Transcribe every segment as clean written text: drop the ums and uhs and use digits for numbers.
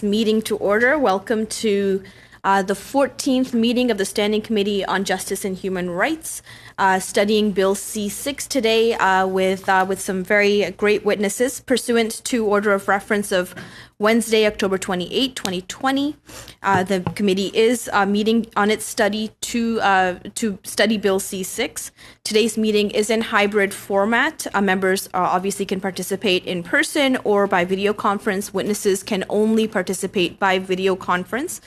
Meeting to order. Welcome to the 14th meeting of the Standing Committee on Justice and Human Rights, studying Bill C-6 today with some very great witnesses pursuant to order of reference of Wednesday, October 28, 2020. The committee is meeting on its study to study Bill C-6. Today's meeting is in hybrid format. Members obviously can participate in person or by video conference. Witnesses can only participate by video conference.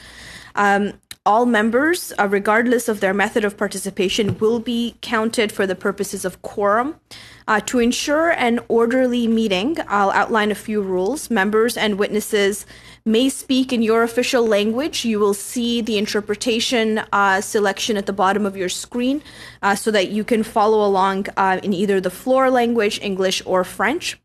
All members, regardless of their method of participation, will be counted for the purposes of quorum. To ensure an orderly meeting, I'll outline a few rules. Members and witnesses may speak in your official language. You will see the interpretation selection at the bottom of your screen so that you can follow along in either the floor language, English, or French.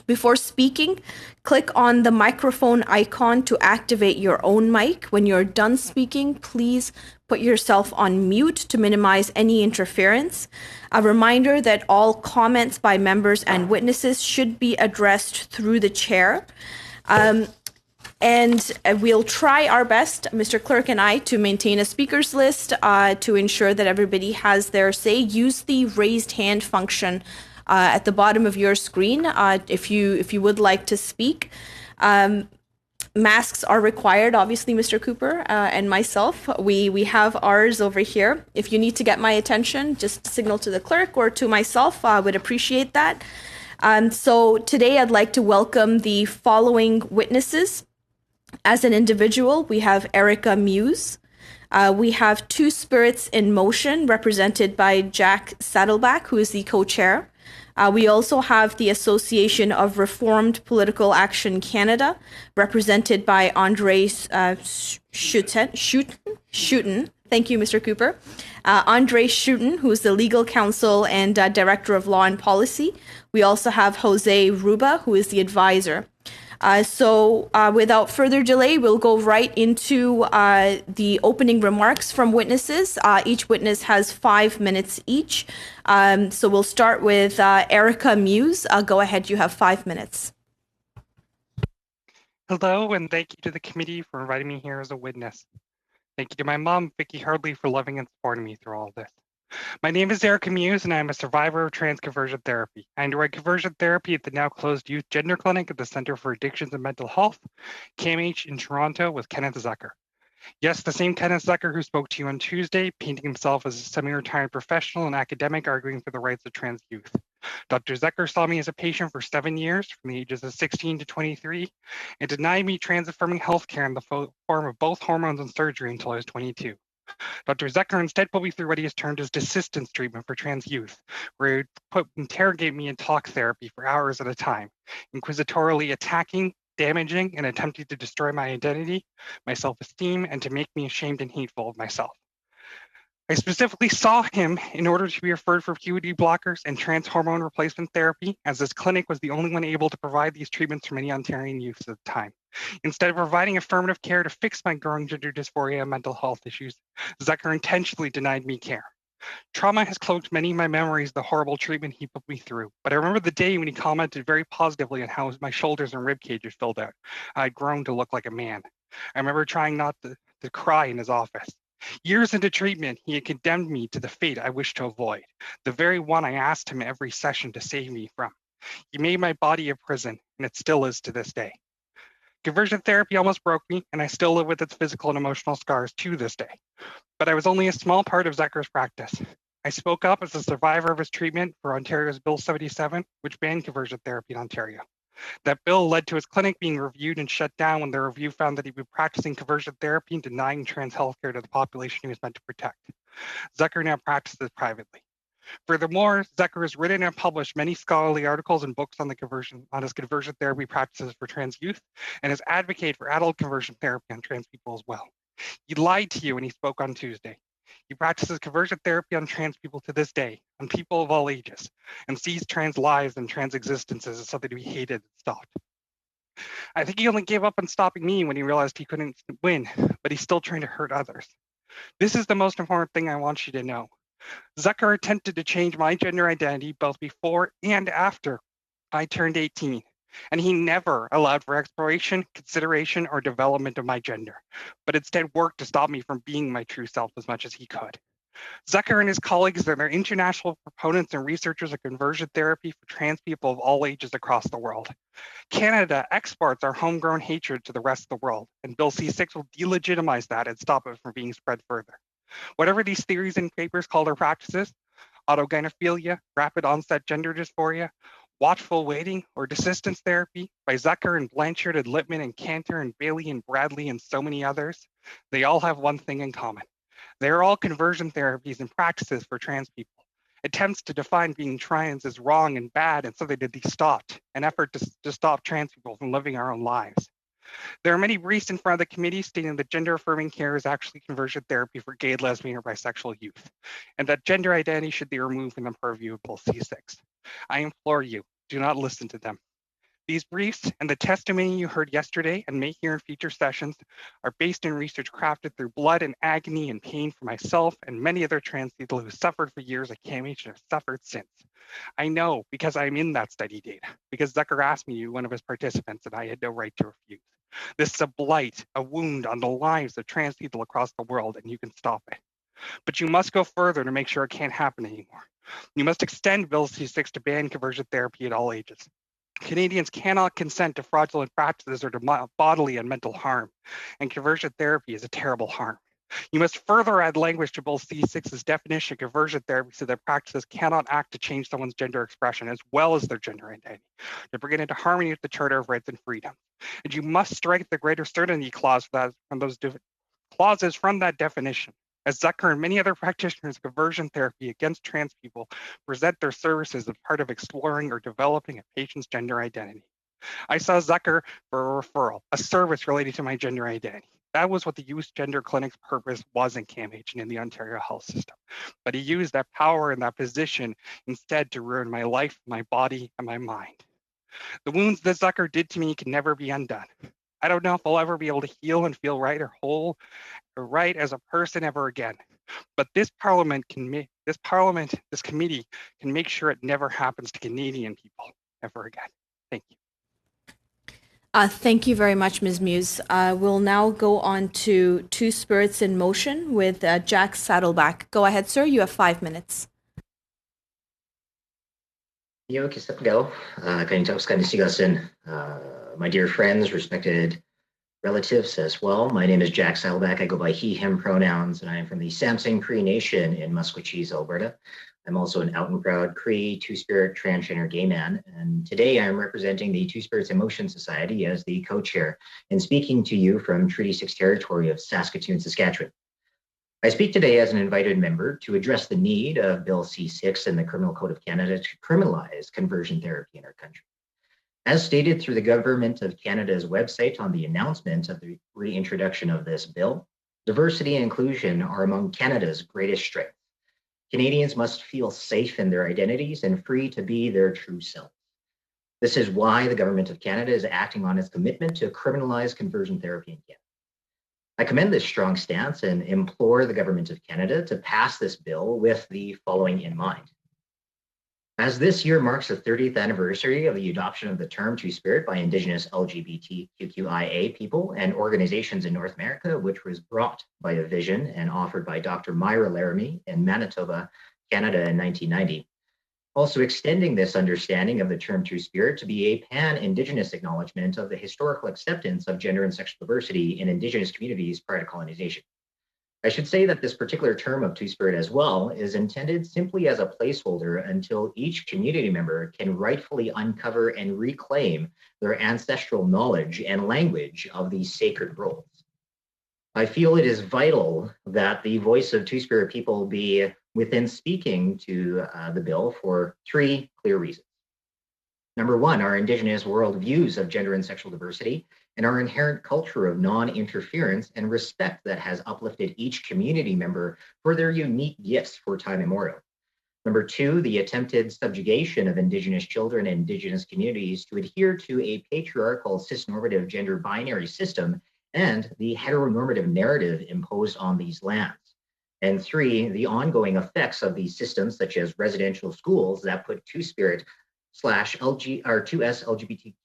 Before speaking, click on the microphone icon to activate your own mic. When you're done speaking, please put yourself on mute to minimize any interference. A reminder that all comments by members and witnesses should be addressed through the chair. And we'll try our best, Mr. Clerk and I, to maintain a speakers list to ensure that everybody has their say. Use the raised hand function at the bottom of your screen if you would like to speak. Masks are required, obviously, Mr. Cooper and myself. We have ours over here. If you need to get my attention, just signal to the clerk or to myself. I would appreciate that. So today I'd like to welcome the following witnesses. As an individual, we have Erica Muse. We have Two Spirits in Motion, represented by Jack Saddleback, who is the co-chair. We also have the Association of Reformed Political Action Canada, represented by Andre Schouten. Thank you, Mr. Cooper. Andre Schouten, who is the legal counsel and director of law and policy. We also have Jose Ruba, who is the advisor. So without further delay, we'll go right into the opening remarks from witnesses. Each witness has 5 minutes each. So we'll start with Erica Muse. Go ahead, you have 5 minutes. Hello, and thank you to the committee for inviting me here as a witness. Thank you to my mom, Vicki Hardley, for loving and supporting me through all of this. My name is Erica Muse, and I am a survivor of trans conversion therapy. I underwent conversion therapy at the now closed Youth Gender Clinic at the Center for Addictions and Mental Health, CAMH in Toronto, with Kenneth Zucker. Yes, the same Kenneth Zucker who spoke to you on Tuesday, painting himself as a semi-retired professional and academic arguing for the rights of trans youth. Dr. Zucker saw me as a patient for 7 years, from the ages of 16 to 23, and denied me trans-affirming healthcare in the form of both hormones and surgery until I was 22. Dr. Zucker instead put me through what he has termed as desistance treatment for trans youth, where he would interrogate me in talk therapy for hours at a time, inquisitorially attacking, damaging, and attempting to destroy my identity, my self-esteem, and to make me ashamed and hateful of myself. I specifically saw him in order to be referred for PUD blockers and trans hormone replacement therapy, as this clinic was the only one able to provide these treatments for many Ontarian youths at the time. Instead of providing affirmative care to fix my growing gender dysphoria and mental health issues, Zucker intentionally denied me care. Trauma has cloaked many of my memories of the horrible treatment he put me through, but I remember the day when he commented very positively on how my shoulders and rib cages filled out. I had grown to look like a man. I remember trying not to cry in his office. Years into treatment, he had condemned me to the fate I wished to avoid, the very one I asked him every session to save me from. He made my body a prison, and it still is to this day. Conversion therapy almost broke me, and I still live with its physical and emotional scars to this day. But I was only a small part of Zucker's practice. I spoke up as a survivor of his treatment for Ontario's Bill 77, which banned conversion therapy in Ontario. That bill led to his clinic being reviewed and shut down when the review found that he was practicing conversion therapy and denying trans healthcare to the population he was meant to protect. Zucker now practices privately. Furthermore, Zucker has written and published many scholarly articles and books on his conversion therapy practices for trans youth, and has advocated for adult conversion therapy on trans people as well. He lied to you when he spoke on Tuesday. He practices conversion therapy on trans people to this day, on people of all ages, and sees trans lives and trans existences as something to be hated and stopped. I think he only gave up on stopping me when he realized he couldn't win, but he's still trying to hurt others. This is the most important thing I want you to know. Zucker attempted to change my gender identity both before and after I turned 18, and he never allowed for exploration, consideration, or development of my gender, but instead worked to stop me from being my true self as much as he could. Zucker and his colleagues are international proponents and researchers of conversion therapy for trans people of all ages across the world. Canada exports our homegrown hatred to the rest of the world, and Bill C-6 will delegitimize that and stop it from being spread further. Whatever these theories and papers call their practices, autogynephilia, rapid onset gender dysphoria, watchful waiting, or desistance therapy by Zucker and Blanchard and Lippman and Cantor and Bailey and Bradley and so many others, they all have one thing in common. They are all conversion therapies and practices for trans people. Attempts to define being trans as wrong and bad and something to be stopped, an effort to stop trans people from living our own lives. There are many briefs in front of the committee stating that gender-affirming care is actually conversion therapy for gay, lesbian, or bisexual youth, and that gender identity should be removed from the purview of Bill C-6. I implore you, do not listen to them. These briefs and the testimony you heard yesterday and may hear in future sessions are based in research crafted through blood and agony and pain for myself and many other trans people who suffered for years at CAMH and have suffered since. I know because I'm in that study data, because Zucker asked me to be one of his participants and I had no right to refuse. This is a blight, a wound on the lives of trans people across the world, and you can stop it. But you must go further to make sure it can't happen anymore. You must extend Bill C-6 to ban conversion therapy at all ages. Canadians cannot consent to fraudulent practices or to bodily and mental harm, and conversion therapy is a terrible harm. You must further add language to Bill C-6's definition of conversion therapy so that practices cannot act to change someone's gender expression as well as their gender identity, to bring it into harmony with the Charter of Rights and Freedom. And you must strike the greater certainty clause from those clauses from that definition, as Zucker and many other practitioners of conversion therapy against trans people present their services as part of exploring or developing a patient's gender identity. I saw Zucker for a referral, a service related to my gender identity. That was what the Youth Gender Clinic's purpose was in CAMH and in the Ontario health system. But he used that power and that position instead to ruin my life, my body, and my mind. The wounds that Zucker did to me can never be undone. I don't know if I'll ever be able to heal and feel right or whole or right as a person ever again. But this committee can make sure it never happens to Canadian people ever again. Thank you. Thank you very much, Ms. Muse. We'll now go on to Two Spirits in Motion with Jack Saddleback. Go ahead, sir. You have 5 minutes. My dear friends, respected relatives as well. My name is Jack Saddleback. I go by he, him pronouns, and I am from the Samson Cree Nation in Musqueam, Alberta. I'm also an out and proud Cree, two-spirit, transgender gay man. And today I'm representing the Two Spirits in Motion Society as the co-chair and speaking to you from Treaty 6 territory of Saskatoon, Saskatchewan. I speak today as an invited member to address the need of Bill C-6 and the Criminal Code of Canada to criminalize conversion therapy in our country. As stated through the Government of Canada's website on the announcement of the reintroduction of this bill, diversity and inclusion are among Canada's greatest strengths. Canadians must feel safe in their identities and free to be their true selves. This is why the Government of Canada is acting on its commitment to criminalize conversion therapy in Canada. I commend this strong stance and implore the Government of Canada to pass this bill with the following in mind. As this year marks the 30th anniversary of the adoption of the term Two-Spirit by Indigenous LGBTQIA people and organizations in North America, which was brought by a vision and offered by Dr. Myra Laramie in Manitoba, Canada in 1990. Also extending this understanding of the term Two-Spirit to be a pan-Indigenous acknowledgement of the historical acceptance of gender and sexual diversity in Indigenous communities prior to colonization. I should say that this particular term of Two-Spirit as well is intended simply as a placeholder until each community member can rightfully uncover and reclaim their ancestral knowledge and language of these sacred roles. I feel it is vital that the voice of Two-Spirit people be within speaking to the bill for three clear reasons. Number one, our Indigenous worldviews of gender and sexual diversity and our inherent culture of non-interference and respect that has uplifted each community member for their unique gifts for time immemorial. Number two, the attempted subjugation of Indigenous children and Indigenous communities to adhere to a patriarchal cisnormative gender binary system and the heteronormative narrative imposed on these lands. And three, the ongoing effects of these systems, such as residential schools that put Two-Spirit / 2S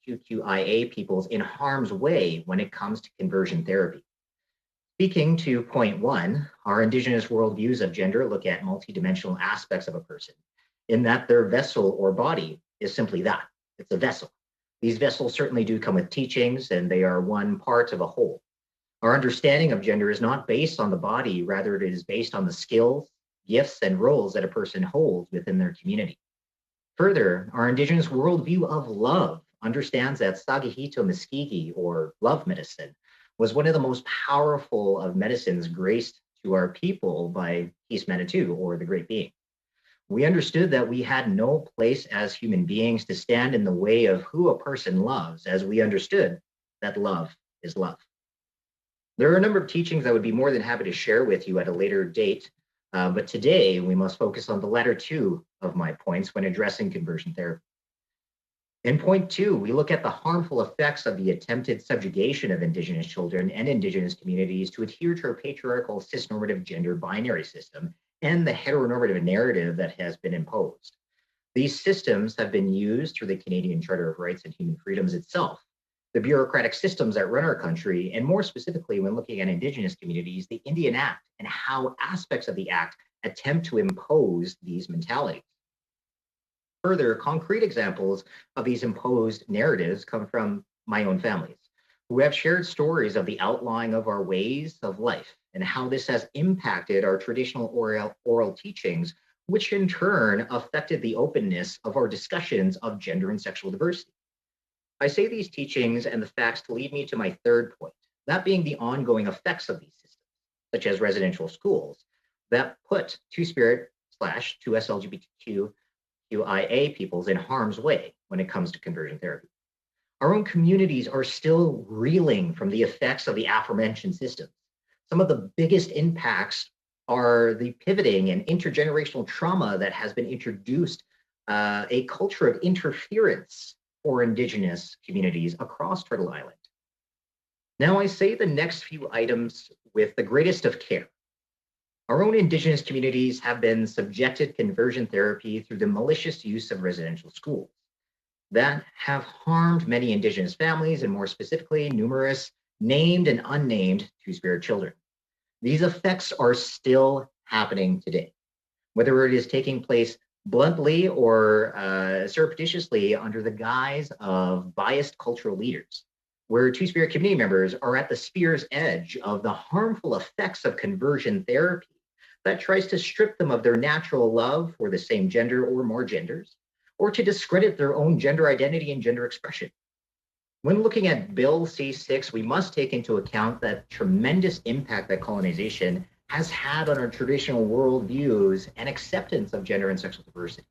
LGBTQIA peoples in harm's way when it comes to conversion therapy. Speaking to point one, our Indigenous worldviews of gender look at multidimensional aspects of a person, in that their vessel or body is simply that, it's a vessel. These vessels certainly do come with teachings, and they are one part of a whole. Our understanding of gender is not based on the body, rather it is based on the skills, gifts, and roles that a person holds within their community. Further, our Indigenous worldview of love understands that Sagihito Muskegee, or love medicine, was one of the most powerful of medicines graced to our people by Peace Manitou, or the Great Being. We understood that we had no place as human beings to stand in the way of who a person loves, as we understood that love is love. There are a number of teachings I would be more than happy to share with you at a later date, but today we must focus on the latter two of my points when addressing conversion therapy. In point two, we look at the harmful effects of the attempted subjugation of Indigenous children and Indigenous communities to adhere to our patriarchal cisnormative gender binary system and the heteronormative narrative that has been imposed. These systems have been used through the Canadian Charter of Rights and Human Freedoms itself, the bureaucratic systems that run our country, and more specifically when looking at Indigenous communities, the Indian Act and how aspects of the Act attempt to impose these mentalities. Further, concrete examples of these imposed narratives come from my own families, who have shared stories of the outlawing of our ways of life and how this has impacted our traditional oral teachings, which in turn affected the openness of our discussions of gender and sexual diversity. I say these teachings and the facts to lead me to my third point, that being the ongoing effects of these systems, such as residential schools, that put Two-Spirit / 2S LGBTQIA peoples in harm's way when it comes to conversion therapy. Our own communities are still reeling from the effects of the aforementioned systems. Some of the biggest impacts are the pivoting and intergenerational trauma that has been introduced, a culture of interference for Indigenous communities across Turtle Island. Now I say the next few items with the greatest of care. Our own Indigenous communities have been subjected to conversion therapy through the malicious use of residential schools that have harmed many Indigenous families, and more specifically, numerous named and unnamed Two-Spirit children. These effects are still happening today, whether it is taking place bluntly or surreptitiously under the guise of biased cultural leaders, where Two-Spirit community members are at the spear's edge of the harmful effects of conversion therapy that tries to strip them of their natural love for the same gender or more genders, or to discredit their own gender identity and gender expression. When looking at Bill C-6, we must take into account that tremendous impact that colonization has had on our traditional worldviews and acceptance of gender and sexual diversity.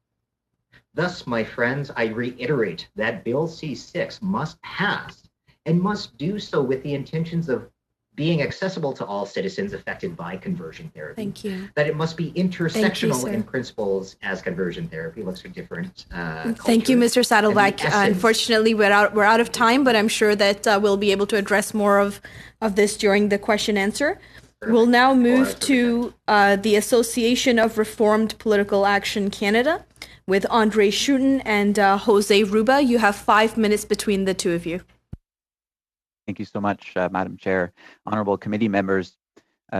Thus, my friends, I reiterate that Bill C-6 must pass and must do so with the intentions of being accessible to all citizens affected by conversion therapy. Thank you. That it must be intersectional you, in principles as conversion therapy looks for different Thank you, Mr. Saddleback. Unfortunately, we're out of time, but I'm sure that we'll be able to address more of this during the question answer. We'll now move to the Association of Reformed Political Action Canada with Andre Schuten and Jose Ruba. You have 5 minutes between the two of you. Thank you so much, Madam Chair. Honorable committee members,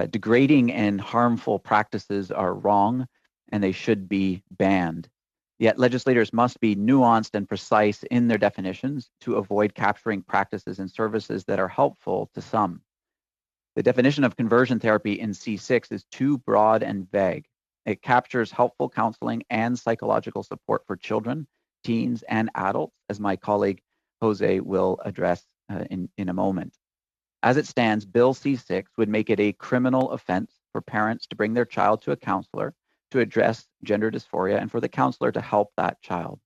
degrading and harmful practices are wrong and they should be banned. Yet legislators must be nuanced and precise in their definitions to avoid capturing practices and services that are helpful to some. The definition of conversion therapy in C6 is too broad and vague. It captures helpful counseling and psychological support for children, teens, and adults, as my colleague Jose will address in a moment. As it stands, Bill C-6 would make it a criminal offense for parents to bring their child to a counselor to address gender dysphoria and for the counselor to help that child.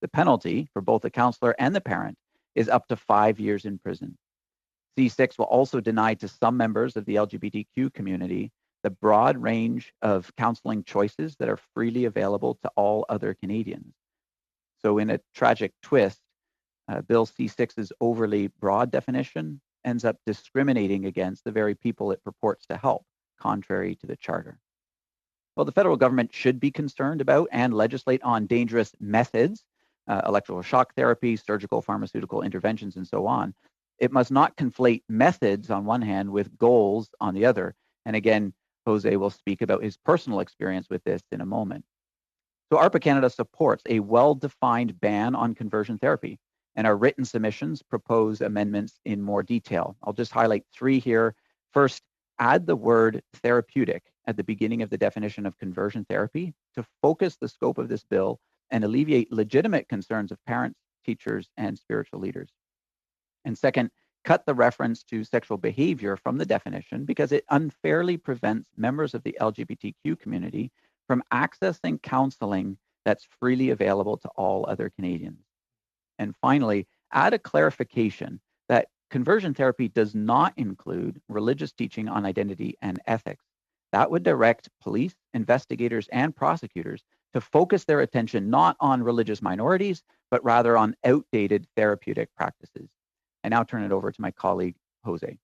The penalty for both the counselor and the parent is up to 5 years in prison. C6 will also deny to some members of the LGBTQ community the broad range of counseling choices that are freely available to all other Canadians. So in a tragic twist, Bill C6's overly broad definition ends up discriminating against the very people it purports to help, contrary to the Charter. Well, the federal government should be concerned about and legislate on dangerous methods, electrical shock therapy, surgical, pharmaceutical interventions, and so on. It must not conflate methods on one hand with goals on the other. And again, Jose will speak about his personal experience with this in a moment. So ARPA Canada supports a well-defined ban on conversion therapy, and our written submissions propose amendments in more detail. I'll just highlight 3 here. First, add the word therapeutic at the beginning of the definition of conversion therapy to focus the scope of this bill and alleviate legitimate concerns of parents, teachers, and spiritual leaders. And second, cut the reference to sexual behavior from the definition because it unfairly prevents members of the LGBTQ community from accessing counseling that's freely available to all other Canadians. And finally, add a clarification that conversion therapy does not include religious teaching on identity and ethics. That would direct police, investigators, and prosecutors to focus their attention not on religious minorities, but rather on outdated therapeutic practices. I now turn it over to my colleague, Jose.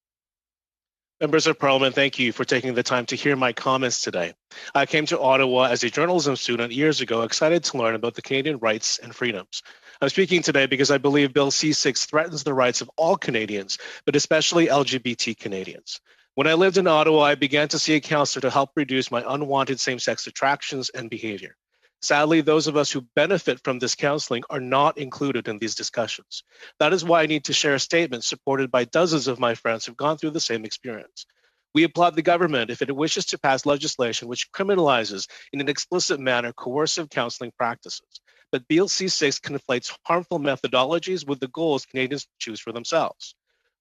Members of Parliament, thank you for taking the time to hear my comments today. I came to Ottawa as a journalism student years ago, excited to learn about the Canadian rights and freedoms. I'm speaking today because I believe Bill C6 threatens the rights of all Canadians, but especially LGBT Canadians. When I lived in Ottawa, I began to see a counselor to help reduce my unwanted same-sex attractions and behavior. Sadly, those of us who benefit from this counseling are not included in these discussions. That is why I need to share a statement supported by dozens of my friends who've gone through the same experience. We applaud the government if it wishes to pass legislation which criminalizes in an explicit manner coercive counseling practices. But Bill C6 conflates harmful methodologies with the goals Canadians choose for themselves.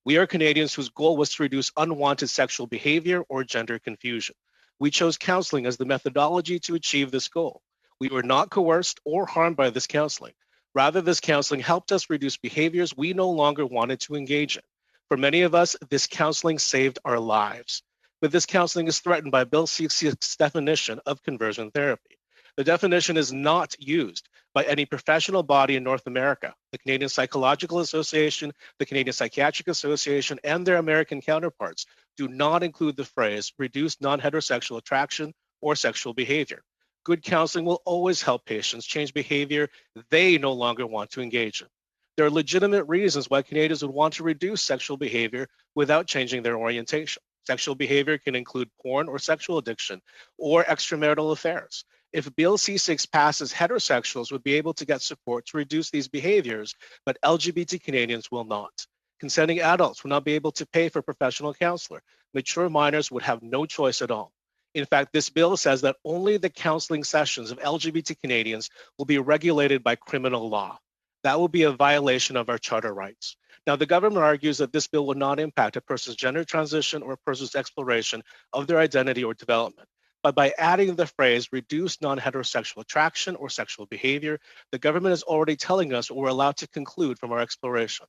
We are Canadians whose goal was to reduce unwanted sexual behavior or gender confusion. We chose counseling as the methodology to achieve this goal. We were not coerced or harmed by this counseling. Rather, this counseling helped us reduce behaviors we no longer wanted to engage in. For many of us, this counseling saved our lives. But this counseling is threatened by Bill C6's definition of conversion therapy. The definition is not used by any professional body in North America. The Canadian Psychological Association, the Canadian Psychiatric Association, and their American counterparts do not include the phrase reduced non-heterosexual attraction or sexual behavior. Good counseling will always help patients change behavior they no longer want to engage in. There are legitimate reasons why Canadians would want to reduce sexual behavior without changing their orientation. Sexual behavior can include porn or sexual addiction or extramarital affairs. If Bill C6 passes, heterosexuals would be able to get support to reduce these behaviors, but LGBT Canadians will not. Consenting adults will not be able to pay for a professional counselor. Mature minors would have no choice at all. In fact, this bill says that only the counseling sessions of LGBT Canadians will be regulated by criminal law. That will be a violation of our charter rights. Now, the government argues that this bill will not impact a person's gender transition or a person's exploration of their identity or development. But by adding the phrase reduced non-heterosexual attraction or sexual behavior, the government is already telling us what we're allowed to conclude from our exploration.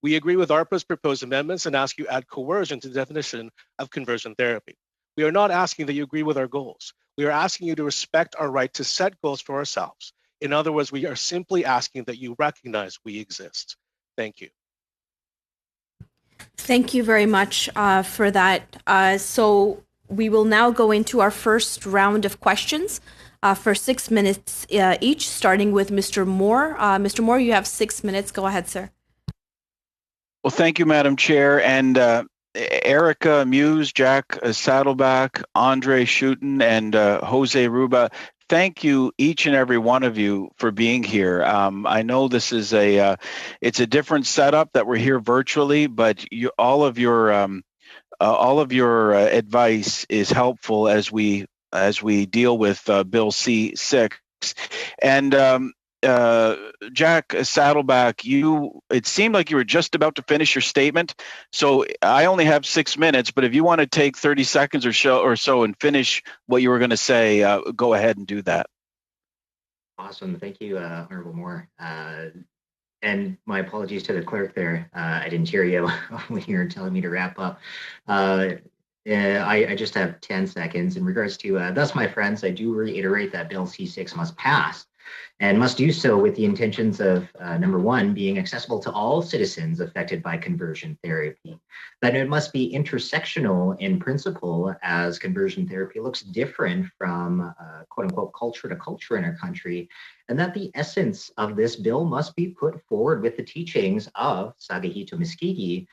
We agree with ARPA's proposed amendments and ask you add coercion to the definition of conversion therapy. We are not asking that you agree with our goals. We are asking you to respect our right to set goals for ourselves. In other words, we are simply asking that you recognize we exist. Thank you. Thank you very much for that. So we will now go into our first round of questions for 6 minutes each, starting with Mr. Moore. Mr. Moore, you have 6 minutes. Go ahead, sir. Well, thank you, Madam Chair. And Erica Muse, Jack Saddleback, Andre Schutten, and Jose Ruba, thank you, each and every one of you, for being here. I know this is it's a different setup that we're here virtually, but all of your advice is helpful as we deal with Bill C6. And Jack Saddleback, it seemed like you were just about to finish your statement. So I only have 6 minutes, but if you want to take 30 seconds or so and finish what you were going to say, go ahead and do that. Awesome. Thank you, Honorable Moore. And my apologies to the clerk there. I didn't hear you when you were telling me to wrap up. I just have 10 seconds. In regards to, thus, my friends, I do reiterate that Bill C6 must pass and must do so with the intentions of, number one, being accessible to all citizens affected by conversion therapy. That it must be intersectional in principle, as conversion therapy looks different from quote unquote culture to culture in our country, and that the essence of this bill must be put forward with the teachings of Sagahito Muskegee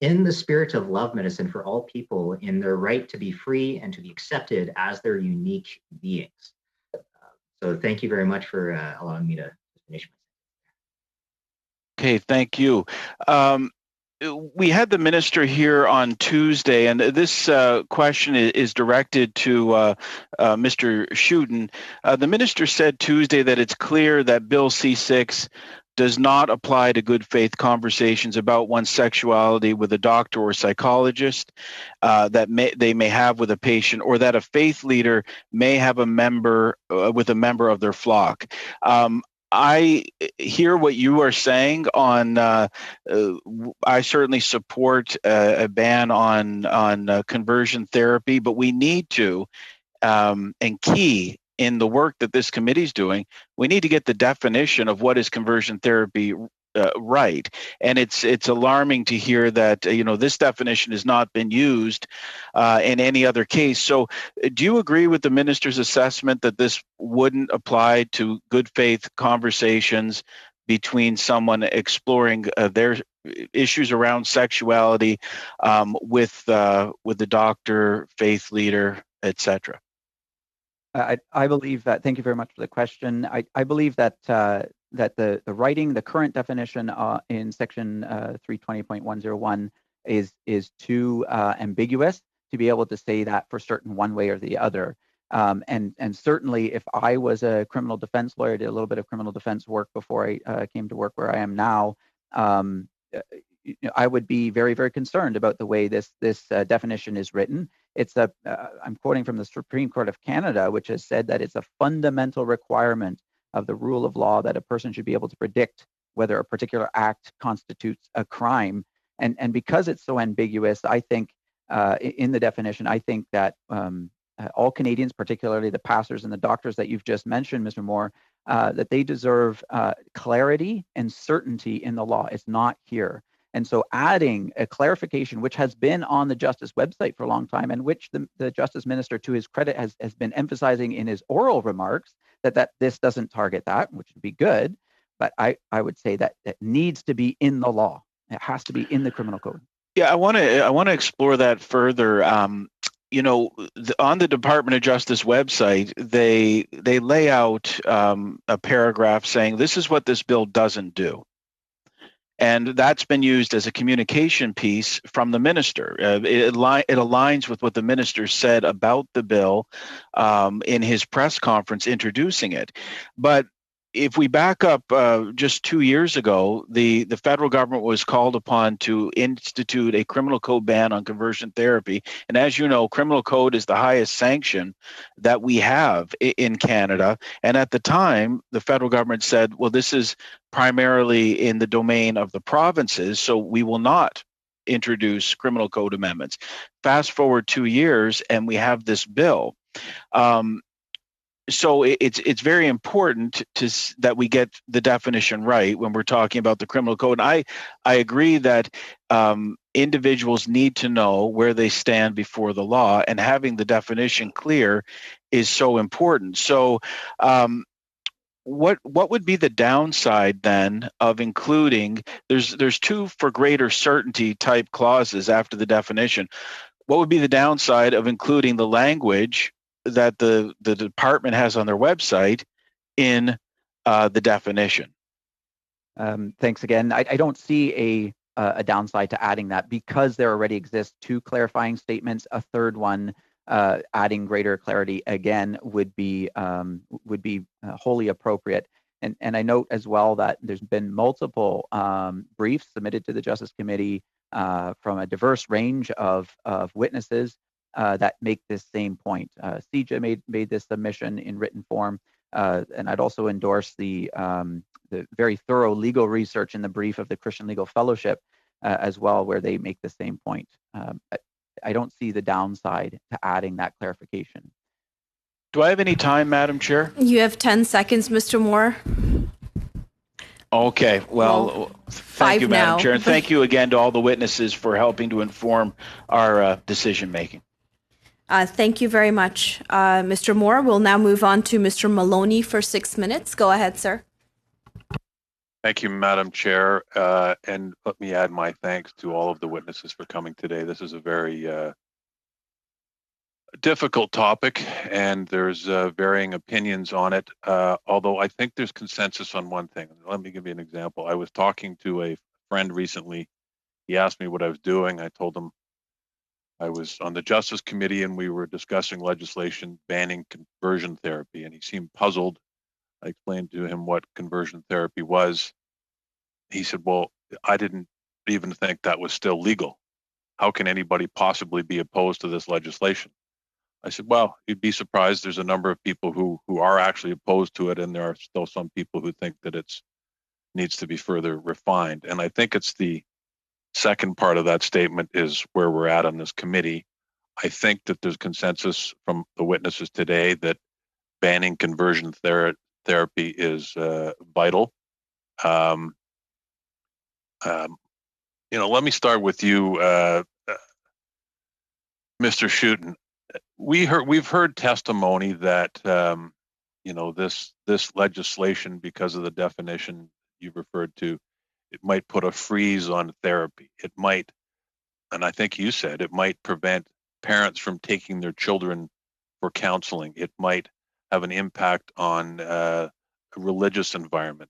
in the spirit of love medicine for all people in their right to be free and to be accepted as their unique beings. So thank you very much for allowing me to finish. Okay, thank you. We had the minister here on Tuesday, and this question is directed to Mr. Schutten. The minister said Tuesday that it's clear that Bill C6 does not apply to good faith conversations about one's sexuality with a doctor or psychologist that they may have with a patient, or that a faith leader may have a member with a member of their flock. I hear what you are saying on. I certainly support a ban on conversion therapy, but we need to, and key in the work that this committee is doing, we need to get the definition of what is conversion therapy right. And it's alarming to hear that this definition has not been used in any other case. So do you agree with the minister's assessment that this wouldn't apply to good faith conversations between someone exploring their issues around sexuality with the doctor, faith leader, etc.? I believe that. Thank you very much for the question. I believe that that the writing, the current definition in section 320.101 is too ambiguous to be able to say that for certain one way or the other. And certainly, if I was a criminal defense lawyer, did a little bit of criminal defense work before I came to work where I am now, I would be very, very concerned about the way this definition is written. It's I'm quoting from the Supreme Court of Canada, which has said that it's a fundamental requirement of the rule of law that a person should be able to predict whether a particular act constitutes a crime. And because it's so ambiguous, I think in the definition, I think that all Canadians, particularly the pastors and the doctors that you've just mentioned, Mr. Moore, that they deserve clarity and certainty in the law. It's not here. And so adding a clarification, which has been on the Justice website for a long time, and which the Justice Minister, to his credit, has been emphasizing in his oral remarks, that this doesn't target that, which would be good. But I would say that it needs to be in the law. It has to be in the criminal code. Yeah, I want to explore that further. On the Department of Justice website, they lay out a paragraph saying this is what this bill doesn't do. And that's been used as a communication piece from the minister. It aligns with what the minister said about the bill in his press conference introducing it. But if we back up just 2 years ago, the federal government was called upon to institute a criminal code ban on conversion therapy. And as you know, criminal code is the highest sanction that we have in Canada. And at the time, the federal government said, well, this is primarily in the domain of the provinces, so we will not introduce criminal code amendments. Fast forward 2 years, and we have this bill. So it's very important that we get the definition right when we're talking about the criminal code. And I agree that individuals need to know where they stand before the law, and having the definition clear is so important. So what would be the downside then of including, there's two for greater certainty type clauses after the definition. What would be the downside of including the language that the department has on their website in the definition? Thanks again. I don't see a downside to adding that, because there already exists two clarifying statements. A third one, adding greater clarity again, would be wholly appropriate. And I note as well that there's been multiple briefs submitted to the Justice Committee from a diverse range of witnesses that make this same point. CJA made this submission in written form, and I'd also endorse the very thorough legal research in the brief of the Christian Legal Fellowship as well, where they make the same point. I don't see the downside to adding that clarification. Do I have any time, Madam Chair? You have 10 seconds, Mr. Moore. Okay, well, thank you, Madam Chair, and thank you again to all the witnesses for helping to inform our decision making. Thank you very much, Mr. Moore. We'll now move on to Mr. Maloney for 6 minutes. Go ahead, sir. Thank you, Madam Chair, and let me add my thanks to all of the witnesses for coming today. This is a very difficult topic, and there's varying opinions on it, although I think there's consensus on one thing. Let me give you an example. I was talking to a friend recently. He asked me what I was doing. I told him I was on the Justice Committee and we were discussing legislation banning conversion therapy, and he seemed puzzled. I explained to him what conversion therapy was. He said, well, I didn't even think that was still legal. How can anybody possibly be opposed to this legislation? I said, well, you'd be surprised. There's a number of people who are actually opposed to it, and there are still some people who think that it needs to be further refined. And I think it's the second part of that statement is where we're at on this committee. I think that there's consensus from the witnesses today that banning conversion therapy is vital. Let me start with you, Mr. Schutten. We've heard testimony that this legislation, because of the definition you referred to, it might put a freeze on therapy. It might, and I think you said, it might prevent parents from taking their children for counseling. It might have an impact on a religious environment.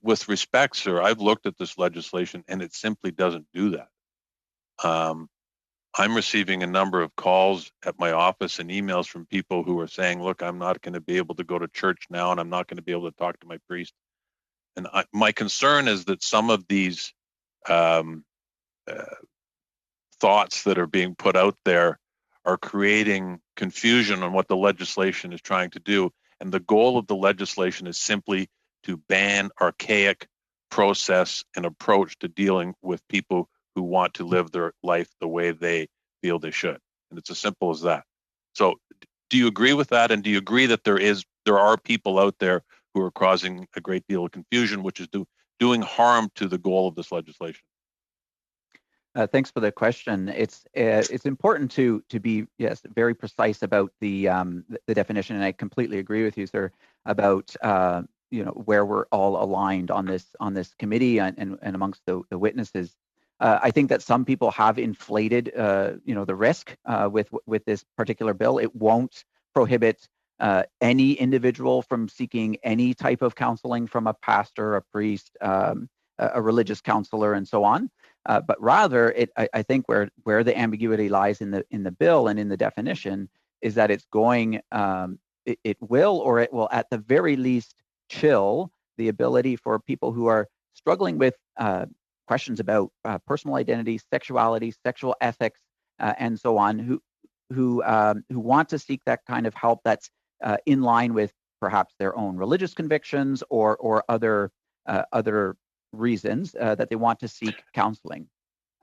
With respect, sir, I've looked at this legislation and it simply doesn't do that. I'm receiving a number of calls at my office and emails from people who are saying, look, I'm not going to be able to go to church now, and I'm not going to be able to talk to my priest. And my concern is that some of these thoughts that are being put out there are creating confusion on what the legislation is trying to do. And the goal of the legislation is simply to ban archaic process and approach to dealing with people who want to live their life the way they feel they should. And it's as simple as that. So do you agree with that? And do you agree that there are people out there who are causing a great deal of confusion, which is doing harm to the goal of this legislation? Thanks for the question. It's important to be very precise about the definition, and I completely agree with you, sir, about where we're all aligned on this committee and amongst the witnesses. I think that some people have inflated, the risk with this particular bill. It won't prohibit any individual from seeking any type of counseling from a pastor, a priest, a religious counselor, and so on. But rather, I think where the ambiguity lies in the bill and in the definition is that it's going, it will at the very least chill the ability for people who are struggling with questions about personal identity, sexuality, sexual ethics, and so on, who want to seek that kind of help that's in line with perhaps their own religious convictions or other reasons that they want to seek counseling.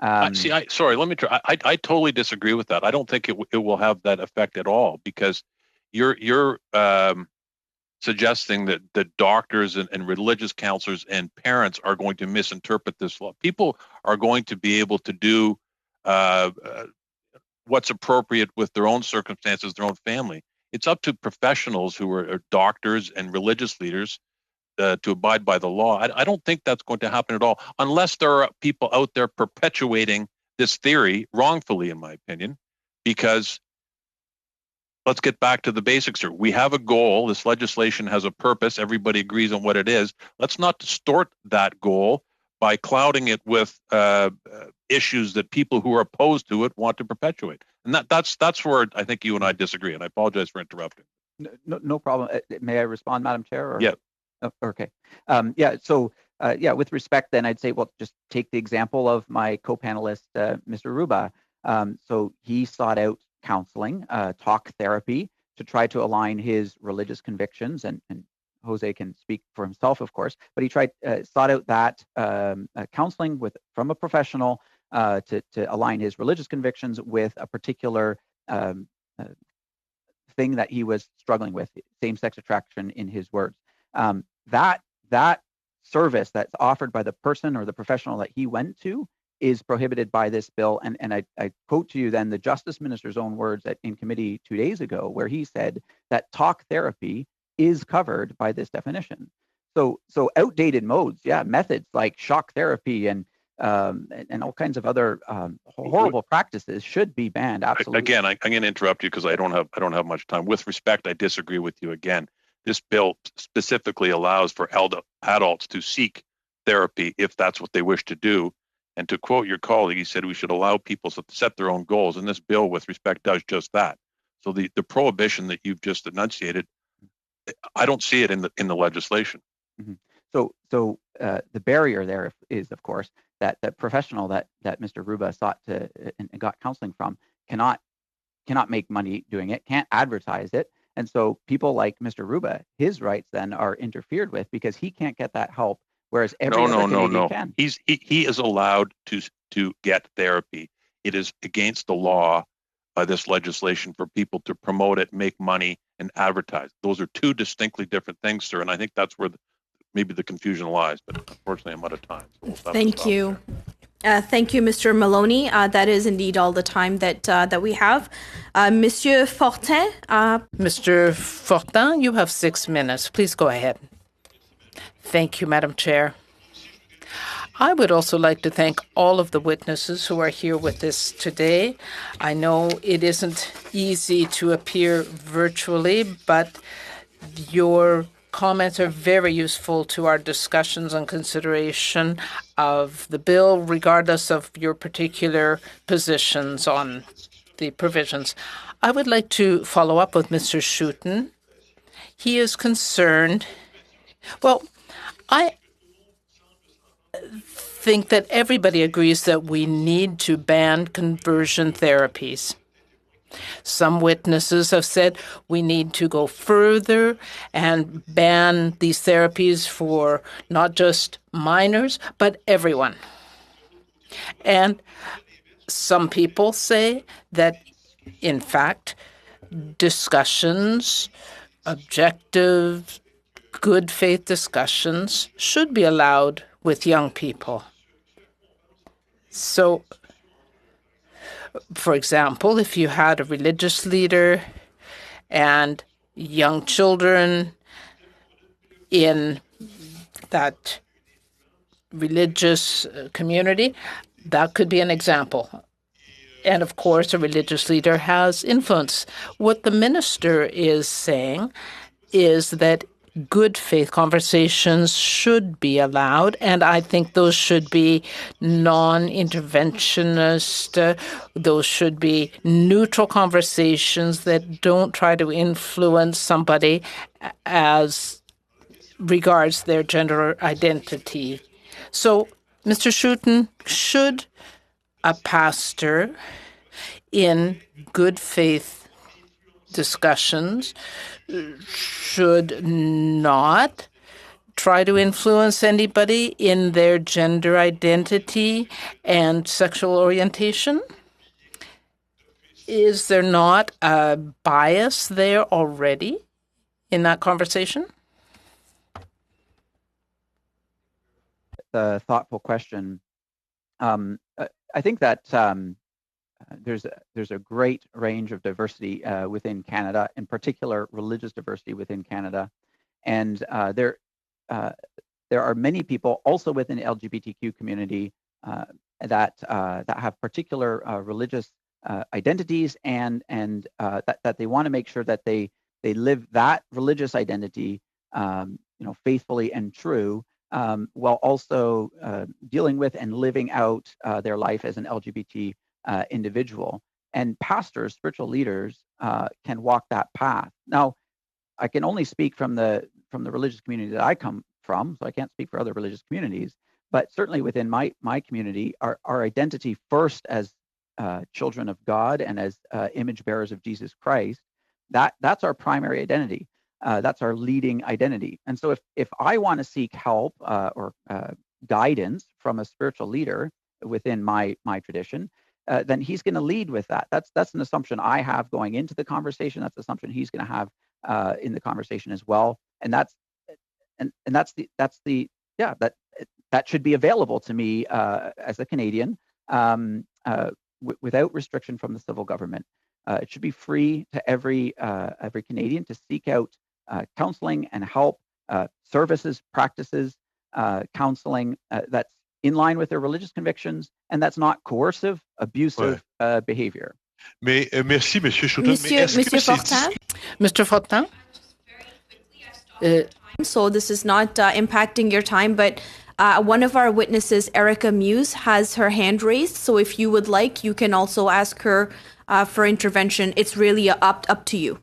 Sorry, let me try. I totally disagree with that. I don't think it will have that effect at all, because you're suggesting that doctors and religious counselors and parents are going to misinterpret this law. People are going to be able to do what's appropriate with their own circumstances, their own family. It's up to professionals who are doctors and religious leaders to abide by the law. I don't think that's going to happen at all, unless there are people out there perpetuating this theory wrongfully, in my opinion, because let's get back to the basics here. We have a goal. This legislation has a purpose. Everybody agrees on what it is. Let's not distort that goal by clouding it with issues that people who are opposed to it want to perpetuate. And that's where I think you and I disagree. And I apologize for interrupting. No problem. May I respond, Madam Chair? Yeah. Oh, okay. Yeah. So yeah, with respect, then I'd say, well, just take the example of my co-panelist, Mr. Ruba. So he sought out counseling, talk therapy, to try to align his religious convictions, and Jose can speak for himself, of course, but he sought out that counseling from a professional to align his religious convictions with a particular thing that he was struggling with, same-sex attraction, in his words. That service that's offered by the person or the professional that he went to is prohibited by this bill. And I quote to you then the Justice Minister's own words in committee 2 days ago, where he said that talk therapy is covered by this definition. So outdated modes, methods like shock therapy and all kinds of other horrible practices should be banned. Absolutely. Again, I'm going to interrupt you because I don't have much time. With respect, I disagree with you again. This bill specifically allows for adults to seek therapy if that's what they wish to do. And to quote your colleague, he said we should allow people to set their own goals. And this bill, with respect, does just that. So the prohibition that you've just enunciated, I don't see it in the legislation. Mm-hmm. So the barrier there is, of course, that the professional that Mr. Ruba sought to and got counseling from cannot make money doing it, can't advertise it. And so people like Mr. Ruba, his rights then are interfered with because he can't get that help, whereas every other Canadian can. He is allowed to get therapy. It is against the law by this legislation for people to promote it, make money, and advertise. Those are two distinctly different things, sir. And I think that's where maybe the confusion lies. But unfortunately, I'm out of time. So Thank you. Thank you, Mr. Maloney. That is indeed all the time that we have. Monsieur Fortin. Mr. Fortin, you have 6 minutes. Please go ahead. Thank you, Madam Chair. I would also like to thank all of the witnesses who are here with us today. I know it isn't easy to appear virtually, but your comments are very useful to our discussions and consideration of the bill, regardless of your particular positions on the provisions. I would like to follow up with Mr. Schutten. He is concerned. Well, I think that everybody agrees that we need to ban conversion therapies. Some witnesses have said we need to go further and ban these therapies for not just minors, but everyone. And some people say that, in fact, discussions, objective, good faith discussions should be allowed with young people. So, for example, if you had a religious leader and young children in that religious community, that could be an example. And of course, a religious leader has influence. What the minister is saying is that good faith conversations should be allowed, and I think those should be non-interventionist. Those should be neutral conversations that don't try to influence somebody as regards their gender identity. So, Mr. Schutten, should a pastor in good faith discussions should not try to influence anybody in their gender identity and sexual orientation? Is there not a bias there already in that conversation? The thoughtful question. I think that there's a great range of diversity within Canada, in particular religious diversity within Canada, and there are many people also within the LGBTQ community that have particular religious identities, and that they want to make sure that they live that religious identity, faithfully and true, while also dealing with and living out their life as an LGBT individual. And pastors, spiritual leaders, can walk that path. Now, I can only speak from the from the religious community that I come from, so I can't speak for other religious communities, but certainly within my community, our identity first as children of God and as image bearers of Jesus Christ, that's our primary identity. That's our leading identity. And so if I want to seek help or guidance from a spiritual leader within my tradition, then he's going to lead with that. That's an assumption I have going into the conversation. That's an assumption he's going to have in the conversation as well. And that should be available to me as a Canadian without restriction from the civil government. It should be free to every Canadian to seek out counseling and help, services, practices, counseling that's in line with their religious convictions, and that's not coercive, abusive behavior. Mais merci, Monsieur Chouton. Monsieur Fortin? Mr. Fortin? So this is not impacting your time, but one of our witnesses, Erica Muse, has her hand raised. So if you would like, you can also ask her for intervention. It's really up to you.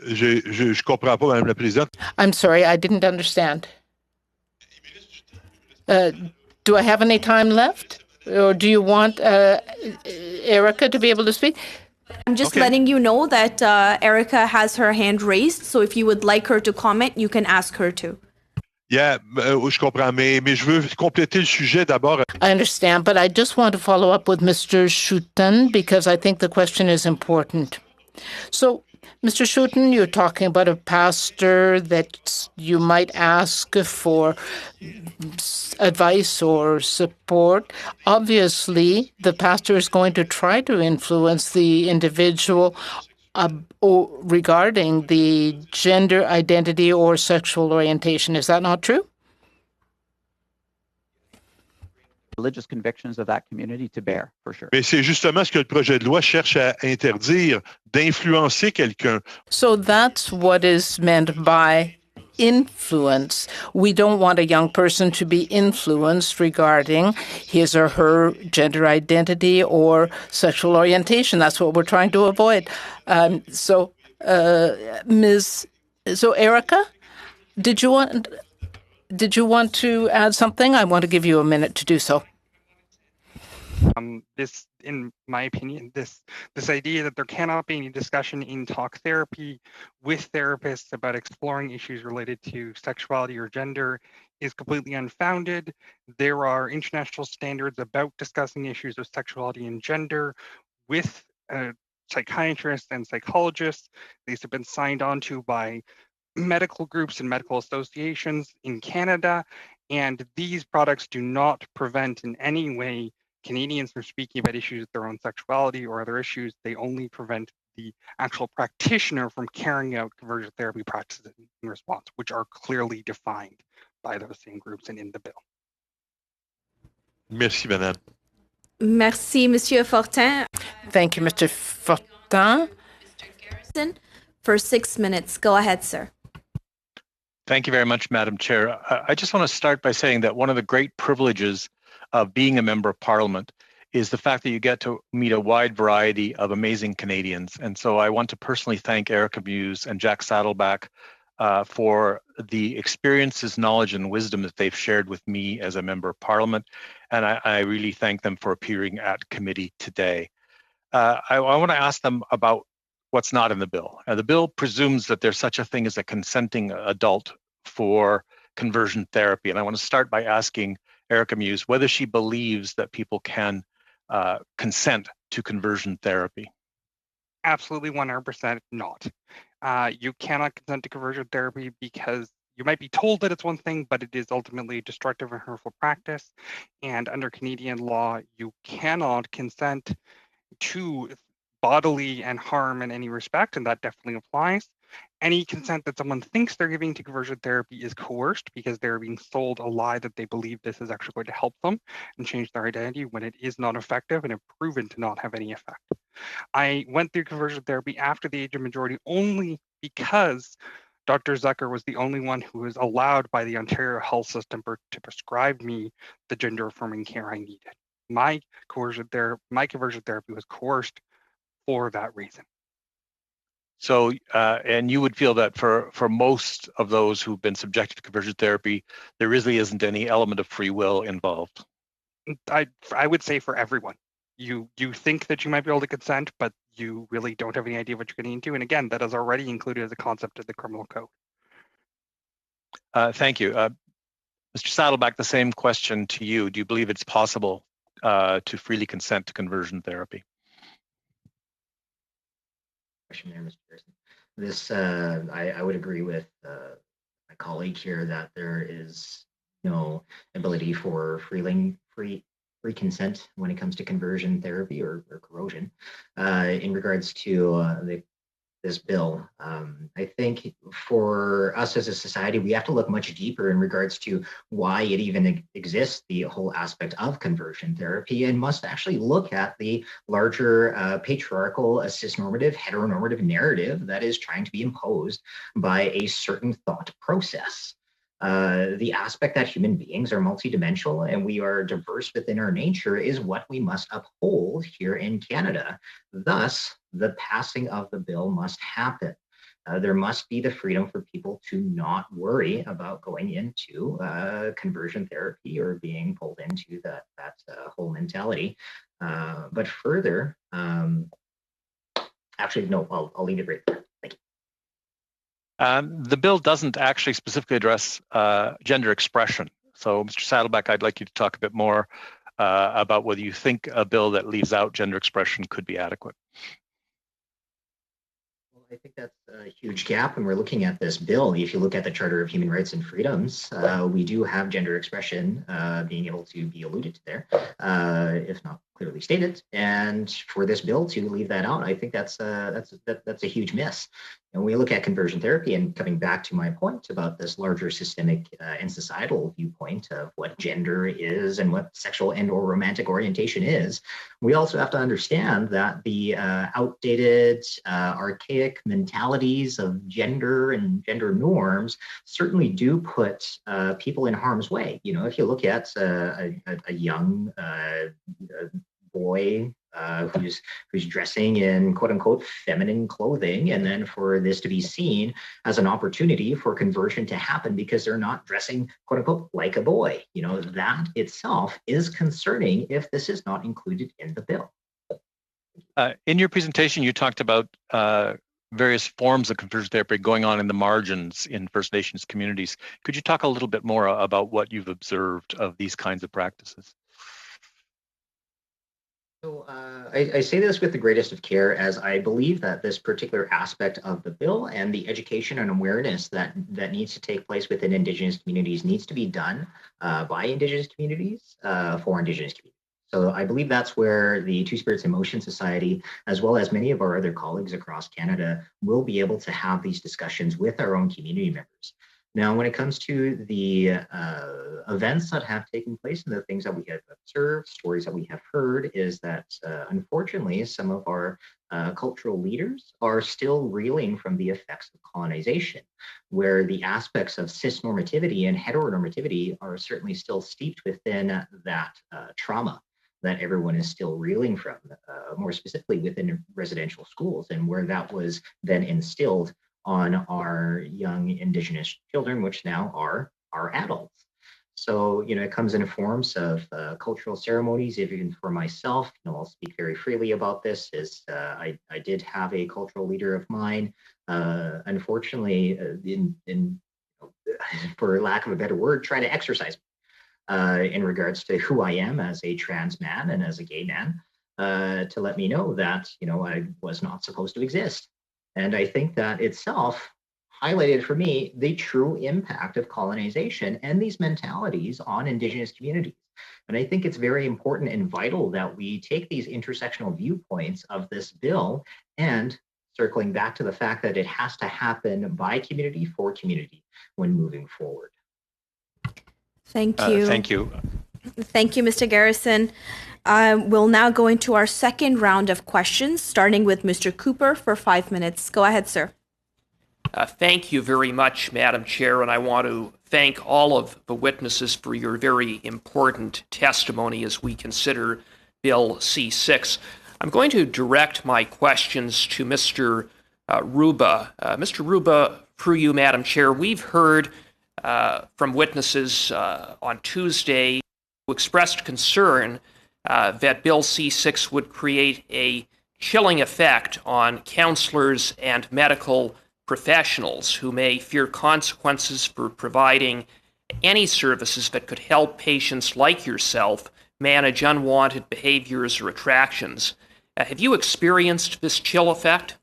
Je comprends pas, Madame la Présidente. I'm sorry, I didn't understand. Do I have any time left? Or do you want Erica to be able to speak? I'm just letting you know that Erica has her hand raised. So if you would like her to comment, you can ask her to. Yeah, je comprends, mais je veux compléter le sujet d'abord. I understand, but I just want to follow up with Mr. Chouton because I think the question is important. So, Mr. Chouton, you're talking about a pastor that you might ask for advice or support. Obviously, the pastor is going to try to influence the individual regarding the gender identity or sexual orientation. Is that not true? Religious convictions of that community to bear, for sure. Mais c'est justement ce que le projet de loi cherche à interdire, d'influencer quelqu'un. So that's what is meant by influence. We don't want a young person to be influenced regarding his or her gender identity or sexual orientation. That's what we're trying to avoid. So Erica, did you want to add something? I want to give you a minute to do so. This, in my opinion, this idea that there cannot be any discussion in talk therapy with therapists about exploring issues related to sexuality or gender is completely unfounded. There are international standards about discussing issues of sexuality and gender with psychiatrists and psychologists. These have been signed on to by medical groups and medical associations in Canada, and these products do not prevent in any way Canadians from speaking about issues with their own sexuality or other issues. They only prevent the actual practitioner from carrying out conversion therapy practices in response, which are clearly defined by those same groups and in the bill. Merci, Madame. Merci, Monsieur Fortin. Thank you, Mr. Fortin. For 6 minutes. Go ahead, sir. Thank you very much, Madam Chair. I just want to start by saying that one of the great privileges of being a member of Parliament is the fact that you get to meet a wide variety of amazing Canadians. And so I want to personally thank Erica Muse and Jack Saddleback for the experiences, knowledge, and wisdom that they've shared with me as a member of Parliament. And I really thank them for appearing at committee today. I want to ask them about what's not in the bill. The bill presumes that there's such a thing as a consenting adult for conversion therapy. And I want to start by asking Erica Muse whether she believes that people can consent to conversion therapy. Absolutely 100% not. You cannot consent to conversion therapy because you might be told that it's one thing, but it is ultimately destructive and hurtful practice. And under Canadian law, you cannot consent to bodily and harm in any respect, and that definitely applies. Any consent that someone thinks they're giving to conversion therapy is coerced because they're being sold a lie that they believe this is actually going to help them and change their identity when it is not effective and have proven to not have any effect. I went through conversion therapy after the age of majority only because Dr. Zucker was the only one who was allowed by the Ontario health system to prescribe me the gender affirming care I needed. My conversion therapy was coerced for that reason. So, and you would feel that for most of those who've been subjected to conversion therapy, there really isn't any element of free will involved. I would say for everyone. You think that you might be able to consent, but you really don't have any idea what you're getting into. And again, that is already included as a concept of the criminal code. Thank you. Mr. Saddleback, the same question to you. Do you believe it's possible to freely consent to conversion therapy? Question there, Mr. Pearson. This, I would agree with my colleague here that there is no ability for free consent when it comes to conversion therapy or corrosion. In regards to this bill, I think for us as a society, we have to look much deeper in regards to why it even exists, the whole aspect of conversion therapy, and must actually look at the larger patriarchal, cisnormative, heteronormative narrative that is trying to be imposed by a certain thought process. The aspect that human beings are multidimensional and we are diverse within our nature is what we must uphold here in Canada. Thus, the passing of the bill must happen. There must be the freedom for people to not worry about going into conversion therapy or being pulled into that whole mentality. But further, actually, no, I'll leave it right there. Thank you. The bill doesn't actually specifically address gender expression. So, Mr. Saddleback, I'd like you to talk a bit more about whether you think a bill that leaves out gender expression could be adequate. Well, I think that's a huge gap when we're looking at this bill. If you look at the Charter of Human Rights and Freedoms, we do have gender expression being able to be alluded to there, if not clearly stated. And for this bill to leave that out, I think that's a huge miss. And we look at conversion therapy, and coming back to my point about this larger systemic and societal viewpoint of what gender is and what sexual and or romantic orientation is, we also have to understand that the outdated, archaic mentalities of gender and gender norms certainly do put people in harm's way. You know, if you look at a young boy who's dressing in quote unquote feminine clothing, and then for this to be seen as an opportunity for conversion to happen because they're not dressing quote unquote like a boy, you know, that itself is concerning if this is not included in the bill. In your presentation, you talked about various forms of conversion therapy going on in the margins in First Nations communities. Could you talk a little bit more about what you've observed of these kinds of practices? So I say this with the greatest of care, as I believe that this particular aspect of the bill and the education and awareness that needs to take place within Indigenous communities needs to be done by Indigenous communities for Indigenous communities. So I believe that's where the Two Spirits in Motion Society, as well as many of our other colleagues across Canada, will be able to have these discussions with our own community members. Now, when it comes to the events that have taken place and the things that we have observed, stories that we have heard, is that unfortunately, some of our cultural leaders are still reeling from the effects of colonization, where the aspects of cisnormativity and heteronormativity are certainly still steeped within that trauma that everyone is still reeling from, more specifically within residential schools, and where that was then instilled on our young Indigenous children, which now are adults. So, you know, it comes in forms of cultural ceremonies. Even for myself, you know, I'll speak very freely about this, is I did have a cultural leader of mine, unfortunately, for lack of a better word, try to exercise me in regards to who I am as a trans man and as a gay man, to let me know that, you know, I was not supposed to exist. And I think that itself highlighted for me the true impact of colonization and these mentalities on Indigenous communities. And I think it's very important and vital that we take these intersectional viewpoints of this bill, and circling back to the fact that it has to happen by community for community when moving forward. Thank you. Thank you. Thank you, Mr. Garrison. We'll now go into our second round of questions, starting with Mr. Cooper for 5 minutes. Go ahead, sir. Thank you very much, Madam Chair, and I want to thank all of the witnesses for your very important testimony as we consider Bill C-6. I'm going to direct my questions to Mr. Ruba. Mr. Ruba, through you, Madam Chair, we've heard from witnesses on Tuesday who expressed concern that Bill C-6 would create a chilling effect on counselors and medical professionals who may fear consequences for providing any services that could help patients like yourself manage unwanted behaviors or attractions. Have you experienced this chill effect?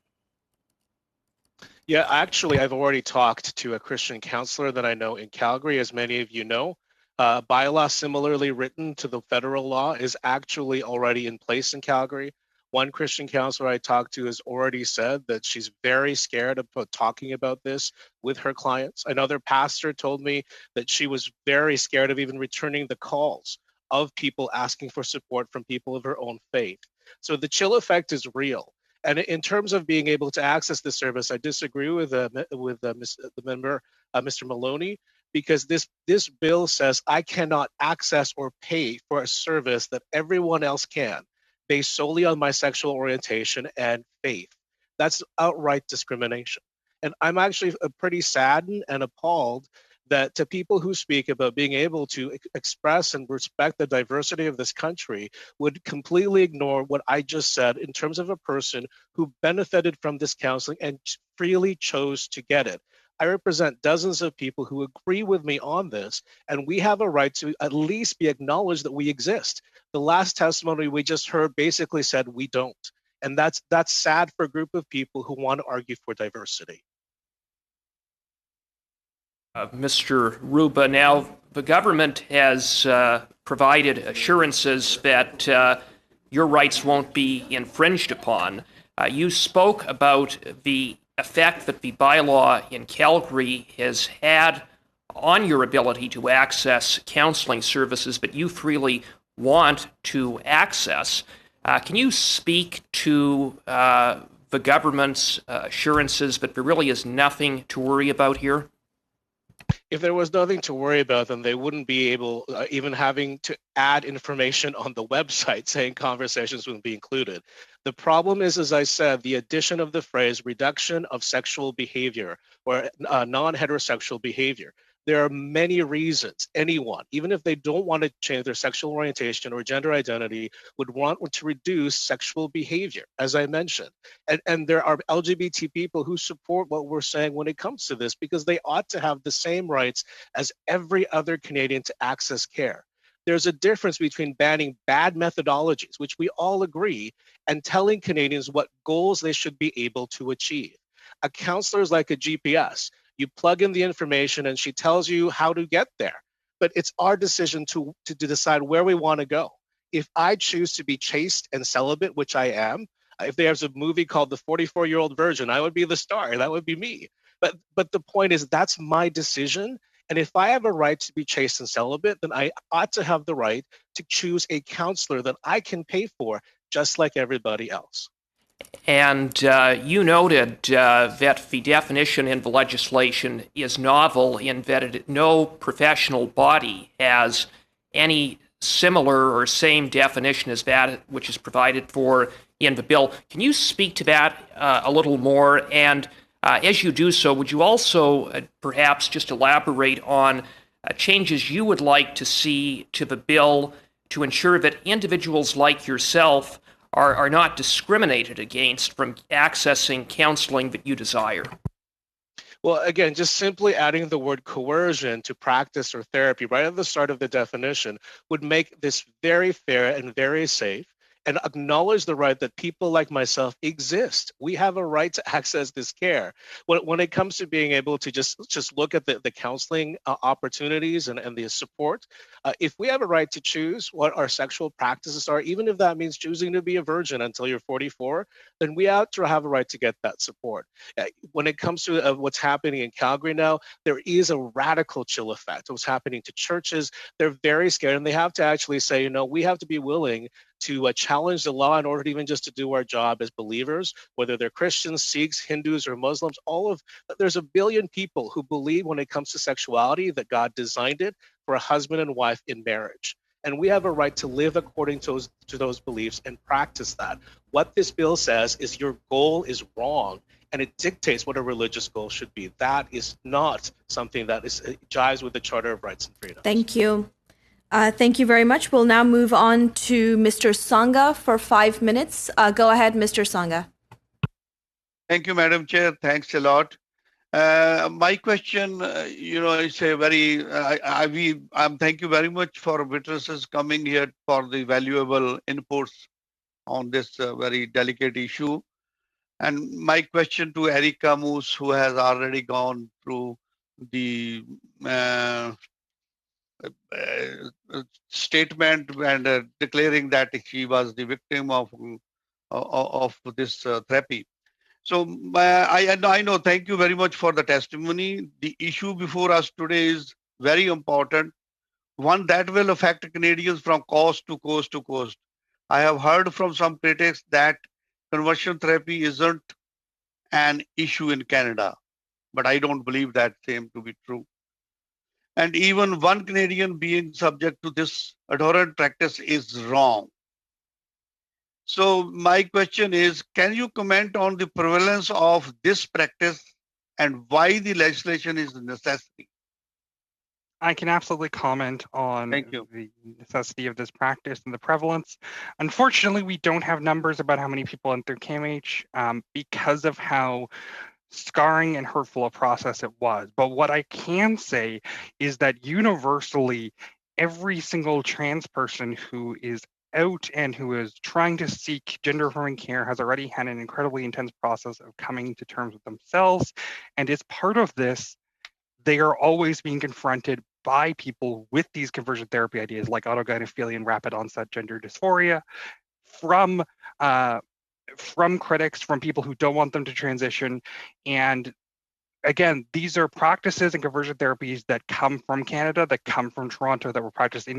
Yeah, actually, I've already talked to a Christian counselor that I know in Calgary, as many of you know. Bylaw similarly written to the federal law is actually already in place in Calgary. One Christian counselor I talked to has already said that she's very scared of talking about this with her clients. Another pastor told me that she was very scared of even returning the calls of people asking for support from people of her own faith. So the chill effect is real. And in terms of being able to access the service, I disagree with the member, Mr. Maloney, because this bill says I cannot access or pay for a service that everyone else can, based solely on my sexual orientation and faith. That's outright discrimination. And I'm actually pretty saddened and appalled that to people who speak about being able to express and respect the diversity of this country would completely ignore what I just said in terms of a person who benefited from this counseling and freely chose to get it. I represent dozens of people who agree with me on this, and we have a right to at least be acknowledged that we exist. The last testimony we just heard basically said we don't. And that's sad for a group of people who want to argue for diversity. Mr. Ruba, now the government has provided assurances that your rights won't be infringed upon. You spoke about the effect that the bylaw in Calgary has had on your ability to access counseling services that you freely want to access. Can you speak to the government's assurances that there really is nothing to worry about here? If there was nothing to worry about, then they wouldn't be able, even having to add information on the website saying conversations wouldn't be included. The problem is, as I said, the addition of the phrase reduction of sexual behavior or non-heterosexual behavior. There are many reasons anyone, even if they don't want to change their sexual orientation or gender identity, would want to reduce sexual behavior, as I mentioned. And there are LGBT people who support what we're saying when it comes to this, because they ought to have the same rights as every other Canadian to access care. There's a difference between banning bad methodologies, which we all agree, and telling Canadians what goals they should be able to achieve. A counselor is like a GPS. You plug in the information and she tells you how to get there. But it's our decision to decide where we want to go. If I choose to be chaste and celibate, which I am, if there's a movie called The 44-Year-Old Virgin, I would be the star. That would be me. But the point is, that's my decision. And if I have a right to be chaste and celibate, then I ought to have the right to choose a counselor that I can pay for, just like everybody else. And you noted that the definition in the legislation is novel in that no professional body has any similar or same definition as that which is provided for in the bill. Can you speak to that a little more? And as you do so, would you also perhaps just elaborate on changes you would like to see to the bill to ensure that individuals like yourself are not discriminated against from accessing counseling that you desire? Well, again, just simply adding the word coercion to practice or therapy right at the start of the definition would make this very fair and very safe, and acknowledge the right that people like myself exist. We have a right to access this care. When it comes to being able to just look at the counseling opportunities and the support, if we have a right to choose what our sexual practices are, even if that means choosing to be a virgin until you're 44, then we have to have a right to get that support. When it comes to what's happening in Calgary now, there is a radical chill effect. What's happening to churches, they're very scared, and they have to actually say, we have to be willing to challenge the law in order to even just to do our job as believers, whether they're Christians, Sikhs, Hindus, or Muslims. There's a billion people who believe when it comes to sexuality that God designed it for a husband and wife in marriage. And we have a right to live according to those beliefs and practice that. What this bill says is your goal is wrong. and it dictates what a religious goal should be. That is not something that jives with the Charter of Rights and Freedoms. Thank you. Thank you very much. We'll now move on to Mr. Sangha for 5 minutes. Go ahead, Mr. Sangha. Thank you, Madam Chair. Thanks a lot. My question, is a very, thank you very much for witnesses coming here for the valuable inputs on this very delicate issue. And my question to Erica Moose, who has already gone through the statement and declaring that she was the victim of this therapy. So I know, thank you very much for the testimony. The issue before us today is very important, one that will affect Canadians from coast to coast to coast. I have heard from some critics that conversion therapy isn't an issue in Canada, but I don't believe that same to be true. And even one Canadian being subject to this abhorrent practice is wrong. So my question is, can you comment on the prevalence of this practice and why the legislation is a necessity? I can absolutely comment on the necessity of this practice and the prevalence. Unfortunately, we don't have numbers about how many people went through CAMH because of how scarring and hurtful a process it was. But what I can say is that universally, every single trans person who is out and who is trying to seek gender-affirming care has already had an incredibly intense process of coming to terms with themselves. And as part of this, they are always being confronted by people with these conversion therapy ideas like autogynephilia and rapid onset gender dysphoria from critics, from people who don't want them to transition. And again, these are practices and conversion therapies that come from Canada, that come from Toronto, that were practiced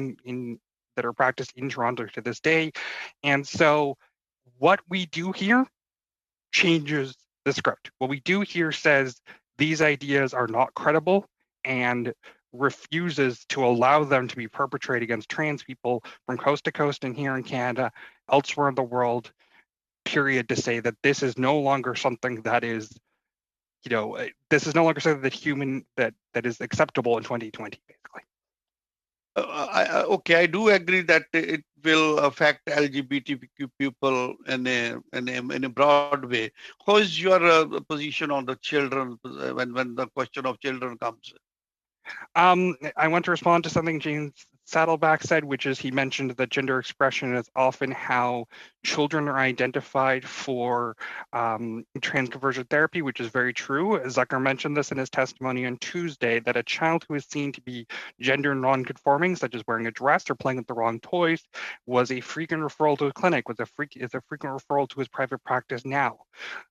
that are practiced in Toronto to this day. And so what we do here changes the script. What we do here says these ideas are not credible and refuses to allow them to be perpetrated against trans people from coast to coast and here in Canada, elsewhere in the world, period, to say that this is no longer something that is, this is no longer something that that is acceptable in 2020, basically. Okay, I do agree that it will affect LGBTQ people in a broad way. How is your position on the children when the question of children comes? I want to respond to something James Saddleback said, which is he mentioned that gender expression is often how children are identified for trans conversion therapy, which is very true. Zucker mentioned this in his testimony on Tuesday, that a child who is seen to be gender non-conforming, such as wearing a dress or playing with the wrong toys, was a frequent referral to a clinic, is a frequent referral to his private practice now.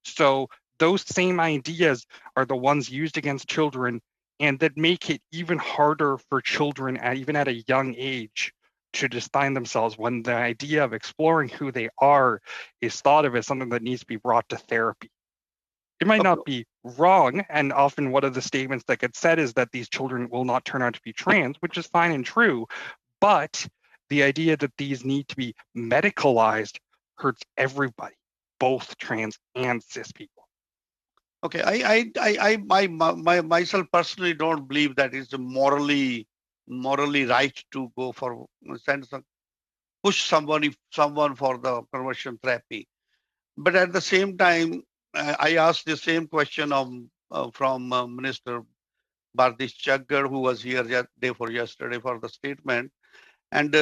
So those same ideas are the ones used against children, and that make it even harder for children, even at a young age, to define themselves when the idea of exploring who they are is thought of as something that needs to be brought to therapy. It might not be wrong, and often one of the statements that gets said is that these children will not turn out to be trans, which is fine and true, but the idea that these need to be medicalized hurts everybody, both trans and cis people. Okay, I myself personally don't believe that it's morally right to go for push someone for the conversion therapy. But at the same time, I asked the same question from Minister Bardish Chaggar, who was here day for yesterday for the statement. And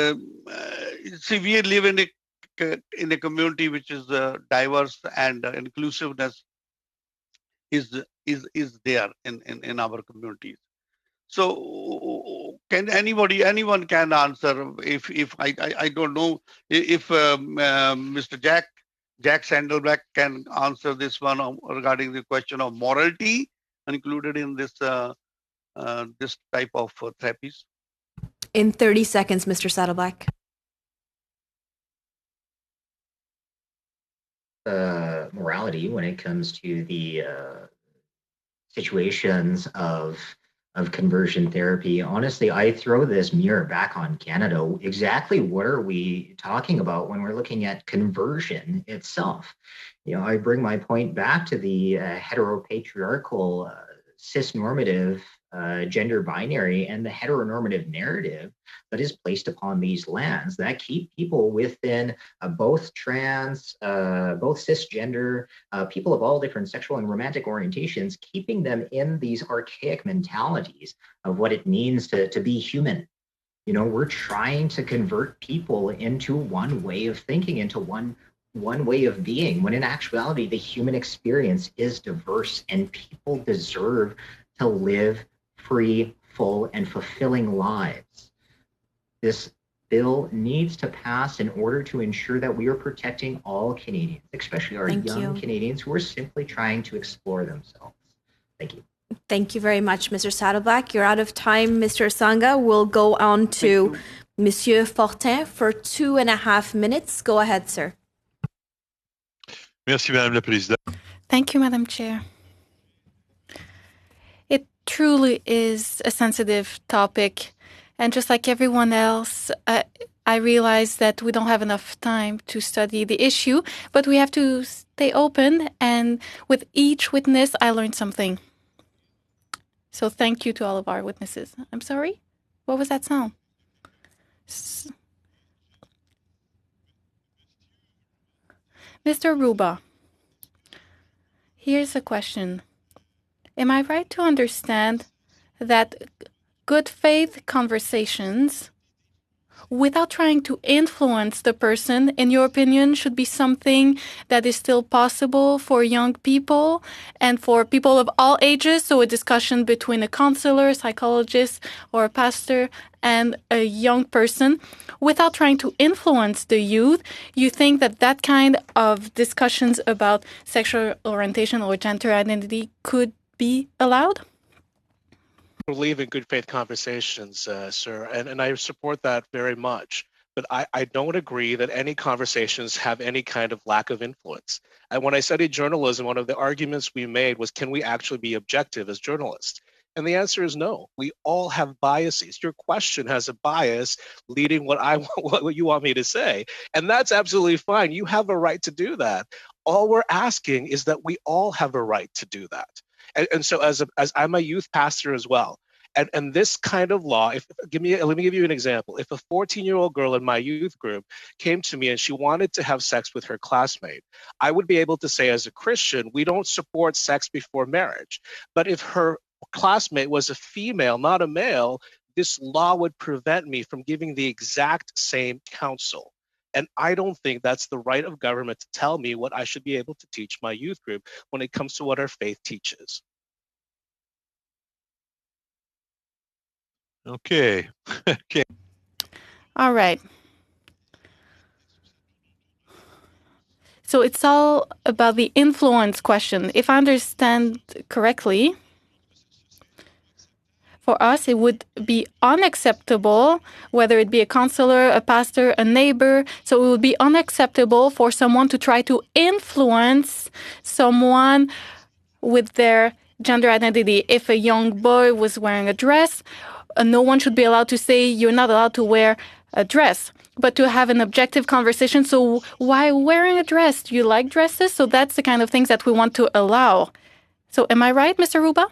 see, we live in a community which is diverse, and inclusiveness is there in our communities. So can anyone can answer? If I don't know if Mr. Jack Saddleback can answer this one regarding the question of morality included in this this type of therapies. In 30 seconds, Mr. Saddleback. Morality when it comes to the situations of of conversion therapy. Honestly, I throw this mirror back on Canada. Exactly what are we talking about when we're looking at conversion itself? I bring my point back to the heteropatriarchal, cis-normative gender binary and the heteronormative narrative that is placed upon these lands that keep people within both trans, both cisgender, people of all different sexual and romantic orientations, keeping them in these archaic mentalities of what it means to be human. We're trying to convert people into one way of thinking, into one way of being, when in actuality, the human experience is diverse and people deserve to live free, full, and fulfilling lives. This bill needs to pass in order to ensure that we are protecting all Canadians, especially our young Canadians who are simply trying to explore themselves. Thank you. Thank you very much, Mr. Saddleback. You're out of time, Mr. Sanga. We'll go on to Monsieur Fortin for 2.5 minutes. Go ahead, sir. Merci, Madame la Présidente. Thank you, Madam Chair. It truly is a sensitive topic. And just like everyone else, I realize that we don't have enough time to study the issue, but we have to stay open. And with each witness, I learned something. So thank you to all of our witnesses. I'm sorry? What was that sound? Mr. Ruba, here's a question. Am I right to understand that good faith conversations, without trying to influence the person, in your opinion, should be something that is still possible for young people and for people of all ages? So a discussion between a counselor, psychologist, or a pastor and a young person, without trying to influence the youth. You think that that kind of discussions about sexual orientation or gender identity could be allowed? I believe in good faith conversations, sir, and I support that very much. But I don't agree that any conversations have any kind of lack of influence. And when I studied journalism, one of the arguments we made was, can we actually be objective as journalists? And the answer is no. We all have biases. Your question has a bias leading what you want me to say. And that's absolutely fine. You have a right to do that. All we're asking is that we all have a right to do that. And so as I'm a youth pastor as well, and this kind of law, let me give you an example. If a 14-year-old girl in my youth group came to me and she wanted to have sex with her classmate, I would be able to say, as a Christian, we don't support sex before marriage. But if her classmate was a female, not a male, this law would prevent me from giving the exact same counsel. And I don't think that's the right of government to tell me what I should be able to teach my youth group when it comes to what our faith teaches. Okay. Okay. All right. So it's all about the influence question. If I understand correctly, for us, it would be unacceptable, whether it be a counselor, a pastor, a neighbor. So it would be unacceptable for someone to try to influence someone with their gender identity. If a young boy was wearing a dress, no one should be allowed to say, you're not allowed to wear a dress. But to have an objective conversation, so why wearing a dress? Do you like dresses? So that's the kind of things that we want to allow. So am I right, Mr. Ruba?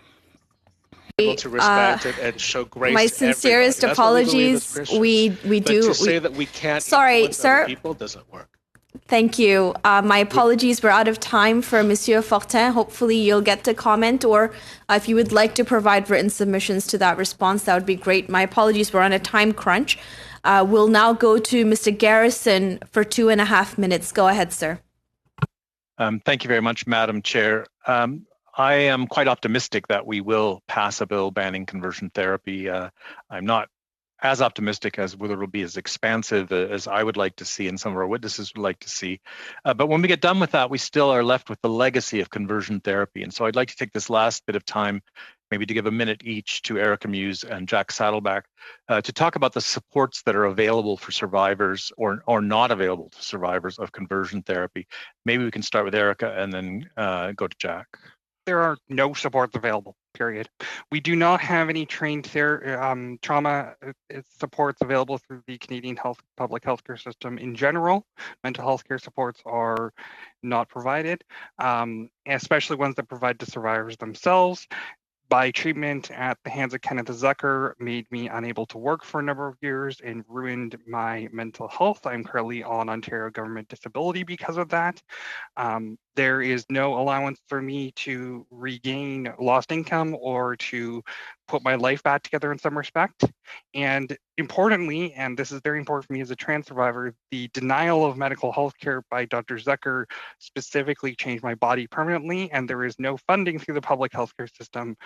Able to respect it and show grace. My sincerest apologies. We do. To say that we can't. Sorry, sir. People doesn't work. Thank you. My apologies. We're out of time for Monsieur Fortin. Hopefully you'll get to comment, or if you would like to provide written submissions to that response, that would be great. My apologies. We're on a time crunch. We'll now go to Mr. Garrison for 2.5 minutes. Go ahead, sir. Thank you very much, Madam Chair. I am quite optimistic that we will pass a bill banning conversion therapy. I'm not as optimistic as whether it will be as expansive as I would like to see and some of our witnesses would like to see. But when we get done with that, we still are left with the legacy of conversion therapy. And so I'd like to take this last bit of time, maybe to give a minute each to Erica Muse and Jack Saddleback to talk about the supports that are available for survivors or not available to survivors of conversion therapy. Maybe we can start with Erica and then go to Jack. There are no supports available, period. We do not have any trained trauma supports available through the Canadian public healthcare system in general. Mental health care supports are not provided, especially ones that provide to survivors themselves. My treatment at the hands of Kenneth Zucker made me unable to work for a number of years and ruined my mental health. I'm currently on Ontario government disability because of that. There is no allowance for me to regain lost income or to put my life back together in some respect. And importantly, and this is very important for me as a trans survivor, the denial of medical health care by Dr. Zucker specifically changed my body permanently, and there is no funding through the public healthcare system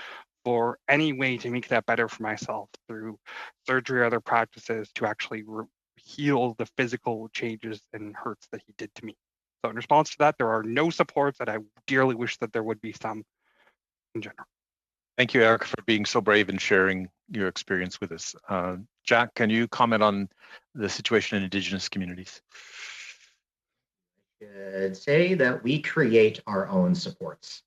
for any way to make that better for myself through surgery or other practices to actually heal the physical changes and hurts that he did to me. So in response to that, there are no supports, and I dearly wish that there would be some in general. Thank you, Eric, for being so brave and sharing your experience with us. Jack, can you comment on the situation in Indigenous communities? I should say that we create our own supports.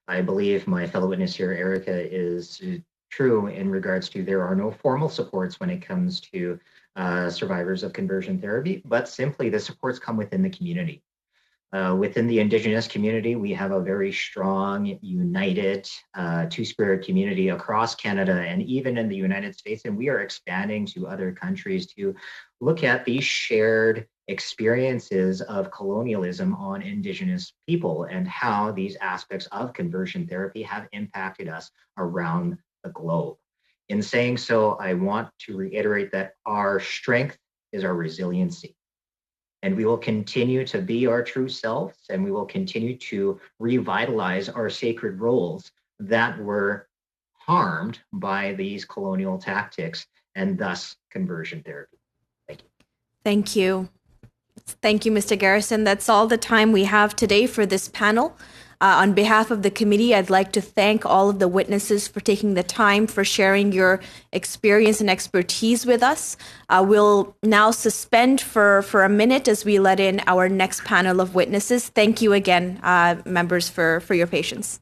I believe my fellow witness here, Erica, is true in regards to there are no formal supports when it comes to survivors of conversion therapy, but simply the supports come within the community. Within the Indigenous community, we have a very strong, united, two-spirit community across Canada and even in the United States. And we are expanding to other countries to look at these shared experiences of colonialism on Indigenous people and how these aspects of conversion therapy have impacted us around the globe. In saying so, I want to reiterate that our strength is our resiliency. And we will continue to be our true selves, and we will continue to revitalize our sacred roles that were harmed by these colonial tactics and thus conversion therapy. Thank you. Thank you. Thank you, Mr. Garrison. That's all the time we have today for this panel. On behalf of the committee, I'd like to thank all of the witnesses for taking the time for sharing your experience and expertise with us. We'll now suspend for a minute as we let in our next panel of witnesses. Thank you again, members, for your patience.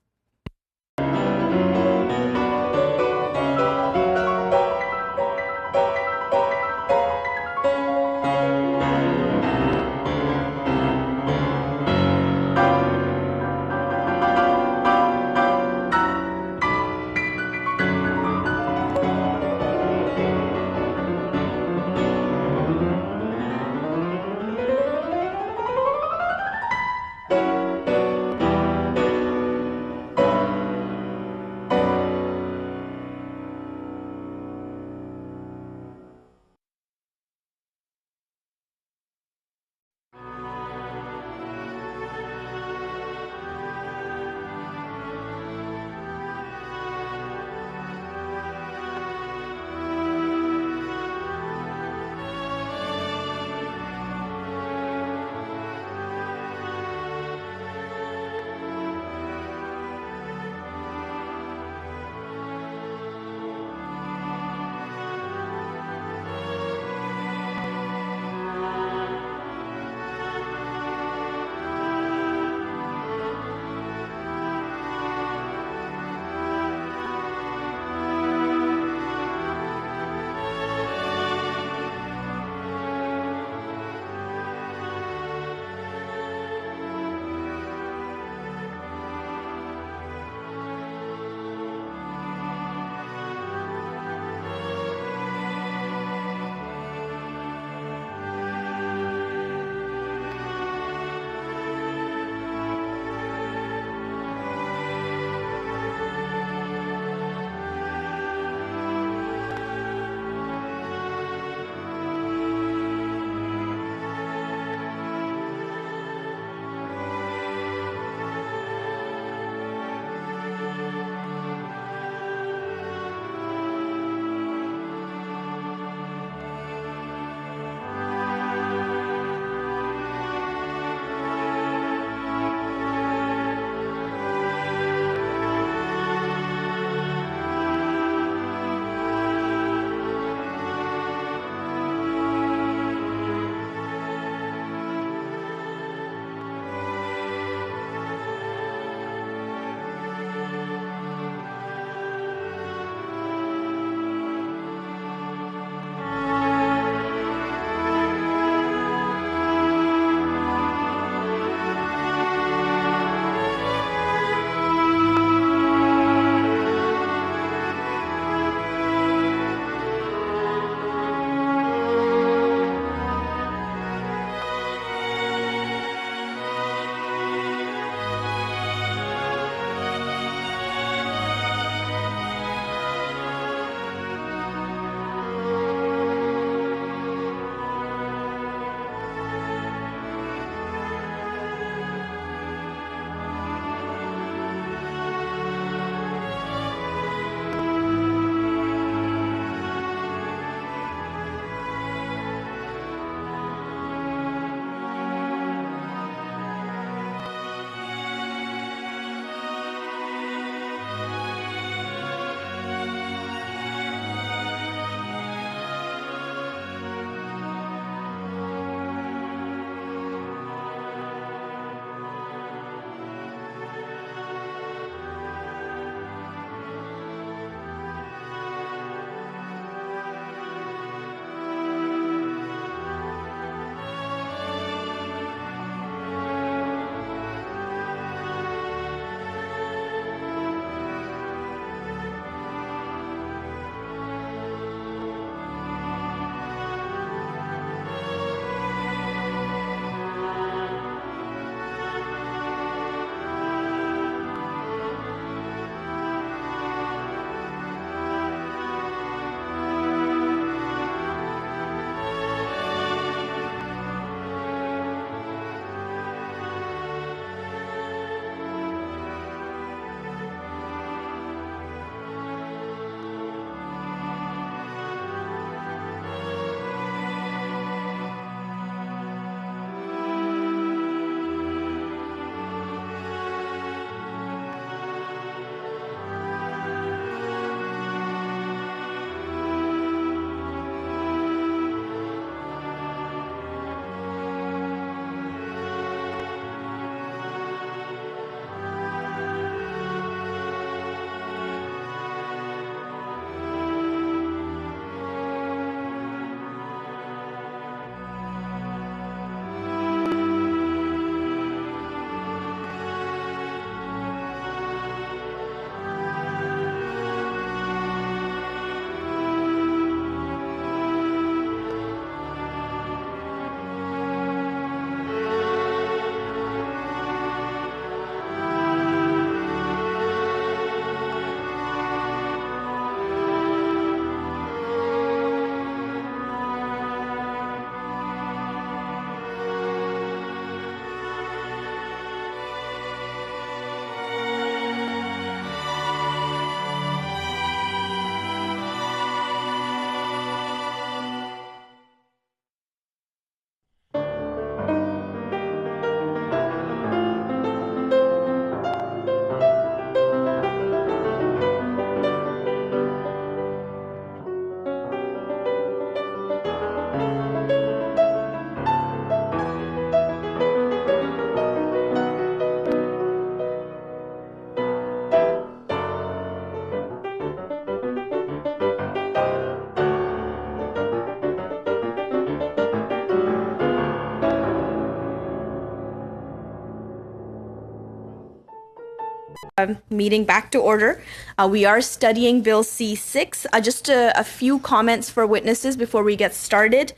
Meeting back to order. We are studying Bill C6. Just a few comments for witnesses before we get started.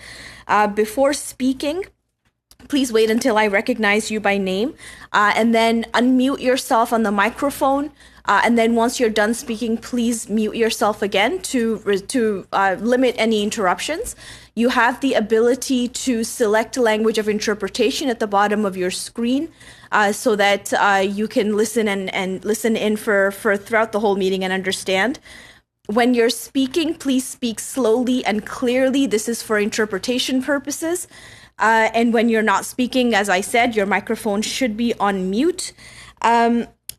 Before speaking, please wait until I recognize you by name, and then unmute yourself on the microphone. And then once you're done speaking, please mute yourself again to limit any interruptions. You have the ability to select language of interpretation at the bottom of your screen, so that you can listen and listen in for throughout the whole meeting and understand. When you're speaking, please speak slowly and clearly. This is for interpretation purposes. And when you're not speaking, as I said, your microphone should be on mute.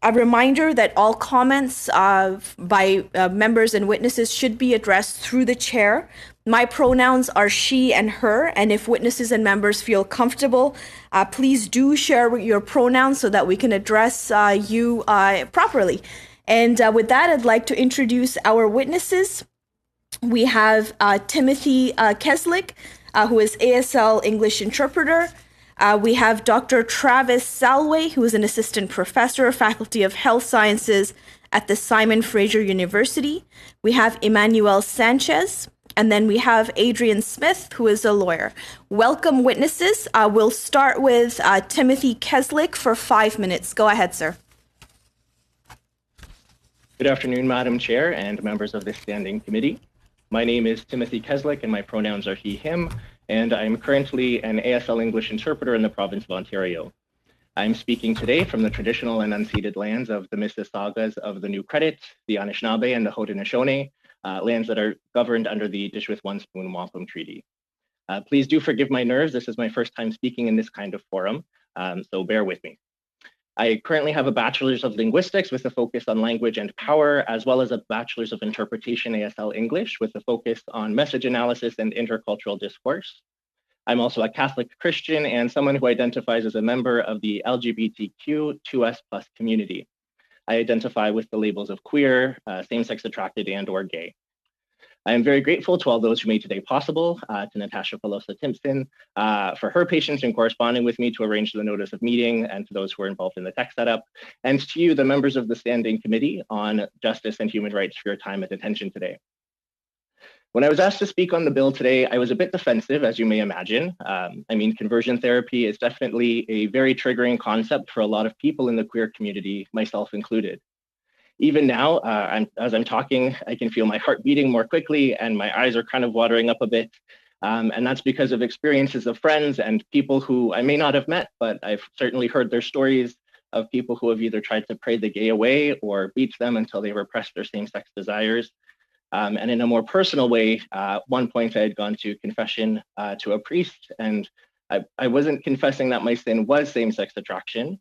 A reminder that all comments by members and witnesses should be addressed through the chair. My pronouns are she and her, and if witnesses and members feel comfortable, please do share your pronouns so that we can address you properly. And with that, I'd like to introduce our witnesses. We have Timothy Keslick, who is ASL English interpreter. We have Dr. Travis Salway, who is an assistant professor, Faculty of Health Sciences at the Simon Fraser University. We have Emmanuel Sanchez, and then we have Adrian Smith, who is a lawyer. Welcome, witnesses. We'll start with Timothy Keslick for 5 minutes. Go ahead, sir. Good afternoon, Madam Chair and members of the Standing Committee. My name is Timothy Keslick, and my pronouns are he, him, and I'm currently an ASL English interpreter in the province of Ontario. I'm speaking today from the traditional and unceded lands of the Mississaugas of the New Credit, the Anishinaabe, and the Haudenosaunee, lands that are governed under the Dish with One Spoon Wampum Treaty. Please do forgive my nerves. This is my first time speaking in this kind of forum, so bear with me. I currently have a Bachelor's of Linguistics with a focus on language and power, as well as a Bachelor's of Interpretation ASL English with a focus on message analysis and intercultural discourse. I'm also a Catholic Christian and someone who identifies as a member of the LGBTQ 2S+ community. I identify with the labels of queer, same-sex attracted, and/or gay. I am very grateful to all those who made today possible, to Natasha Pelosa-Timpson for her patience in corresponding with me to arrange the notice of meeting, and to those who were involved in the tech setup, and to you, the members of the Standing Committee on Justice and Human Rights, for your time and attention today. When I was asked to speak on the bill today, I was a bit defensive, as you may imagine. Conversion therapy is definitely a very triggering concept for a lot of people in the queer community, myself included. Even now, as I'm talking, I can feel my heart beating more quickly and my eyes are kind of watering up a bit. And that's because of experiences of friends and people who I may not have met, but I've certainly heard their stories of people who have either tried to pray the gay away or beat them until they repressed their same-sex desires. And in a more personal way, one point I had gone to confession to a priest, and I wasn't confessing that my sin was same-sex attraction.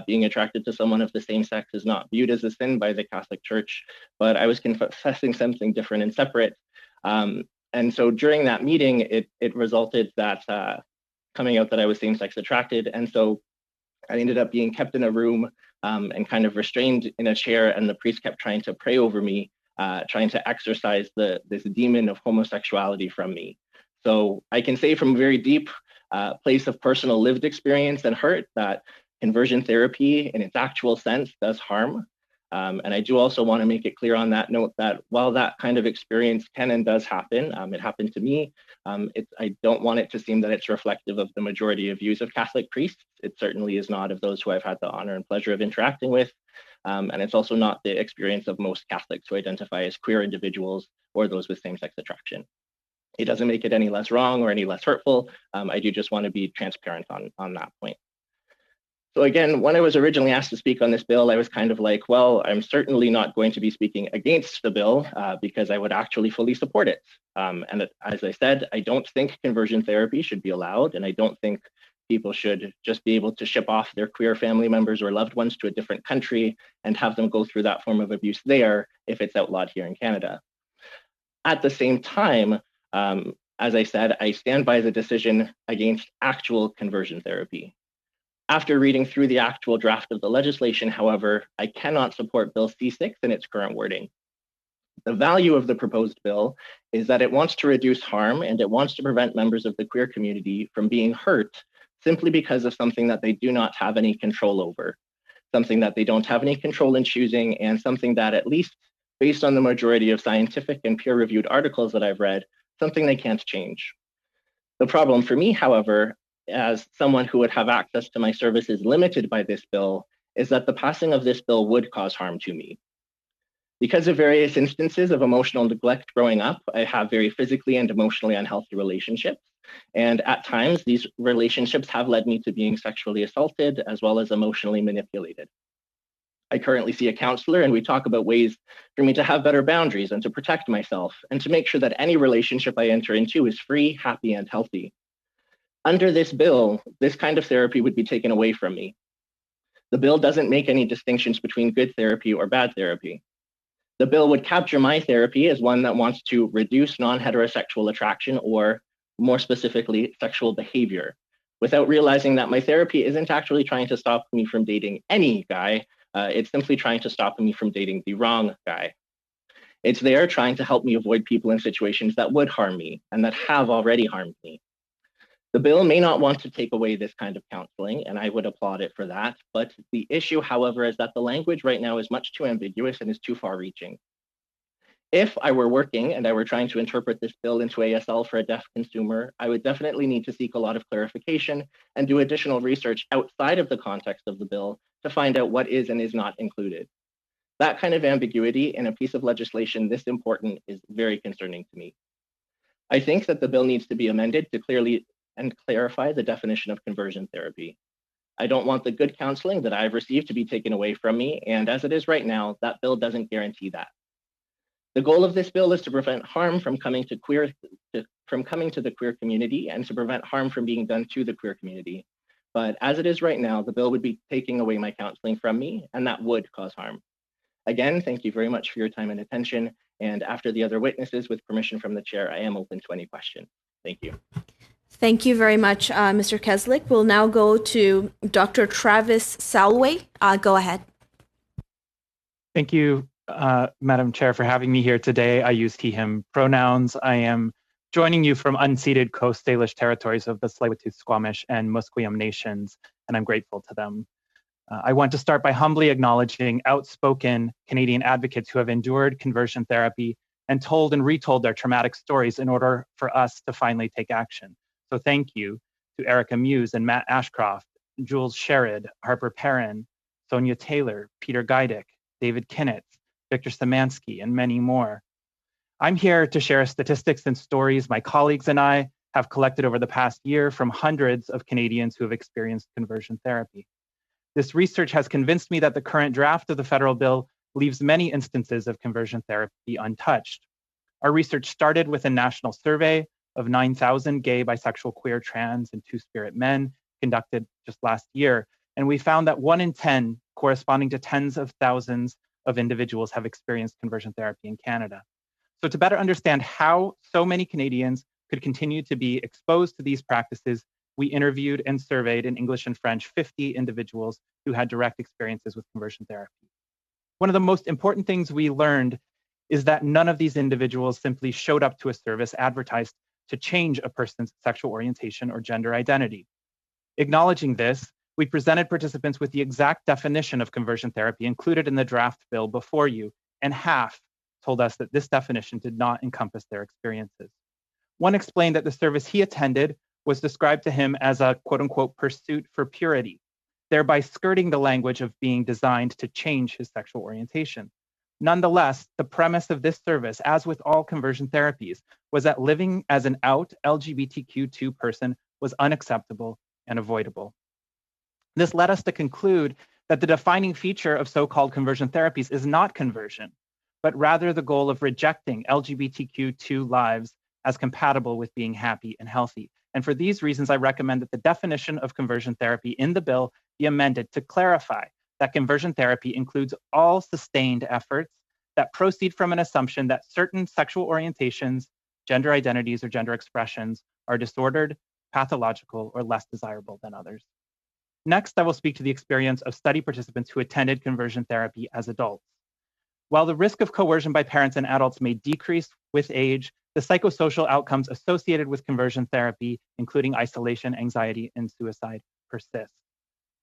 Being attracted to someone of the same sex is not viewed as a sin by the Catholic Church, but I was confessing something different and separate. And so during that meeting, it resulted that coming out that I was same-sex attracted. And so I ended up being kept in a room and kind of restrained in a chair, and the priest kept trying to pray over me, trying to exorcise this demon of homosexuality from me. So I can say from a very deep place of personal lived experience and hurt that conversion therapy in its actual sense does harm. And I do also want to make it clear on that note that while that kind of experience can and does happen, it happened to me, I don't want it to seem that it's reflective of the majority of views of Catholic priests. It certainly is not of those who I've had the honor and pleasure of interacting with. And it's also not the experience of most Catholics who identify as queer individuals or those with same-sex attraction. It doesn't make it any less wrong or any less hurtful. I do just want to be transparent on that point. So again, when I was originally asked to speak on this bill, I was kind of like, well, I'm certainly not going to be speaking against the bill because I would actually fully support it. And as I said, I don't think conversion therapy should be allowed, and I don't think people should just be able to ship off their queer family members or loved ones to a different country and have them go through that form of abuse there if it's outlawed here in Canada. At the same time, as I said, I stand by the decision against actual conversion therapy. After reading through the actual draft of the legislation, however, I cannot support Bill C6 in its current wording. The value of the proposed bill is that it wants to reduce harm and it wants to prevent members of the queer community from being hurt simply because of something that they do not have any control over. something that they don't have any control in choosing, and something that, at least based on the majority of scientific and peer-reviewed articles that I've read, something they can't change. The problem for me, however, as someone who would have access to my services limited by this bill, is that the passing of this bill would cause harm to me. Because of various instances of emotional neglect growing up, I have very physically and emotionally unhealthy relationships. And at times, these relationships have led me to being sexually assaulted as well as emotionally manipulated. I currently see a counselor, and we talk about ways for me to have better boundaries and to protect myself and to make sure that any relationship I enter into is free, happy, and healthy. Under this bill, this kind of therapy would be taken away from me. The bill doesn't make any distinctions between good therapy or bad therapy. The bill would capture my therapy as one that wants to reduce non-heterosexual attraction, or more specifically, sexual behavior, without realizing that my therapy isn't actually trying to stop me from dating any guy. It's simply trying to stop me from dating the wrong guy. It's there trying to help me avoid people in situations that would harm me and that have already harmed me. The bill may not want to take away this kind of counseling, and I would applaud it for that. But the issue, however, is that the language right now is much too ambiguous and is too far-reaching. If I were working and I were trying to interpret this bill into ASL for a deaf consumer, I would definitely need to seek a lot of clarification and do additional research outside of the context of the bill to find out what is and is not included. That kind of ambiguity in a piece of legislation this important is very concerning to me. I think that the bill needs to be amended to clearly and clarify the definition of conversion therapy. I don't want the good counseling that I've received to be taken away from me, and as it is right now, that bill doesn't guarantee that. The goal of this bill is to prevent harm from coming to the queer community and to prevent harm from being done to the queer community. But as it is right now, the bill would be taking away my counseling from me, and that would cause harm. Again, thank you very much for your time and attention. And after the other witnesses, with permission from the chair, I am open to any questions. Thank you. Thank you very much, Mr. Keslick. We'll now go to Dr. Travis Salway. Go ahead. Thank you, Madam Chair, for having me here today. I use he, him pronouns. I am joining you from unceded Coast Salish territories of the Tsleil-Waututh, Squamish, and Musqueam nations, and I'm grateful to them. I want to start by humbly acknowledging outspoken Canadian advocates who have endured conversion therapy and told and retold their traumatic stories in order for us to finally take action. So thank you to Erica Muse and Matt Ashcroft, Jules Sherrod, Harper Perrin, Sonia Taylor, Peter Geidick, David Kinnett, Victor Samansky, and many more. I'm here to share statistics and stories my colleagues and I have collected over the past year from hundreds of Canadians who have experienced conversion therapy. This research has convinced me that the current draft of the federal bill leaves many instances of conversion therapy untouched. Our research started with a national survey of 9,000 gay, bisexual, queer, trans, and two-spirit men conducted just last year, and we found that 1 in 10, corresponding to tens of thousands of individuals, have experienced conversion therapy in Canada. So to better understand how so many Canadians could continue to be exposed to these practices, we interviewed and surveyed in English and French 50 individuals who had direct experiences with conversion therapy. One of the most important things we learned is that none of these individuals simply showed up to a service advertised to change a person's sexual orientation or gender identity. Acknowledging this, we presented participants with the exact definition of conversion therapy included in the draft bill before you, and half told us that this definition did not encompass their experiences. One explained that the service he attended was described to him as a quote-unquote pursuit for purity, thereby skirting the language of being designed to change his sexual orientation. Nonetheless, the premise of this service, as with all conversion therapies, was that living as an out LGBTQ2 person was unacceptable and avoidable. This led us to conclude that the defining feature of so-called conversion therapies is not conversion, but rather the goal of rejecting LGBTQ2 lives as compatible with being happy and healthy. And for these reasons, I recommend that the definition of conversion therapy in the bill be amended to clarify that conversion therapy includes all sustained efforts that proceed from an assumption that certain sexual orientations, gender identities, or gender expressions are disordered, pathological, or less desirable than others. Next, I will speak to the experience of study participants who attended conversion therapy as adults. While the risk of coercion by parents and adults may decrease with age, the psychosocial outcomes associated with conversion therapy, including isolation, anxiety, and suicide, persist.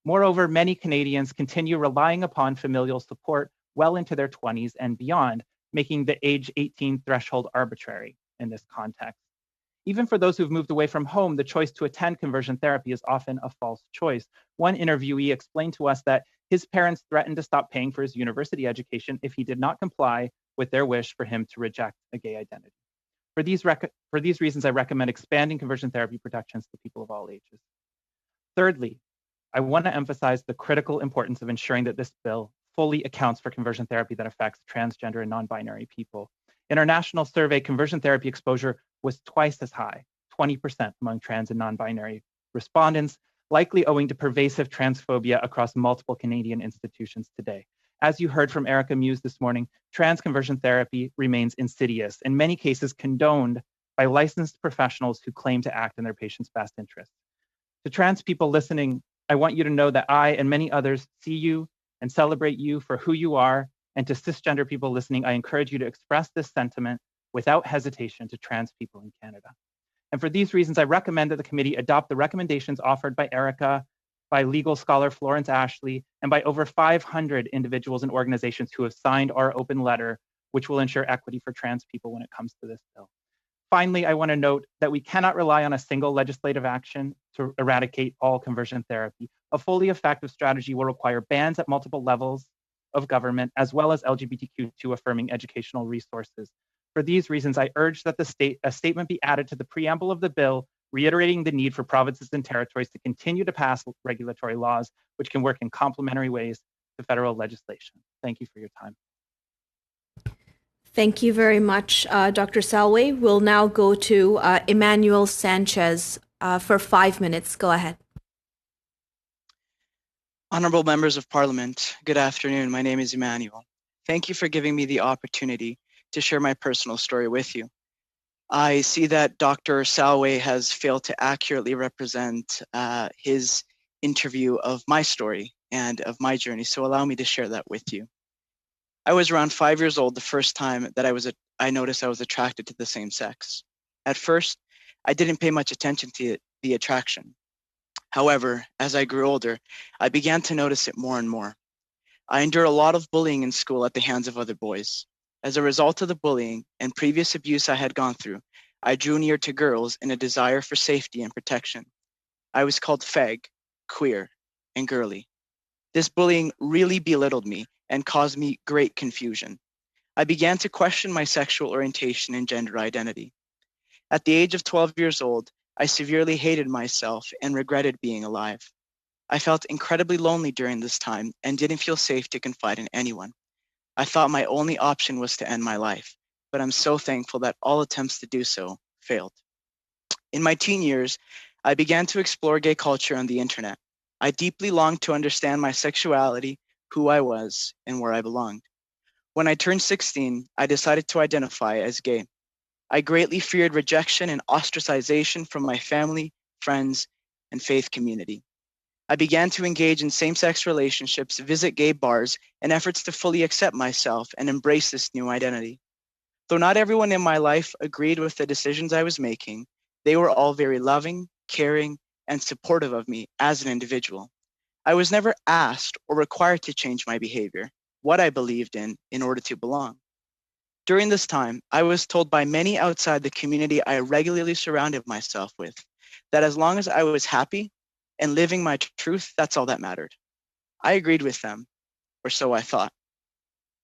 Moreover, many Canadians continue relying upon familial support well into their 20s and beyond, making the age 18 threshold arbitrary in this context. Even for those who've moved away from home, the choice to attend conversion therapy is often a false choice. One interviewee explained to us that his parents threatened to stop paying for his university education if he did not comply with their wish for him to reject a gay identity. For these reasons, I recommend expanding conversion therapy protections to people of all ages. Thirdly, I want to emphasize the critical importance of ensuring that this bill fully accounts for conversion therapy that affects transgender and non-binary people. In our national survey, conversion therapy exposure was twice as high, 20% among trans and non-binary respondents, likely owing to pervasive transphobia across multiple Canadian institutions today. As you heard from Erica Muse this morning, trans conversion therapy remains insidious, in many cases condoned by licensed professionals who claim to act in their patients' best interests. To trans people listening, I want you to know that I and many others see you and celebrate you for who you are. And to cisgender people listening, I encourage you to express this sentiment without hesitation to trans people in Canada. And for these reasons, I recommend that the committee adopt the recommendations offered by Erica, by legal scholar Florence Ashley, and by over 500 individuals and organizations who have signed our open letter, which will ensure equity for trans people when it comes to this bill. Finally, I want to note that we cannot rely on a single legislative action to eradicate all conversion therapy. A fully effective strategy will require bans at multiple levels of government, as well as LGBTQ2 affirming educational resources. For these reasons, I urge that a statement be added to the preamble of the bill, reiterating the need for provinces and territories to continue to pass regulatory laws which can work in complementary ways to federal legislation. Thank you for your time. Thank you very much, Dr. Salway. We'll now go to Emmanuel Sanchez for 5 minutes. Go ahead. Honorable members of Parliament, good afternoon. My name is Emmanuel. Thank you for giving me the opportunity to share my personal story with you. I see that Dr. Salway has failed to accurately represent his interview of my story and of my journey, so allow me to share that with you. I was around 5 years old the first time that I noticed I was attracted to the same sex. At first, I didn't pay much attention to the attraction. However, as I grew older, I began to notice it more and more. I endured a lot of bullying in school at the hands of other boys. As a result of the bullying and previous abuse I had gone through, I drew near to girls in a desire for safety and protection. I was called fag, queer, and girly. This bullying really belittled me and caused me great confusion. I began to question my sexual orientation and gender identity. At the age of 12 years old, I severely hated myself and regretted being alive. I felt incredibly lonely during this time and didn't feel safe to confide in anyone. I thought my only option was to end my life, but I'm so thankful that all attempts to do so failed. In my teen years, I began to explore gay culture on the internet. I deeply longed to understand my sexuality, who I was, and where I belonged. When I turned 16, I decided to identify as gay. I greatly feared rejection and ostracization from my family, friends, and faith community. I began to engage in same-sex relationships, visit gay bars, and efforts to fully accept myself and embrace this new identity. Though not everyone in my life agreed with the decisions I was making, they were all very loving, caring, and supportive of me as an individual. I was never asked or required to change my behavior, what I believed in order to belong. During this time, I was told by many outside the community I regularly surrounded myself with that as long as I was happy and living my truth, that's all that mattered. I agreed with them, or so I thought.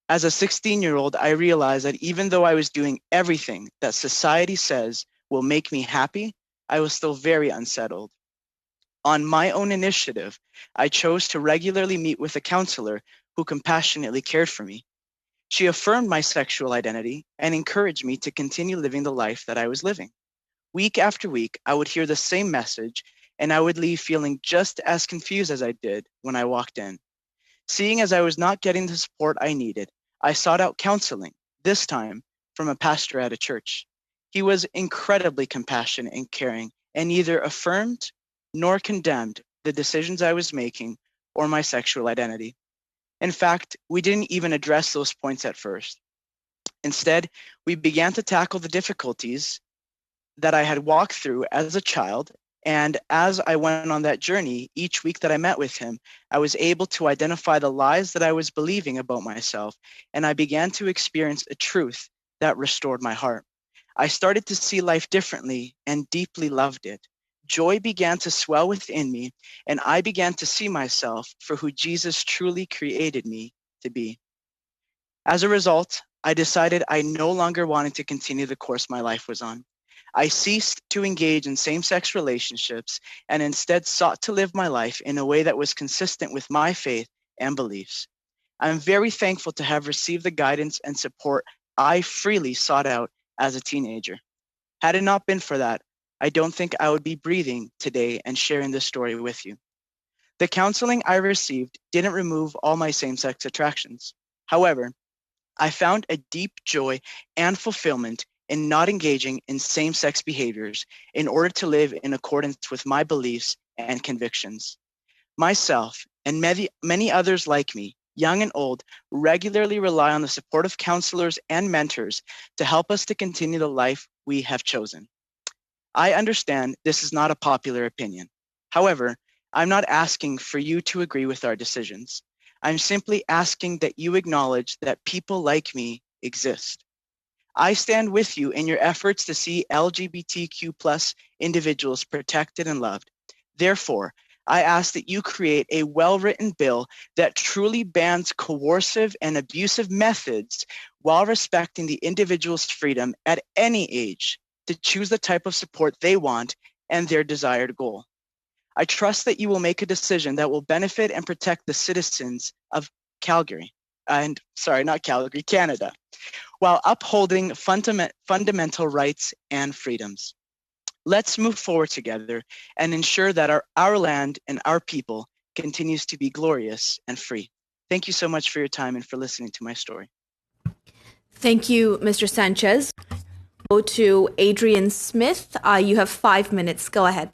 As a 16-year-old, I realized that even though I was doing everything that society says will make me happy, I was still very unsettled. On my own initiative, I chose to regularly meet with a counselor who compassionately cared for me. She affirmed my sexual identity and encouraged me to continue living the life that I was living. Week after week, I would hear the same message, and I would leave feeling just as confused as I did when I walked in. Seeing as I was not getting the support I needed, I sought out counseling, this time from a pastor at a church. He was incredibly compassionate and caring, and neither affirmed nor condemned the decisions I was making or my sexual identity. In fact, we didn't even address those points at first. Instead, we began to tackle the difficulties that I had walked through as a child And as I went on that journey, each week that I met with him, I was able to identify the lies that I was believing about myself, and I began to experience a truth that restored my heart. I started to see life differently and deeply loved it. Joy began to swell within me, and I began to see myself for who Jesus truly created me to be. As a result, I decided I no longer wanted to continue the course my life was on. I ceased to engage in same-sex relationships and instead sought to live my life in a way that was consistent with my faith and beliefs. I'm very thankful to have received the guidance and support I freely sought out as a teenager. Had it not been for that, I don't think I would be breathing today and sharing this story with you. The counseling I received didn't remove all my same-sex attractions. However, I found a deep joy and fulfillment in not engaging in same-sex behaviors in order to live in accordance with my beliefs and convictions. Myself and many others like me, young and old, regularly rely on the support of counselors and mentors to help us to continue the life we have chosen. I understand this is not a popular opinion. However, I'm not asking for you to agree with our decisions. I'm simply asking that you acknowledge that people like me exist. I stand with you in your efforts to see LGBTQ+ individuals protected and loved. Therefore, I ask that you create a well-written bill that truly bans coercive and abusive methods while respecting the individual's freedom at any age to choose the type of support they want and their desired goal. I trust that you will make a decision that will benefit and protect the citizens of Canada, while upholding fundamental rights and freedoms. Let's move forward together and ensure that our land and our people continues to be glorious and free. Thank you so much for your time and for listening to my story. Thank you, Mr. Sanchez. Go to Adrienne Smith. You have 5 minutes. Go ahead.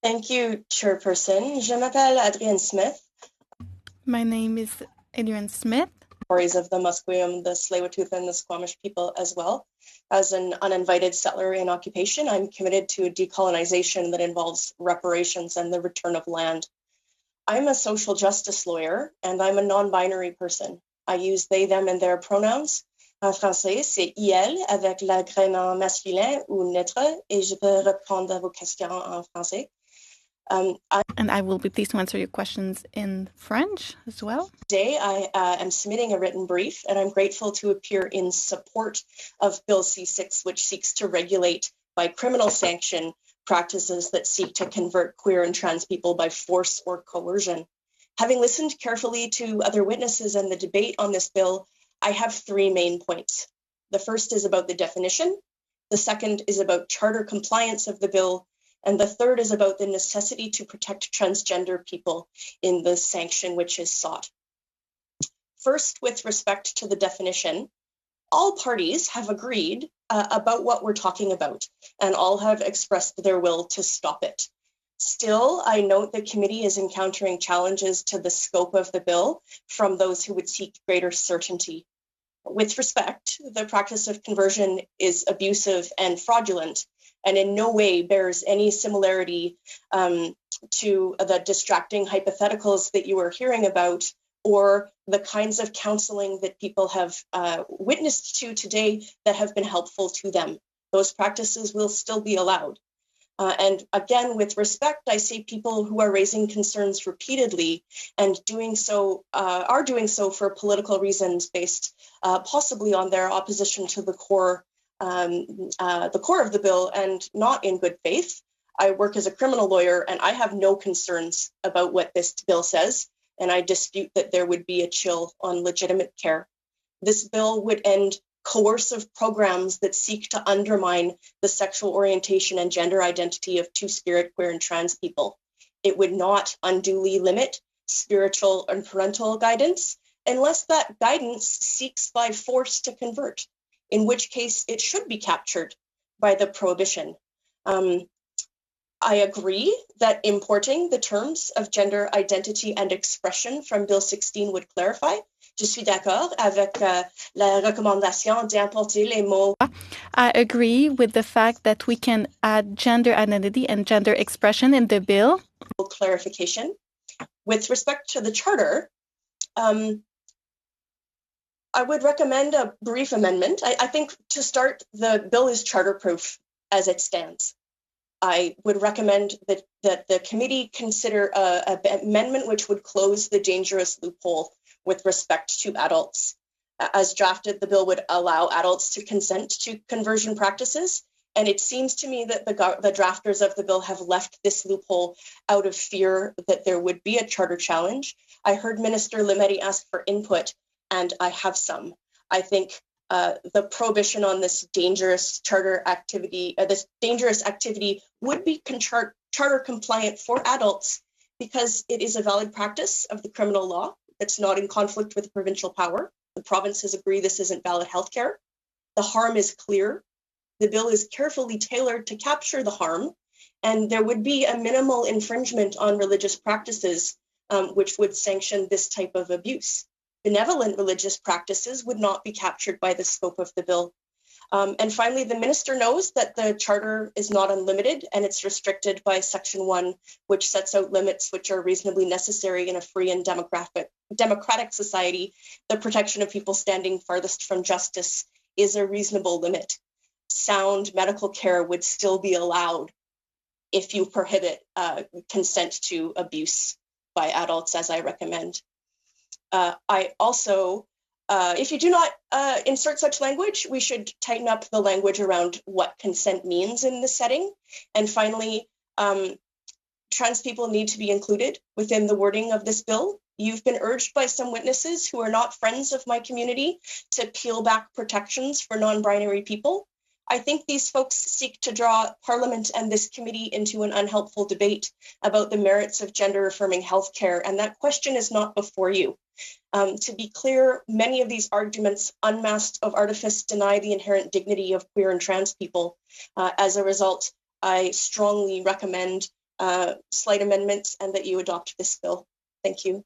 Thank you, Chairperson. Je m'appelle Adrienne Smith. My name is Adrienne Smith. Stories of the Musqueam, the Tsleil-Waututh, and the Squamish people as well. As an uninvited settler in occupation, I'm committed to a decolonization that involves reparations and the return of land. I'm a social justice lawyer, and I'm a non-binary person. I use they, them, and their pronouns. En français, c'est il avec l'agrément masculin ou neutre, et je peux répondre à vos questions en français. And I will be pleased to answer your questions in French as well. Today, I am submitting a written brief, and I'm grateful to appear in support of Bill C6, which seeks to regulate by criminal sanction practices that seek to convert queer and trans people by force or coercion. Having listened carefully to other witnesses and the debate on this bill, I have 3 main points. The first is about the definition. The second is about charter compliance of the bill. And the third is about the necessity to protect transgender people in the sanction which is sought. First, with respect to the definition, all parties have agreed about what we're talking about, and all have expressed their will to stop it. Still, I note the committee is encountering challenges to the scope of the bill from those who would seek greater certainty. With respect, the practice of conversion is abusive and fraudulent, and in no way bears any similarity to the distracting hypotheticals that you are hearing about, or the kinds of counseling that people have witnessed to today that have been helpful to them. Those practices will still be allowed. And again, with respect, I see people who are raising concerns repeatedly and are doing so for political reasons based possibly on their opposition to the core of the bill and not in good faith. I work as a criminal lawyer, and I have no concerns about what this bill says, and I dispute that there would be a chill on legitimate care. This bill would end coercive programs that seek to undermine the sexual orientation and gender identity of two-spirit, queer, and trans people. It would not unduly limit spiritual and parental guidance unless that guidance seeks by force to convert, in which case it should be captured by the prohibition. I agree that importing the terms of gender identity and expression from Bill 16 would clarify. Je suis d'accord avec la recommandation d'importer les mots. I agree with the fact that we can add gender identity and gender expression in the bill. Clarification. With respect to the charter, I would recommend a brief amendment. I think to start, the bill is charter-proof as it stands. I would recommend that the committee consider an amendment which would close the dangerous loophole with respect to adults. As drafted, the bill would allow adults to consent to conversion practices, and it seems to me that the drafters of the bill have left this loophole out of fear that there would be a charter challenge. I heard Minister Lametti ask for input, and I have some. I think the prohibition on this dangerous charter activity, this dangerous activity would be charter compliant for adults because it is a valid practice of the criminal law that's not in conflict with provincial power. The provinces agree this isn't valid healthcare. The harm is clear. The bill is carefully tailored to capture the harm, and there would be a minimal infringement on religious practices, which would sanction this type of abuse. Benevolent religious practices would not be captured by the scope of the bill. And finally, the minister knows that the charter is not unlimited and it's restricted by Section 1, which sets out limits which are reasonably necessary in a free and democratic society. The protection of people standing farthest from justice is a reasonable limit. Sound medical care would still be allowed if you prohibit consent to abuse by adults, as I recommend. I also, if you do not insert such language, we should tighten up the language around what consent means in this setting. And finally, trans people need to be included within the wording of this bill. You've been urged by some witnesses who are not friends of my community to peel back protections for non-binary people. I think these folks seek to draw Parliament and this committee into an unhelpful debate about the merits of gender-affirming healthcare, and that question is not before you. To be clear, many of these arguments, unmasked of artifice, deny the inherent dignity of queer and trans people. As a result, I strongly recommend slight amendments and that you adopt this bill. Thank you.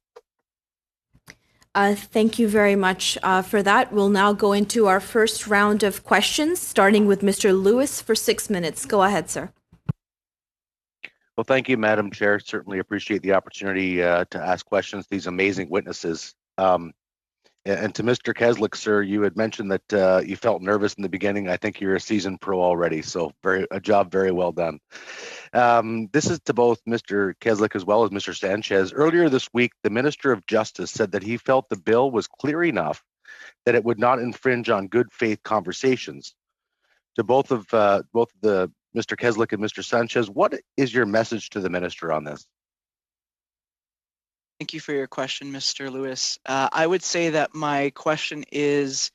Thank you very much for that. We'll now go into our first round of questions, starting with Mr. Lewis for 6 minutes. Go ahead, sir. Well, thank you, Madam Chair. Certainly appreciate the opportunity to ask questions to these amazing witnesses. And to Mr. Keslik, sir, you had mentioned that you felt nervous in the beginning. I think you're a seasoned pro already, so a job very well done. This is to both Mr. Keslik as well as Mr. Sanchez. Earlier this week, the Minister of Justice said that he felt the bill was clear enough that it would not infringe on good faith conversations. To both of the Mr. Keslik and Mr. Sanchez, what is your message to the minister on this? Thank you for your question, Mr. Lewis. I would say that my question is,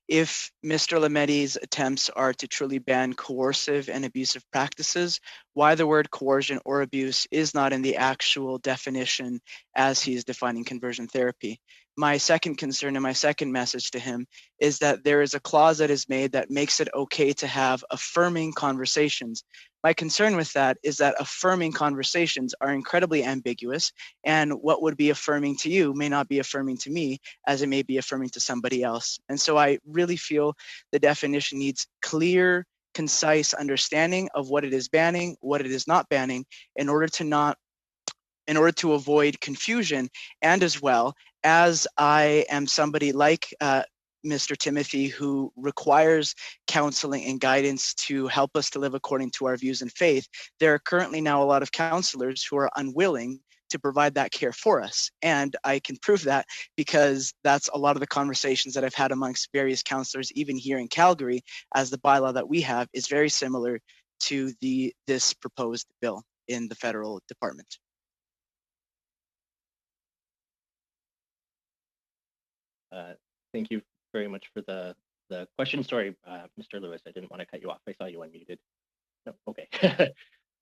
if Mr. Lametti's attempts are to truly ban coercive and abusive practices, why the word coercion or abuse is not in the actual definition as he is defining conversion therapy. My second concern and my second message to him is that there is a clause that is made that makes it okay to have affirming conversations. My concern with that is that affirming conversations are incredibly ambiguous, and what would be affirming to you may not be affirming to me, as it may be affirming to somebody else. And so I really feel the definition needs clear, concise understanding of what it is banning, what it is not banning, in order to avoid confusion. And as well, as I am somebody like Mr. Timothy, who requires counseling and guidance to help us to live according to our views and faith, there are currently now a lot of counselors who are unwilling to provide that care for us. And I can prove that because that's a lot of the conversations that I've had amongst various counselors, even here in Calgary, as the bylaw that we have is very similar to this proposed bill in the federal department. Thank you very much for the question. Sorry, Mr. Lewis, I didn't want to cut you off. I saw you unmuted. No, okay.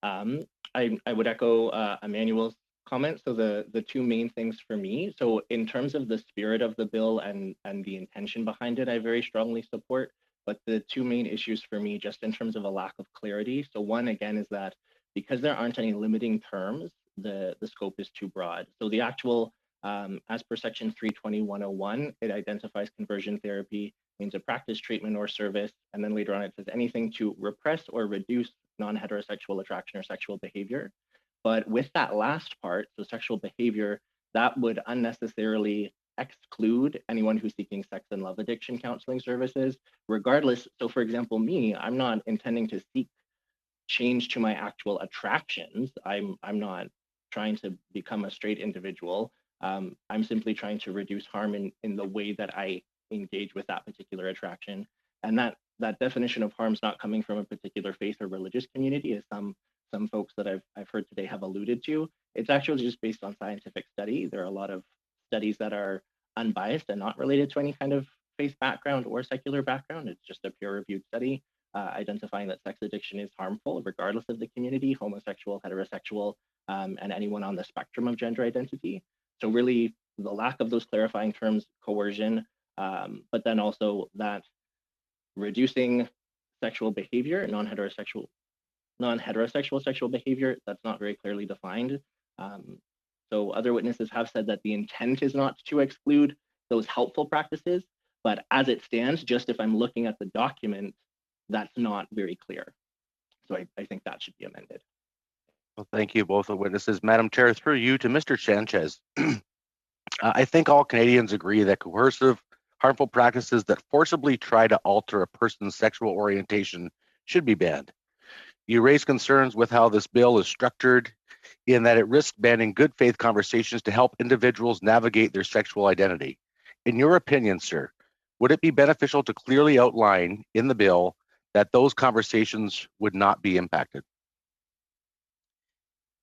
I would echo Emmanuel's comments. So the two main things for me. So in terms of the spirit of the bill and the intention behind it, I very strongly support. But the two main issues for me, just in terms of a lack of clarity. So one, again, is that because there aren't any limiting terms, the scope is too broad. So the actual, as per section 320.101, it identifies conversion therapy means a practice, treatment, or service. And then later on, it says anything to repress or reduce non-heterosexual attraction or sexual behavior. But with that last part, so sexual behavior, that would unnecessarily exclude anyone who's seeking sex and love addiction counseling services, regardless. So for example, me, I'm not intending to seek change to my actual attractions. I'm not trying to become a straight individual. I'm simply trying to reduce harm in the way that I engage with that particular attraction. And that definition of harm is not coming from a particular faith or religious community, as some folks that I've heard today have alluded to. It's actually just based on scientific study. There are a lot of studies that are unbiased and not related to any kind of faith background or secular background. It's just a peer-reviewed study identifying that sex addiction is harmful regardless of the community, homosexual, heterosexual, and anyone on the spectrum of gender identity. So really the lack of those clarifying terms, coercion, but then also that reducing sexual behavior, non-heterosexual sexual behavior, that's not very clearly defined. So other witnesses have said that the intent is not to exclude those helpful practices, but as it stands, just if I'm looking at the document, that's not very clear. So I think that should be amended. Well, thank you, both the witnesses. Madam Chair, through you to Mr. Sanchez. I think all Canadians agree that coercive, harmful practices that forcibly try to alter a person's sexual orientation should be banned. You raise concerns with how this bill is structured in that it risks banning good faith conversations to help individuals navigate their sexual identity. In your opinion, sir, would it be beneficial to clearly outline in the bill that those conversations would not be impacted?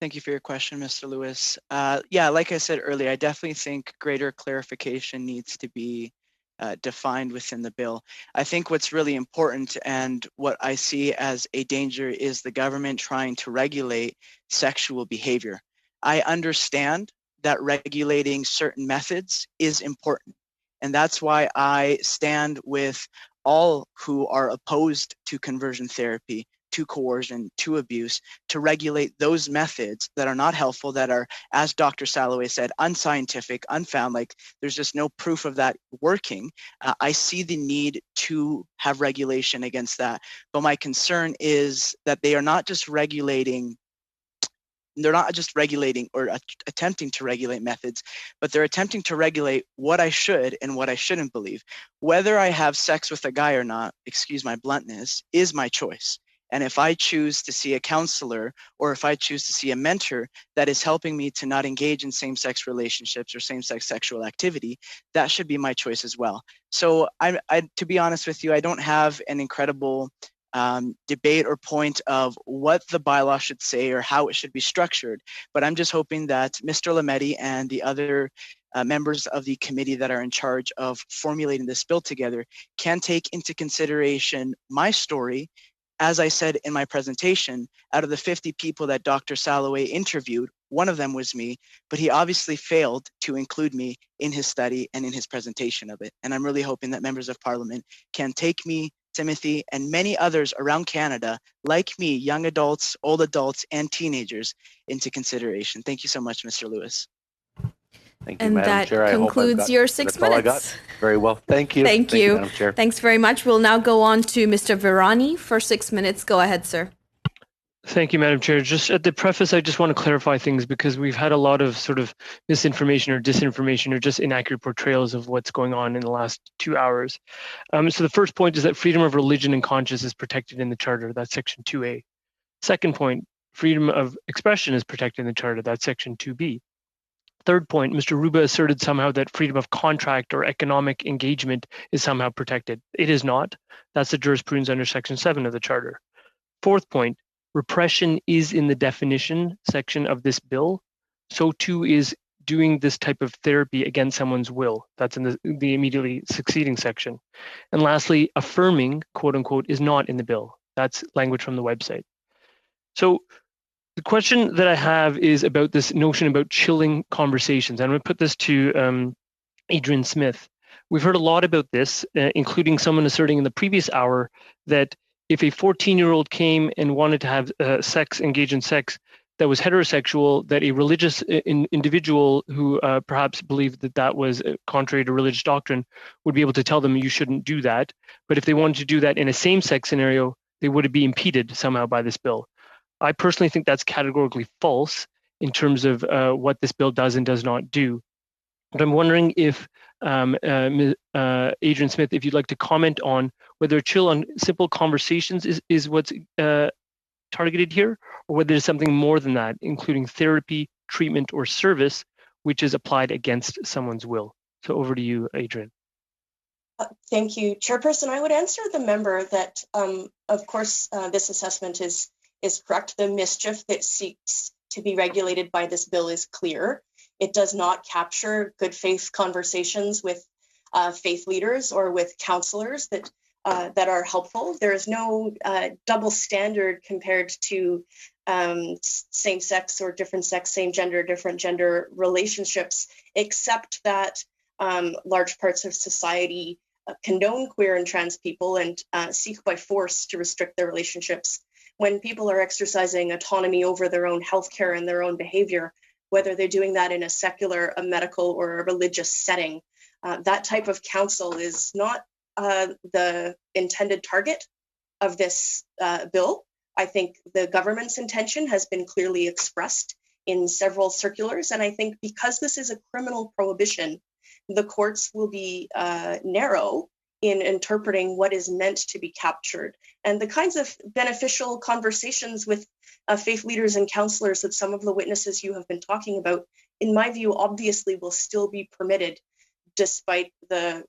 Thank you for your question, Mr. Lewis. Yeah, like I said earlier, I definitely think greater clarification needs to be defined within the bill. I think what's really important and what I see as a danger is the government trying to regulate sexual behavior. I understand that regulating certain methods is important, and that's why I stand with all who are opposed to conversion therapy, to coercion, to abuse, to regulate those methods that are not helpful, that are, as Dr. Salloway said, unscientific, unfound, like there's just no proof of that working. I see the need to have regulation against that. But my concern is that they are not just regulating or attempting to regulate methods, but they're attempting to regulate what I should and what I shouldn't believe. Whether I have sex with a guy or not, excuse my bluntness, is my choice. And if I choose to see a counselor or if I choose to see a mentor that is helping me to not engage in same-sex relationships or same-sex sexual activity, that should be my choice as well. So to be honest with you, I don't have an incredible debate or point of what the bylaw should say or how it should be structured, but I'm just hoping that Mr. Lametti and the other members of the committee that are in charge of formulating this bill together can take into consideration my story. As I said in my presentation, out of the 50 people that Dr. Salloway interviewed, one of them was me, but he obviously failed to include me in his study and in his presentation of it. And I'm really hoping that members of Parliament can take me, Timothy, and many others around Canada, like me, young adults, old adults, and teenagers, into consideration. Thank you so much, Mr. Lewis. Thank you, And Madam that Chair. concludes your 6 that's all I got. minutes. Very well. Thank you. Thank you. Madam Chair. Thanks very much. We'll now go on to Mr. Virani for 6 minutes. Go ahead, sir. Thank you, Madam Chair. Just at the preface, I just want to clarify things because we've had a lot of sort of misinformation or disinformation or just inaccurate portrayals of what's going on in the last 2 hours. So the first point is that freedom of religion and conscience is protected in the Charter. That's Section 2A. Second point, freedom of expression is protected in the Charter. That's Section 2B. Third point, Mr. Ruba asserted somehow that freedom of contract or economic engagement is somehow protected. It is not. That's the jurisprudence under Section 7 of the Charter. Fourth point, repression is in the definition section of this bill. So too is doing this type of therapy against someone's will. That's in the immediately succeeding section. And lastly, affirming, quote unquote, is not in the bill. That's language from the website. So the question that I have is about this notion about chilling conversations. I'm going to put this to Adrian Smith. We've heard a lot about this, including someone asserting in the previous hour that if a 14-year-old came and wanted to have engage in sex that was heterosexual, that a religious individual who perhaps believed that that was contrary to religious doctrine would be able to tell them you shouldn't do that. But if they wanted to do that in a same-sex scenario, they would be impeded somehow by this bill. I personally think that's categorically false in terms of what this bill does and does not do. But I'm wondering if, Adrian Smith, if you'd like to comment on whether a chill on simple conversations is what's targeted here, or whether there's something more than that, including therapy, treatment, or service, which is applied against someone's will. So over to you, Adrian. Thank you, Chairperson. I would answer the member that, of course, this assessment is correct. The mischief that seeks to be regulated by this bill is clear. It does not capture good faith conversations with faith leaders or with counselors that are helpful. There is no double standard compared to same-sex or different sex, same gender, different gender relationships, except that large parts of society condone queer and trans people and seek by force to restrict their relationships. When people are exercising autonomy over their own healthcare and their own behavior, whether they're doing that in a secular, a medical, or a religious setting, that type of counsel is not the intended target of this bill. I think the government's intention has been clearly expressed in several circulars, and I think because this is a criminal prohibition, the courts will be narrow in interpreting what is meant to be captured. And the kinds of beneficial conversations with faith leaders and counselors that some of the witnesses you have been talking about, in my view, obviously will still be permitted, despite the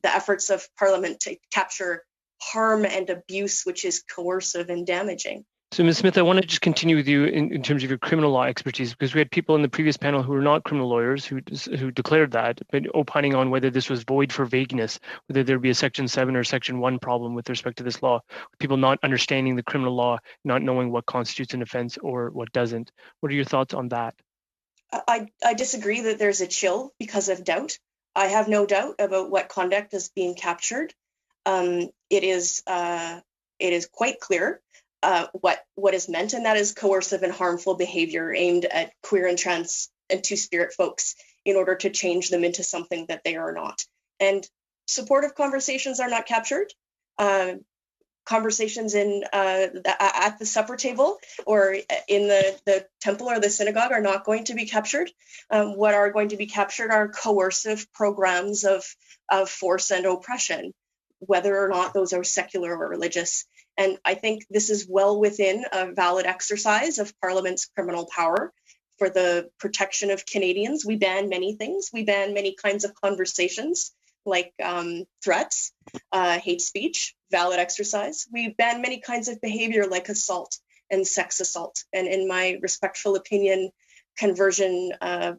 efforts of Parliament to capture harm and abuse, which is coercive and damaging. So, Ms. Smith, I want to just continue with you in terms of your criminal law expertise, because we had people in the previous panel who were not criminal lawyers who declared that, but opining on whether this was void for vagueness, whether there be a Section 7 or Section 1 problem with respect to this law, people not understanding the criminal law, not knowing what constitutes an offense or what doesn't. What are your thoughts on that? I disagree that there's a chill because of doubt. I have no doubt about what conduct is being captured. It is quite clear what is meant, and that is coercive and harmful behavior aimed at queer and trans and two-spirit folks in order to change them into something that they are not. And supportive conversations are not captured. Conversations at the supper table or in the temple or the synagogue are not going to be captured. What are going to be captured are coercive programs of force and oppression, whether or not those are secular or religious. And I think this is well within a valid exercise of Parliament's criminal power for the protection of Canadians. We ban many things. We ban many kinds of conversations like threats, hate speech, valid exercise. We ban many kinds of behavior like assault and sex assault. And in my respectful opinion, conversion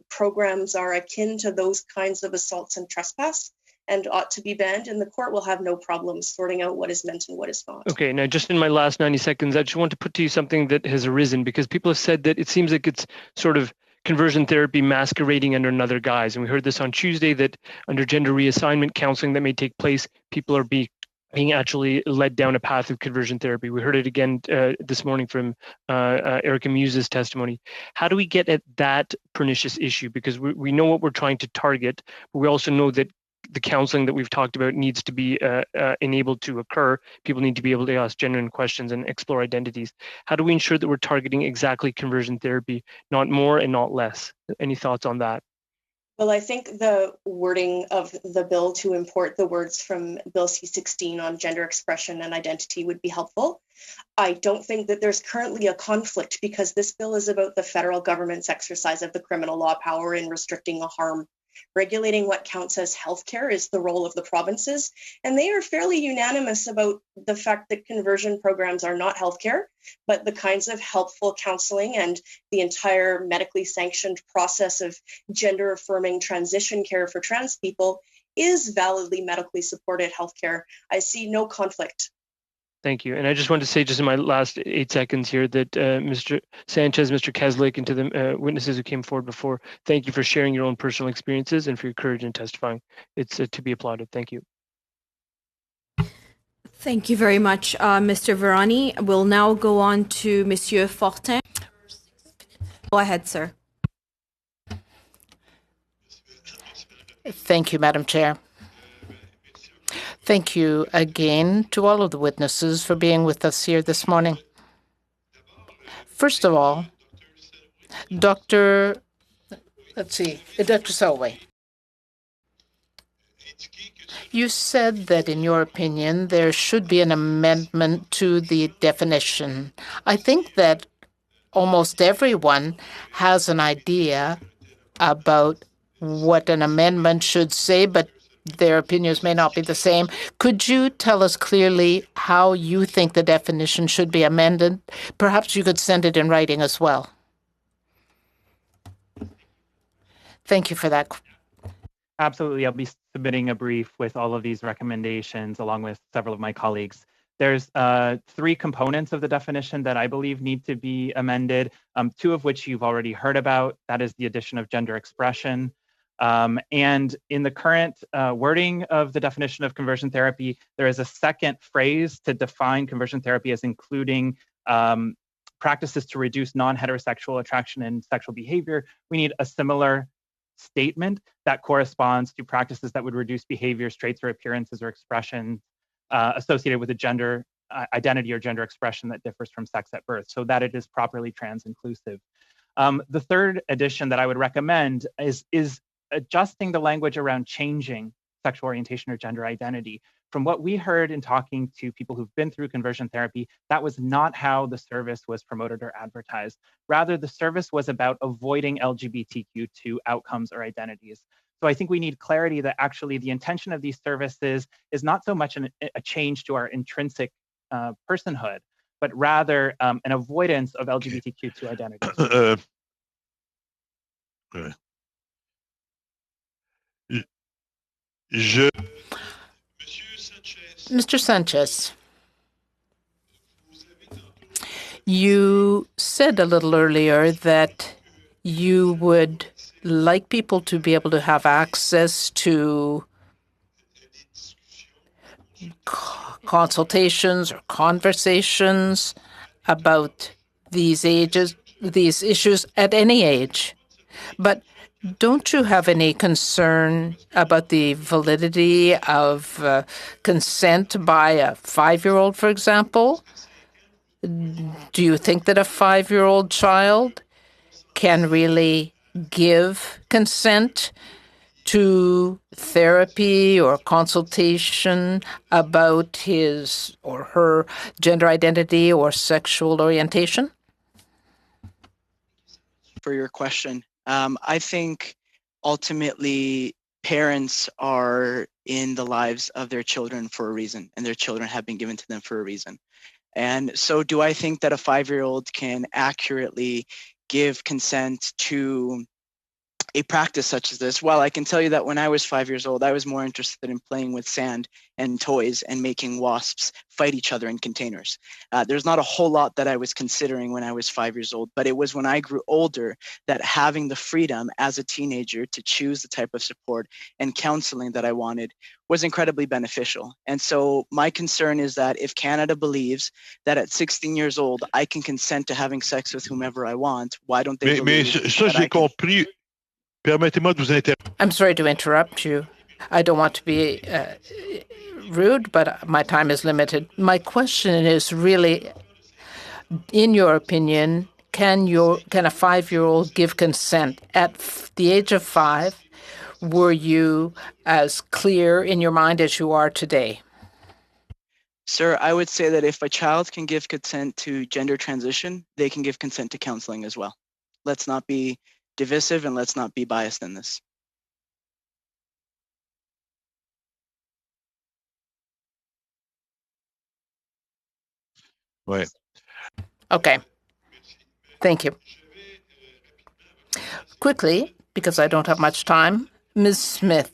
programs are akin to those kinds of assaults and trespass and ought to be banned, and the court will have no problem sorting out what is meant and what is not. Okay, now just in my last 90 seconds, I just want to put to you something that has arisen, because people have said that it seems like it's sort of conversion therapy masquerading under another guise. And we heard this on Tuesday, that under gender reassignment counseling that may take place, people are being actually led down a path of conversion therapy. We heard it again this morning from Erica Muse's testimony. How do we get at that pernicious issue? Because we know what we're trying to target, but we also know that the counseling that we've talked about needs to be enabled to occur. People need to be able to ask genuine questions and explore identities. How do we ensure that we're targeting exactly conversion therapy, not more and not less? Any thoughts on that? Well, I think the wording of the bill to import the words from Bill C-16 on gender expression and identity would be helpful. I don't think that there's currently a conflict, because this bill is about the federal government's exercise of the criminal law power in restricting a harm. Regulating what counts as healthcare is the role of the provinces, and they are fairly unanimous about the fact that conversion programs are not healthcare, but the kinds of helpful counseling and the entire medically sanctioned process of gender-affirming transition care for trans people is validly medically supported healthcare. I see no conflict. Thank you. And I just want to say, just in my last 8 seconds here, that Mr. Sanchez, Mr. Keslik, and to the witnesses who came forward before, thank you for sharing your own personal experiences and for your courage in testifying. It's to be applauded. Thank you. Thank you very much, Mr. Virani. We'll now go on to Monsieur Fortin. Go ahead, sir. Thank you, Madam Chair. Thank you again to all of the witnesses for being with us here this morning. First of all, Dr. Selway. You said that, in your opinion, there should be an amendment to the definition. I think that almost everyone has an idea about what an amendment should say, but their opinions may not be the same. Could you tell us clearly how you think the definition should be amended? Perhaps you could send it in writing as well. Thank you for that. Absolutely. I'll be submitting a brief with all of these recommendations along with several of my colleagues. There's 3 components of the definition that I believe need to be amended, 2 of which you've already heard about. That is the addition of gender expression. And in the current wording of the definition of conversion therapy, there is a second phrase to define conversion therapy as including practices to reduce non-heterosexual attraction and sexual behavior. We need a similar statement that corresponds to practices that would reduce behaviors, traits, or appearances or expressions associated with a gender identity or gender expression that differs from sex at birth, so that it is properly trans-inclusive. The third addition that I would recommend is adjusting the language around changing sexual orientation or gender identity. From what we heard in talking to people who've been through conversion therapy, that was not how the service was promoted or advertised. Rather, the service was about avoiding LGBTQ2 outcomes or identities. So I think we need clarity that actually the intention of these services is not so much a change to our intrinsic personhood, but rather an avoidance of LGBTQ2 identities. Mr. Sanchez, you said a little earlier that you would like people to be able to have access to consultations or conversations about these issues at any age. But don't you have any concern about the validity of consent by a 5-year-old, for example? Do you think that a 5-year-old child can really give consent to therapy or consultation about his or her gender identity or sexual orientation? For your question. I think ultimately parents are in the lives of their children for a reason, and their children have been given to them for a reason. And so do I think that a 5-year-old can accurately give consent to a practice such as this? Well, I can tell you that when I was 5 years old, I was more interested in playing with sand and toys and making wasps fight each other in containers. There's not a whole lot that I was considering when I was 5 years old, but it was when I grew older that having the freedom as a teenager to choose the type of support and counseling that I wanted was incredibly beneficial. And so my concern is that if Canada believes that at 16 years old, I can consent to having sex with whomever I want, why don't they believe that I can... I'm sorry to interrupt you. I don't want to be rude, but my time is limited. My question is really, in your opinion, can a 5-year-old give consent? At the age of 5, were you as clear in your mind as you are today? Sir, I would say that if a child can give consent to gender transition, they can give consent to counseling as well. Let's not be divisive and let's not be biased in this. Right. Okay. Thank you. Quickly, because I don't have much time, Ms. Smith.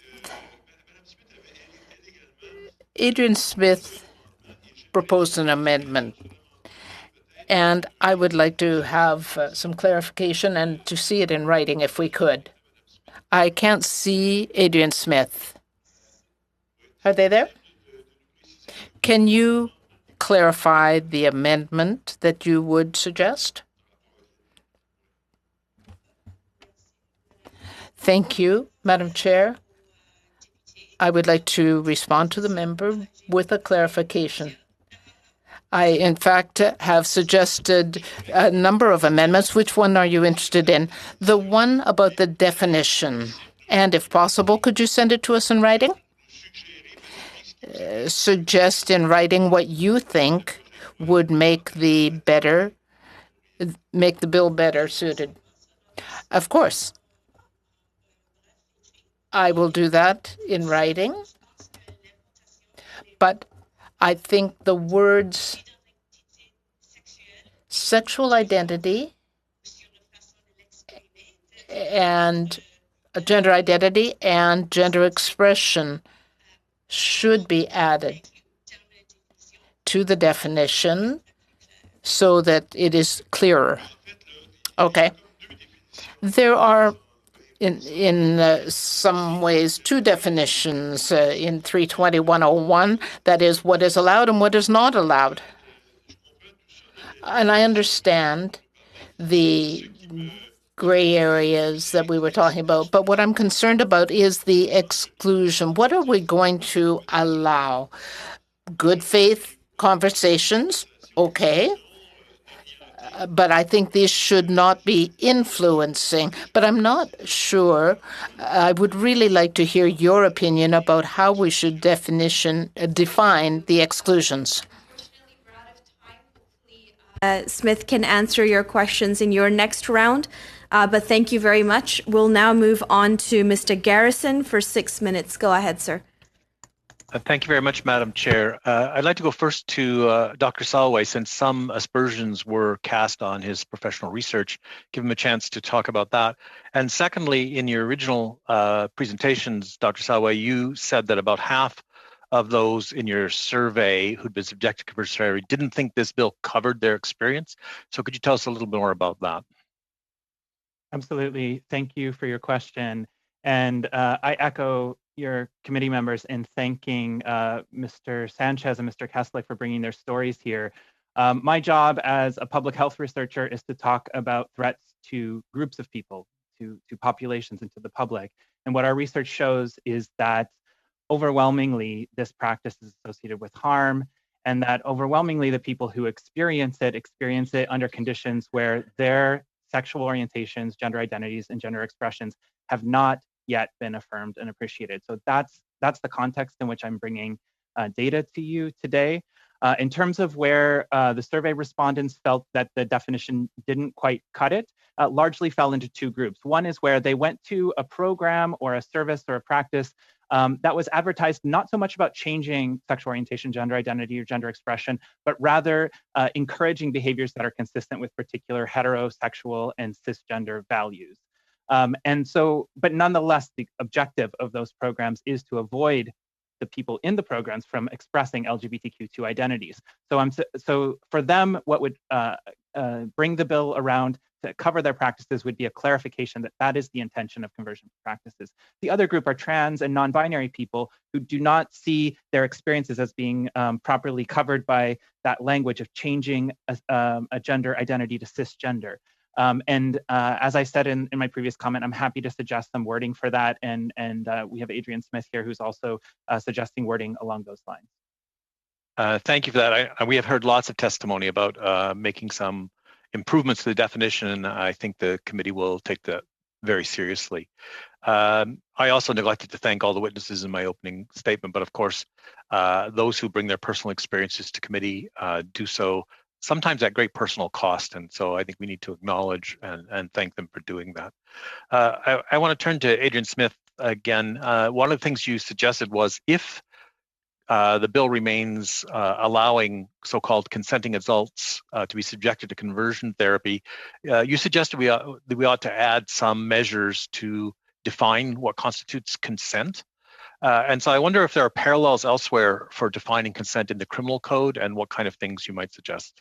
Adrian Smith proposed an amendment, and I would like to have some clarification and to see it in writing if we could. I can't see Adrian Smith. Are they there? Can you clarify the amendment that you would suggest? Thank you, Madam Chair. I would like to respond to the member with a clarification. I, in fact, have suggested a number of amendments. Which one are you interested in? The one about the definition. And if possible, could you send it to us in writing? Suggest in writing what you think would make the bill better suited. Of course. I will do that in writing. But I think the words sexual identity and gender identity and gender expression should be added to the definition so that it is clearer. Okay. There are in some ways two definitions in 320.101, that is what is allowed and what is not allowed. And I understand the gray areas that we were talking about, but what I'm concerned about is the exclusion. What are we going to allow? Good faith conversations, okay. But I think these should not be influencing. But I'm not sure. I would really like to hear your opinion about how we should define the exclusions. Smith can answer your questions in your next round, but thank you very much. We'll now move on to Mr. Garrison for 6 minutes. Go ahead, sir. Thank you very much, Madam Chair. I'd like to go first to Dr. Salway, since some aspersions were cast on his professional research. Give him a chance to talk about that. And secondly, in your original presentations, Dr. Salway, you said that about half of those in your survey who'd been subjected to conversion therapy didn't think this bill covered their experience. So could you tell us a little bit more about that? Absolutely. Thank you for your question. And I echo your committee members in thanking Mr. Sanchez and Mr. Keslick for bringing their stories here. My job as a public health researcher is to talk about threats to groups of people, to populations, and to the public. And what our research shows is that overwhelmingly this practice is associated with harm, and that overwhelmingly the people who experience it under conditions where their sexual orientations, gender identities, and gender expressions have not yet been affirmed and appreciated. So that's the context in which I'm bringing data to you today. In terms of where the survey respondents felt that the definition didn't quite cut it, largely fell into two groups. One is where they went to a program or a service or a practice that was advertised not so much about changing sexual orientation, gender identity, or gender expression, but rather encouraging behaviors that are consistent with particular heterosexual and cisgender values. And so, but nonetheless, the objective of those programs is to avoid the people in the programs from expressing LGBTQ2 identities. So for them, what would bring the bill around to cover their practices would be a clarification that that is the intention of conversion practices. The other group are trans and non-binary people who do not see their experiences as being properly covered by that language of changing a gender identity to cisgender. As I said in my previous comment, I'm happy to suggest some wording for that. And we have Adrian Smith here, who's also suggesting wording along those lines. Thank you for that. We have heard lots of testimony about making some improvements to the definition, and I think the committee will take that very seriously. I also neglected to thank all the witnesses in my opening statement, but of course, those who bring their personal experiences to committee do so sometimes at great personal cost, and so I think we need to acknowledge and thank them for doing that. I want to turn to Adrian Smith again. One of the things you suggested was if the bill remains allowing so-called consenting adults to be subjected to conversion therapy, you suggested we ought to add some measures to define what constitutes consent. And so I wonder if there are parallels elsewhere for defining consent in the criminal code and what kind of things you might suggest.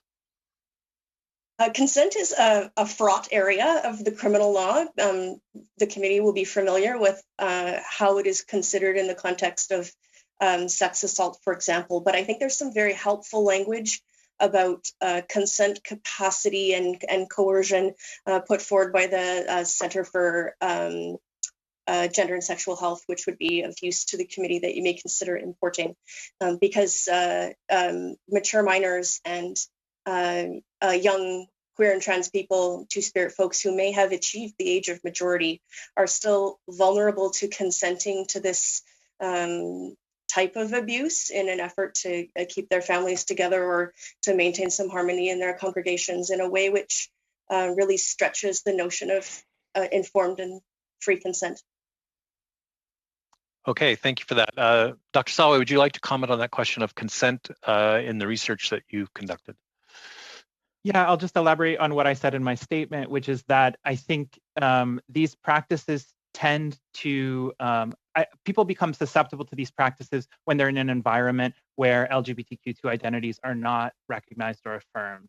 Consent is a fraught area of the criminal law. The committee will be familiar with how it is considered in the context of sex assault, for example. But I think there's some very helpful language about consent capacity and coercion put forward by the Center for Gender and Sexual Health, which would be of use to the committee that you may consider importing, because mature minors and young queer and trans people, two-spirit folks who may have achieved the age of majority are still vulnerable to consenting to this type of abuse in an effort to keep their families together or to maintain some harmony in their congregations in a way which really stretches the notion of informed and free consent. Okay, thank you for that. Dr. Salway, would you like to comment on that question of consent in the research that you've conducted? Yeah, I'll just elaborate on what I said in my statement, which is that I think these practices tend to, people become susceptible to these practices when they're in an environment where LGBTQ2 identities are not recognized or affirmed.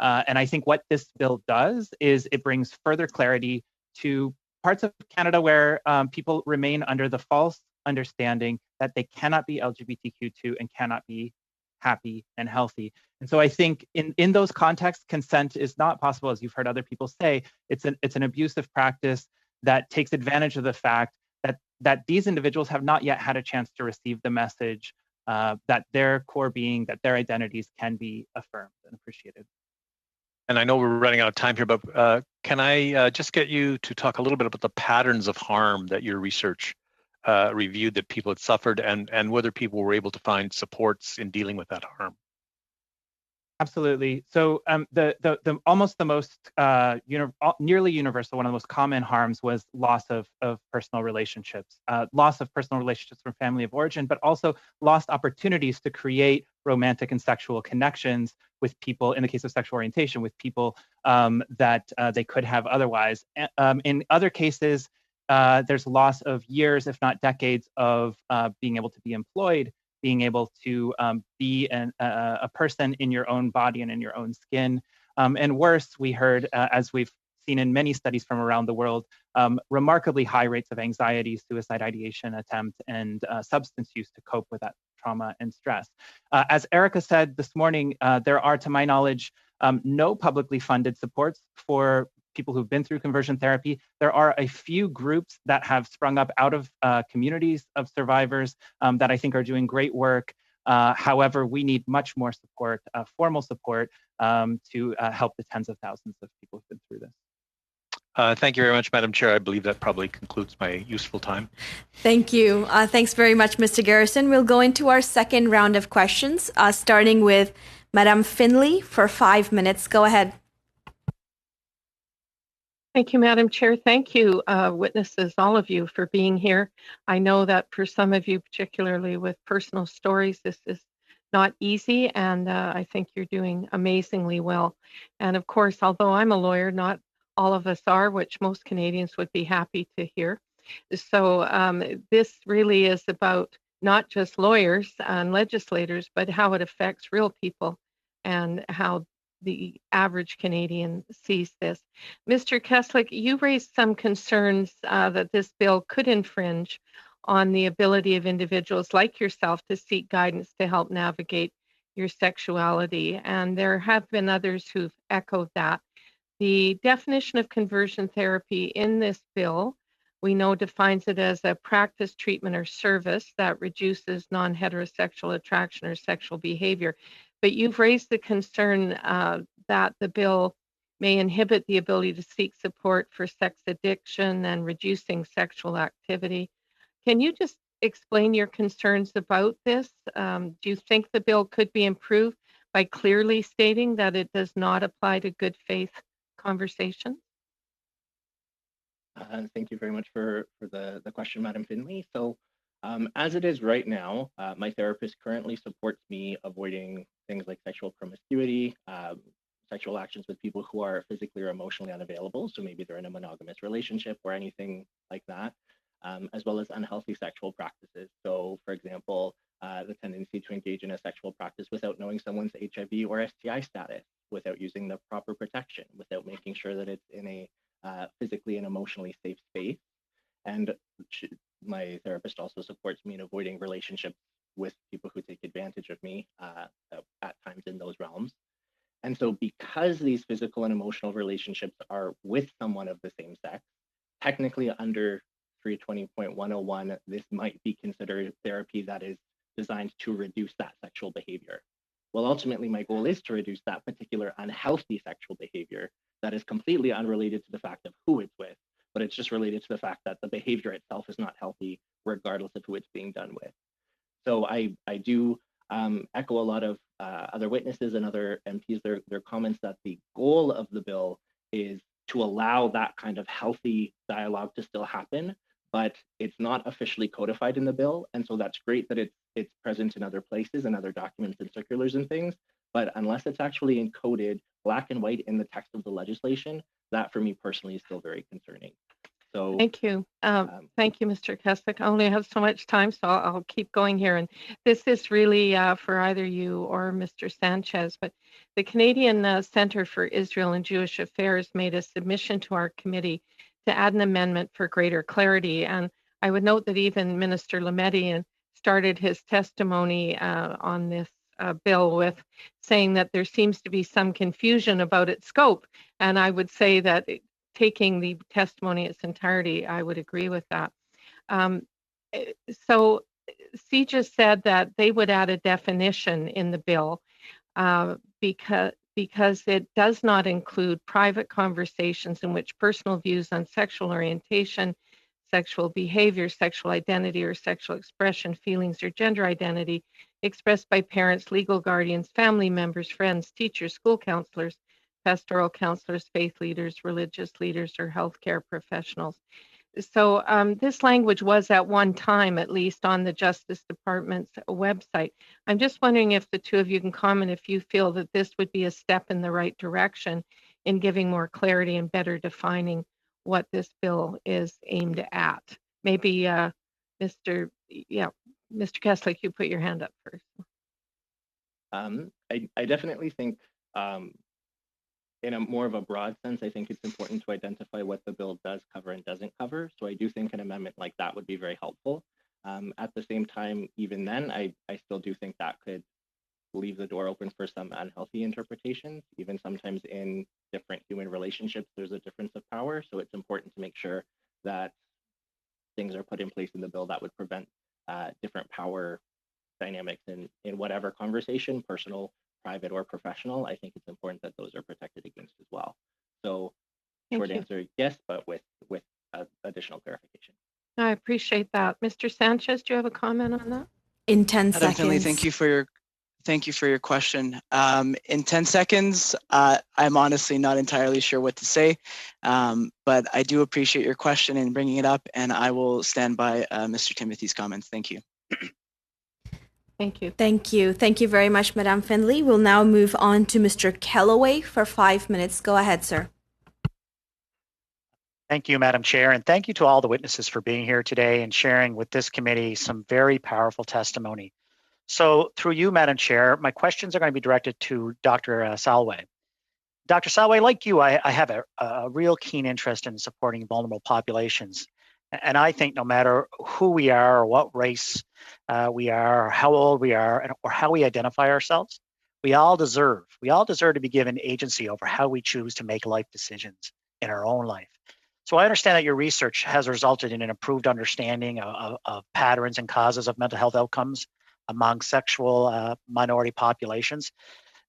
And I think what this bill does is it brings further clarity to parts of Canada where people remain under the false understanding that they cannot be LGBTQ2 and cannot be happy and healthy. And so I think in those contexts, consent is not possible, as you've heard other people say. It's an abusive practice that takes advantage of the fact that these individuals have not yet had a chance to receive the message that their core being, that their identities can be affirmed and appreciated. And I know we're running out of time here, but can I just get you to talk a little bit about the patterns of harm that your research reviewed that people had suffered, and whether people were able to find supports in dealing with that harm? Absolutely. So the almost the most nearly universal, one of the most common harms was loss of personal relationships, loss of personal relationships from family of origin, but also lost opportunities to create romantic and sexual connections with people, in the case of sexual orientation, with people that they could have otherwise. In other cases, there's loss of years, if not decades, of being able to be employed, being able to be a person in your own body and in your own skin. And worse, we heard, as we've seen in many studies from around the world, remarkably high rates of anxiety, suicide ideation attempt, and substance use to cope with that trauma and stress. As Erica said this morning, there are, to my knowledge, no publicly funded supports for people who've been through conversion therapy. There are a few groups that have sprung up out of communities of survivors that I think are doing great work. However, we need much more support, formal support, to help the tens of thousands of people who've been through this. Thank you very much, Madam Chair. I believe that probably concludes my useful time. Thank you. Thanks very much, Mr. Garrison. We'll go into our second round of questions, starting with Madam Finley for 5 minutes. Go ahead. Thank you, Madam Chair. Thank you, witnesses, all of you, for being here. I know that for some of you, particularly with personal stories, this is not easy, and I think you're doing amazingly well. And of course, although I'm a lawyer, not all of us are, which most Canadians would be happy to hear. So this really is about not just lawyers and legislators, but how it affects real people and how the average Canadian sees this. Mr. Keswick, you raised some concerns that this bill could infringe on the ability of individuals like yourself to seek guidance to help navigate your sexuality. And there have been others who've echoed that. The definition of conversion therapy in this bill, we know, defines it as a practice, treatment, or service that reduces non-heterosexual attraction or sexual behavior. But you've raised the concern that the bill may inhibit the ability to seek support for sex addiction and reducing sexual activity. Can you just explain your concerns about this? Do you think the bill could be improved by clearly stating that it does not apply to good faith conversations? Thank you very much for the question, Madam Finley. So as it is right now, my therapist currently supports me avoiding things like sexual promiscuity, sexual actions with people who are physically or emotionally unavailable. So maybe they're in a monogamous relationship or anything like that, as well as unhealthy sexual practices. So for example, the tendency to engage in a sexual practice without knowing someone's HIV or STI status, without using the proper protection, without making sure that it's in a physically and emotionally safe space. And my therapist also supports me in avoiding relationships with people who take advantage of me at times in those realms. And so because these physical and emotional relationships are with someone of the same sex, technically under 320.101, this might be considered therapy that is designed to reduce that sexual behavior. Well, ultimately, my goal is to reduce that particular unhealthy sexual behavior that is completely unrelated to the fact of who it's with, but it's just related to the fact that the behavior itself is not healthy, regardless of who it's being done with. So I do echo a lot of other witnesses and other MPs, their comments that the goal of the bill is to allow that kind of healthy dialogue to still happen, but it's not officially codified in the bill. And so that's great that it's present in other places and other documents and circulars and things. But unless it's actually encoded black and white in the text of the legislation, that for me personally is still very concerning. So thank you. Thank you, Mr. Keswick. I only have so much time, so I'll keep going here. And this is really for either you or Mr. Sanchez, but the Canadian Centre for Israel and Jewish Affairs made a submission to our committee to add an amendment for greater clarity. And I would note that even Minister Lametti started his testimony on this bill with saying that there seems to be some confusion about its scope. And I would say that taking the testimony in its entirety, I would agree with that. So CJIS said that they would add a definition in the bill because it does not include private conversations in which personal views on sexual orientation, sexual behavior, sexual identity, or sexual expression, feelings, or gender identity expressed by parents, legal guardians, family members, friends, teachers, school counselors, pastoral counselors, faith leaders, religious leaders, or healthcare professionals. So this language was at one time, at least, on the Justice Department's website. I'm just wondering if the two of you can comment if you feel that this would be a step in the right direction in giving more clarity and better defining what this bill is aimed at. Maybe Mr. Keswick, you put your hand up first. I definitely think in a more of a broad sense, I think it's important to identify what the bill does cover and doesn't cover. So I do think an amendment like that would be very helpful. At the same time, even then, I still do think that could leave the door open for some unhealthy interpretations. Even sometimes in different human relationships, there's a difference of power. So it's important to make sure that things are put in place in the bill that would prevent different power dynamics in whatever conversation, personal, private, or professional. I think it's important that those are protected against as well. So short answer, yes, but with additional clarification. I appreciate that. Mr. Sanchez, do you have a comment on that? In 10 seconds. Definitely. Thank you for your question. In 10 seconds, I'm honestly not entirely sure what to say, but I do appreciate your question and bringing it up, and I will stand by Mr. Timothy's comments. Thank you. Thank you. Thank you. Thank you very much, Madame Findlay. We'll now move on to Mr. Kellaway for 5 minutes. Go ahead, sir. Thank you, Madam Chair, and thank you to all the witnesses for being here today and sharing with this committee some very powerful testimony. So through you, Madam Chair, my questions are going to be directed to Dr. Salway. Dr. Salway, like you, I have a real keen interest in supporting vulnerable populations. And I think no matter who we are or what race we are or how old we are or how we identify ourselves, we all deserve to be given agency over how we choose to make life decisions in our own life. So I understand that your research has resulted in an improved understanding of patterns and causes of mental health outcomes among sexual minority populations.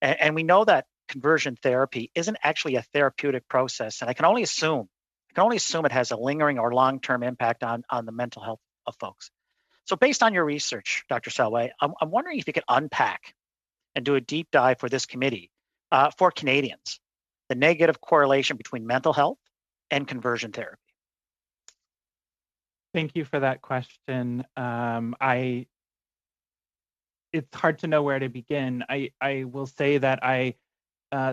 And we know that conversion therapy isn't actually a therapeutic process. And I can only assume it has a lingering or long-term impact on the mental health of folks. So based on your research, Dr. Salway, I'm wondering if you could unpack and do a deep dive for this committee for Canadians, the negative correlation between mental health and conversion therapy. Thank you for that question. It's hard to know where to begin. I will say that I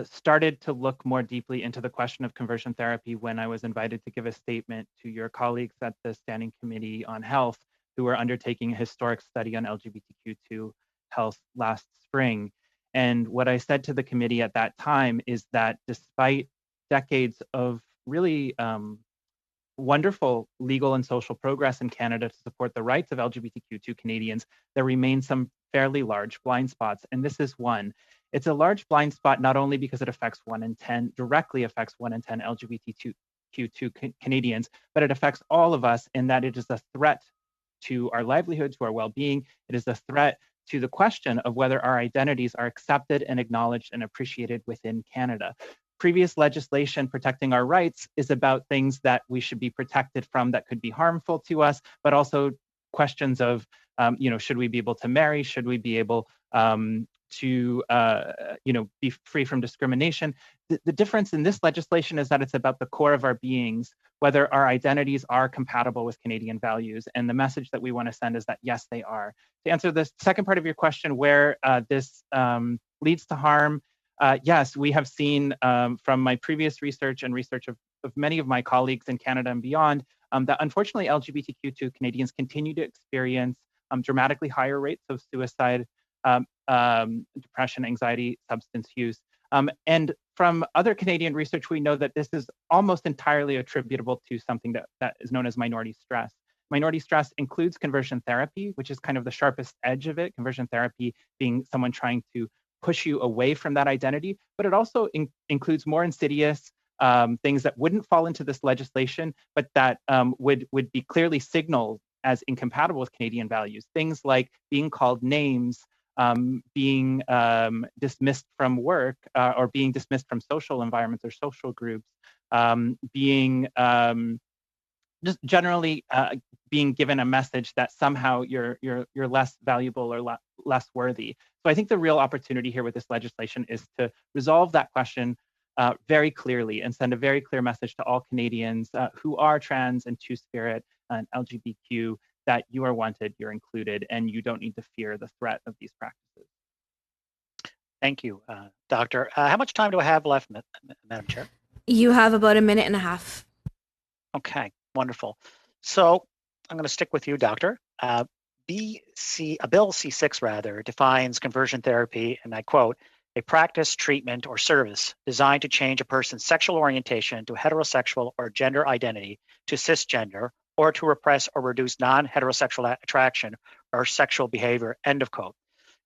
started to look more deeply into the question of conversion therapy when I was invited to give a statement to your colleagues at the Standing Committee on Health, who were undertaking a historic study on LGBTQ2 health last spring. And what I said to the committee at that time is that despite decades of really wonderful legal and social progress in Canada to support the rights of LGBTQ2 Canadians, there remain some fairly large blind spots, and this is one. It's a large blind spot not only because it affects 1 in 10, directly affects 1 in 10 LGBTQ2 Canadians, but it affects all of us in that it is a threat to our livelihood, to our well-being. It is a threat to the question of whether our identities are accepted and acknowledged and appreciated within Canada. Previous legislation protecting our rights is about things that we should be protected from that could be harmful to us, but also questions of, should we be able to marry? Should we be able to be free from discrimination? The difference in this legislation is that it's about the core of our beings, whether our identities are compatible with Canadian values. And the message that we want to send is that, yes, they are. To answer the second part of your question, where this leads to harm, yes, we have seen from my previous research and research of many of my colleagues in Canada and beyond, that unfortunately LGBTQ2 Canadians continue to experience dramatically higher rates of suicide, depression, anxiety, substance use. And from other Canadian research, we know that this is almost entirely attributable to something that is known as minority stress. Minority stress includes conversion therapy, which is kind of the sharpest edge of it, conversion therapy being someone trying to push you away from that identity, but it also includes more insidious things that wouldn't fall into this legislation, but that would be clearly signaled as incompatible with Canadian values. Things like being called names, being dismissed from work or being dismissed from social environments or social groups, being just generally being given a message that somehow you're less valuable or less worthy. So I think the real opportunity here with this legislation is to resolve that question very clearly and send a very clear message to all Canadians who are trans and two-spirit and LGBTQ that you are wanted, you're included, and you don't need to fear the threat of these practices. Thank you, Doctor. How much time do I have left, Madam Chair? You have about a minute and a half. Okay, wonderful. So I'm going to stick with you, Doctor. Bill C6 defines conversion therapy, and I quote, a practice, treatment, or service designed to change a person's sexual orientation to heterosexual or gender identity to cisgender, or to repress or reduce non-heterosexual attraction or sexual behavior, end of quote.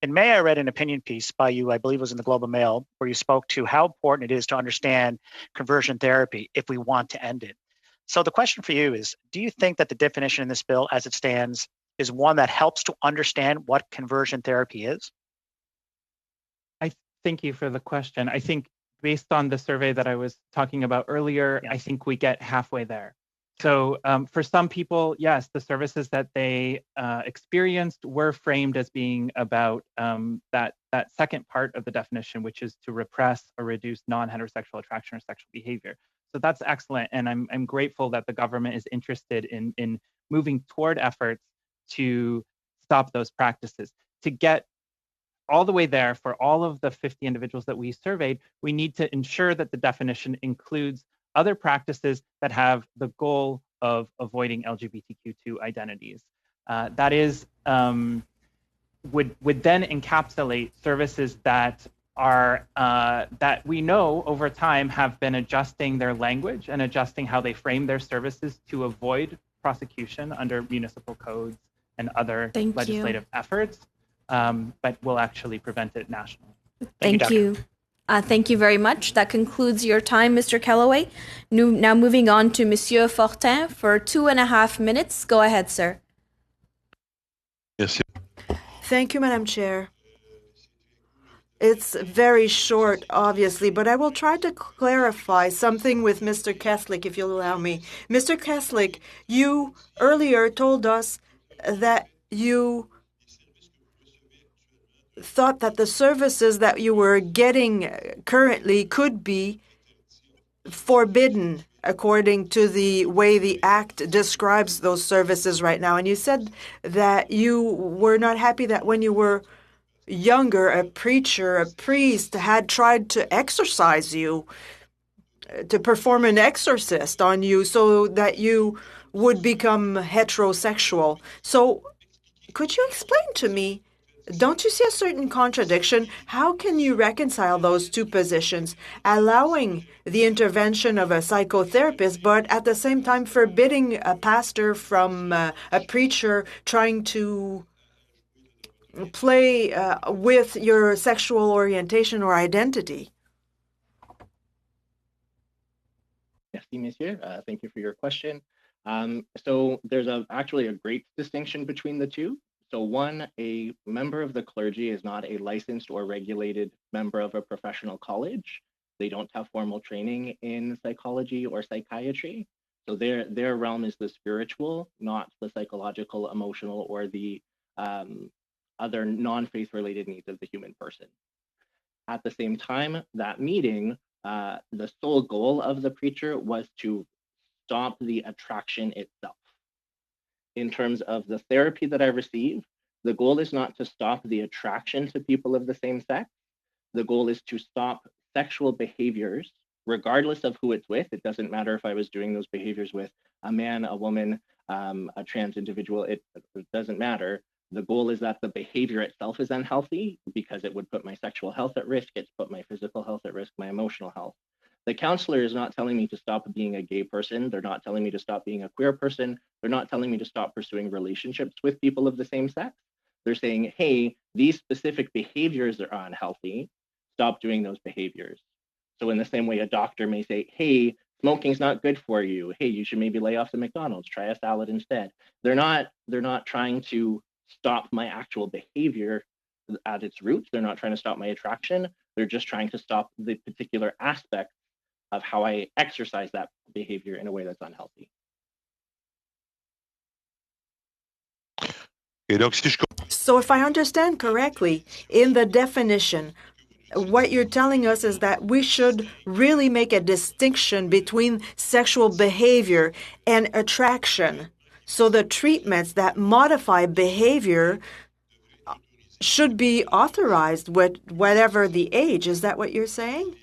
In May, I read an opinion piece by you, I believe it was in the Globe and Mail, where you spoke to how important it is to understand conversion therapy if we want to end it. So the question for you is, do you think that the definition in this bill as it stands is one that helps to understand what conversion therapy is? Thank you for the question. I think based on the survey that I was talking about earlier, I think we get halfway there. So for some people, yes, the services that they experienced were framed as being about that second part of the definition, which is to repress or reduce non-heterosexual attraction or sexual behavior. So that's excellent, and I'm grateful that the government is interested in moving toward efforts to stop those practices. To get all the way there for all of the 50 individuals that we surveyed, we need to ensure that the definition includes other practices that have the goal of avoiding LGBTQ2 identities. That is, would then encapsulate services that are that we know over time have been adjusting their language and adjusting how they frame their services to avoid prosecution under municipal codes and other legislative efforts, but will actually prevent it nationally. Thank you. Thank you very much. That concludes your time, Mr. Kellaway. Now moving on to Monsieur Fortin for 2.5 minutes. Go ahead, sir. Yes. Thank you, Madam Chair. It's very short, obviously, but I will try to clarify something with Mr. Keslick, if you'll allow me. Mr. Keslick, you earlier told us that you thought that the services that you were getting currently could be forbidden according to the way the Act describes those services right now. And you said that you were not happy that when you were younger, a preacher, a priest had tried to exorcise you, to perform an exorcist on you so that you would become heterosexual. So could you explain to me Don't you see a certain contradiction? How can you reconcile those two positions, allowing the intervention of a psychotherapist, but at the same time forbidding a pastor from a preacher trying to play with your sexual orientation or identity? Merci, monsieur. Thank you for your question. So there's actually a great distinction between the two. So one, a member of the clergy is not a licensed or regulated member of a professional college. They don't have formal training in psychology or psychiatry. So their realm is the spiritual, not the psychological, emotional, or the other non-faith related needs of the human person. At the same time, that meeting, the sole goal of the preacher was to stop the attraction itself. In terms of the therapy that I receive, the goal is not to stop the attraction to people of the same sex. The goal is to stop sexual behaviors, regardless of who it's with. It doesn't matter if I was doing those behaviors with a man, a woman, a trans individual, it doesn't matter. The goal is that the behavior itself is unhealthy because it would put my sexual health at risk, it's put my physical health at risk, my emotional health. The counselor is not telling me to stop being a gay person. They're not telling me to stop being a queer person. They're not telling me to stop pursuing relationships with people of the same sex. They're saying, hey, these specific behaviors are unhealthy. Stop doing those behaviors. So in the same way, a doctor may say, hey, smoking's not good for you. Hey, you should maybe lay off the McDonald's, try a salad instead. They're not trying to stop my actual behavior at its roots. They're not trying to stop my attraction. They're just trying to stop the particular aspect of how I exercise that behavior in a way that's unhealthy. So if I understand correctly, in the definition, what you're telling us is that we should really make a distinction between sexual behavior and attraction. So the treatments that modify behavior should be authorized with whatever the age. Is that what you're saying?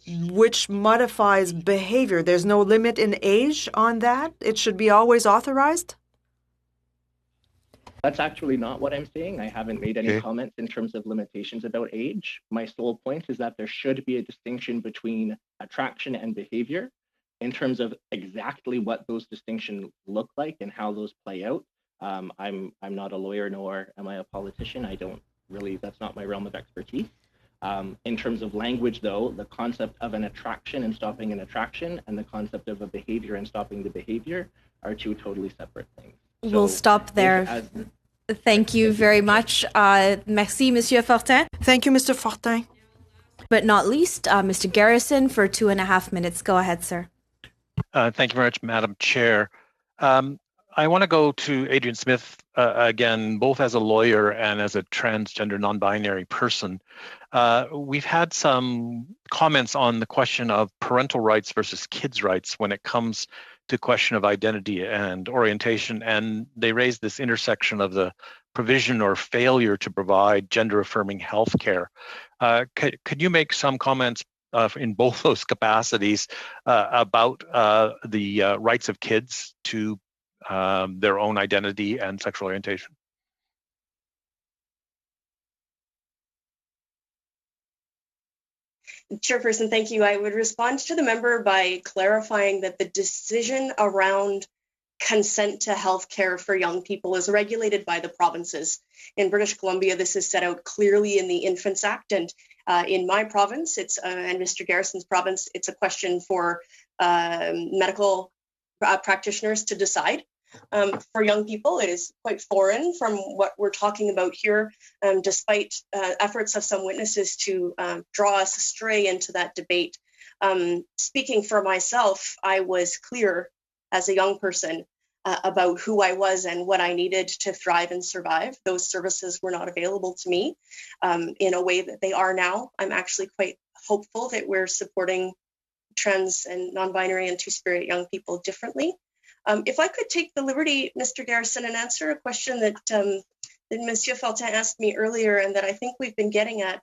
Which modifies behavior. There's no limit in age on that? It should be always authorized? That's actually not what I'm saying. I haven't made any comments in terms of limitations about age. My sole point is that there should be a distinction between attraction and behavior. In terms of exactly what those distinctions look like and how those play out, I'm not a lawyer, nor am I a politician. I don't really, that's not my realm of expertise. In terms of language, though, the concept of an attraction and stopping an attraction and the concept of a behavior and stopping the behavior are two totally separate things. We'll stop there. Thank you very much. Merci, Monsieur Fortin. Thank you, Mr. Fortin. But not least, Mr. Garrison for 2.5 minutes. Go ahead, sir. Thank you very much, Madam Chair. I want to go to Adrian Smith again, both as a lawyer and as a transgender non-binary person. We've had some comments on the question of parental rights versus kids' rights when it comes to question of identity and orientation, and they raised this intersection of the provision or failure to provide gender-affirming health care. Could you make some comments in both those capacities about the rights of kids to their own identity and sexual orientation? Chairperson, thank you. I would respond to the member by clarifying that the decision around consent to health care for young people is regulated by the provinces. In British Columbia, this is set out clearly in the Infants Act, and in my province, and Mr. Garrison's province, it's a question for medical practitioners to decide. For young people, it is quite foreign from what we're talking about here, despite efforts of some witnesses to draw us astray into that debate. Speaking for myself, I was clear as a young person about who I was and what I needed to thrive and survive. Those services were not available to me in a way that they are now. I'm actually quite hopeful that we're supporting trans and non-binary and two-spirit young people differently. If I could take the liberty, Mr. Garrison, and answer a question that Monsieur Fortin asked me earlier and that I think we've been getting at,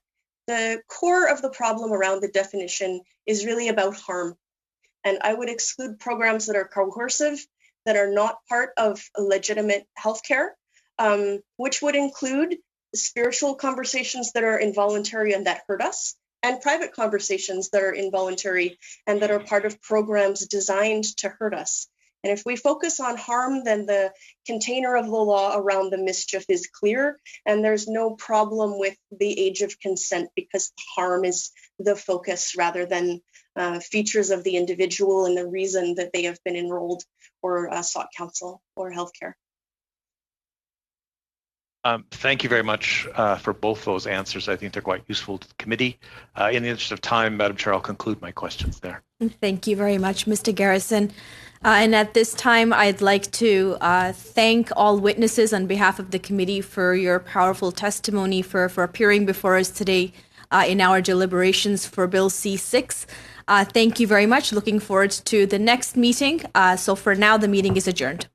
the core of the problem around the definition is really about harm. And I would exclude programs that are coercive, that are not part of legitimate healthcare, which would include spiritual conversations that are involuntary and that hurt us, and private conversations that are involuntary and that are part of programs designed to hurt us. And if we focus on harm, then the container of the law around the mischief is clear, and there's no problem with the age of consent because harm is the focus rather than features of the individual and the reason that they have been enrolled or sought counsel or healthcare. Thank you very much for both those answers. I think they're quite useful to the committee. In the interest of time, Madam Chair, I'll conclude my questions there. Thank you very much, Mr. Garrison. And at this time, I'd like to thank all witnesses on behalf of the committee for your powerful testimony, for appearing before us today in our deliberations for Bill C6. Thank you very much. Looking forward to the next meeting. So for now, the meeting is adjourned.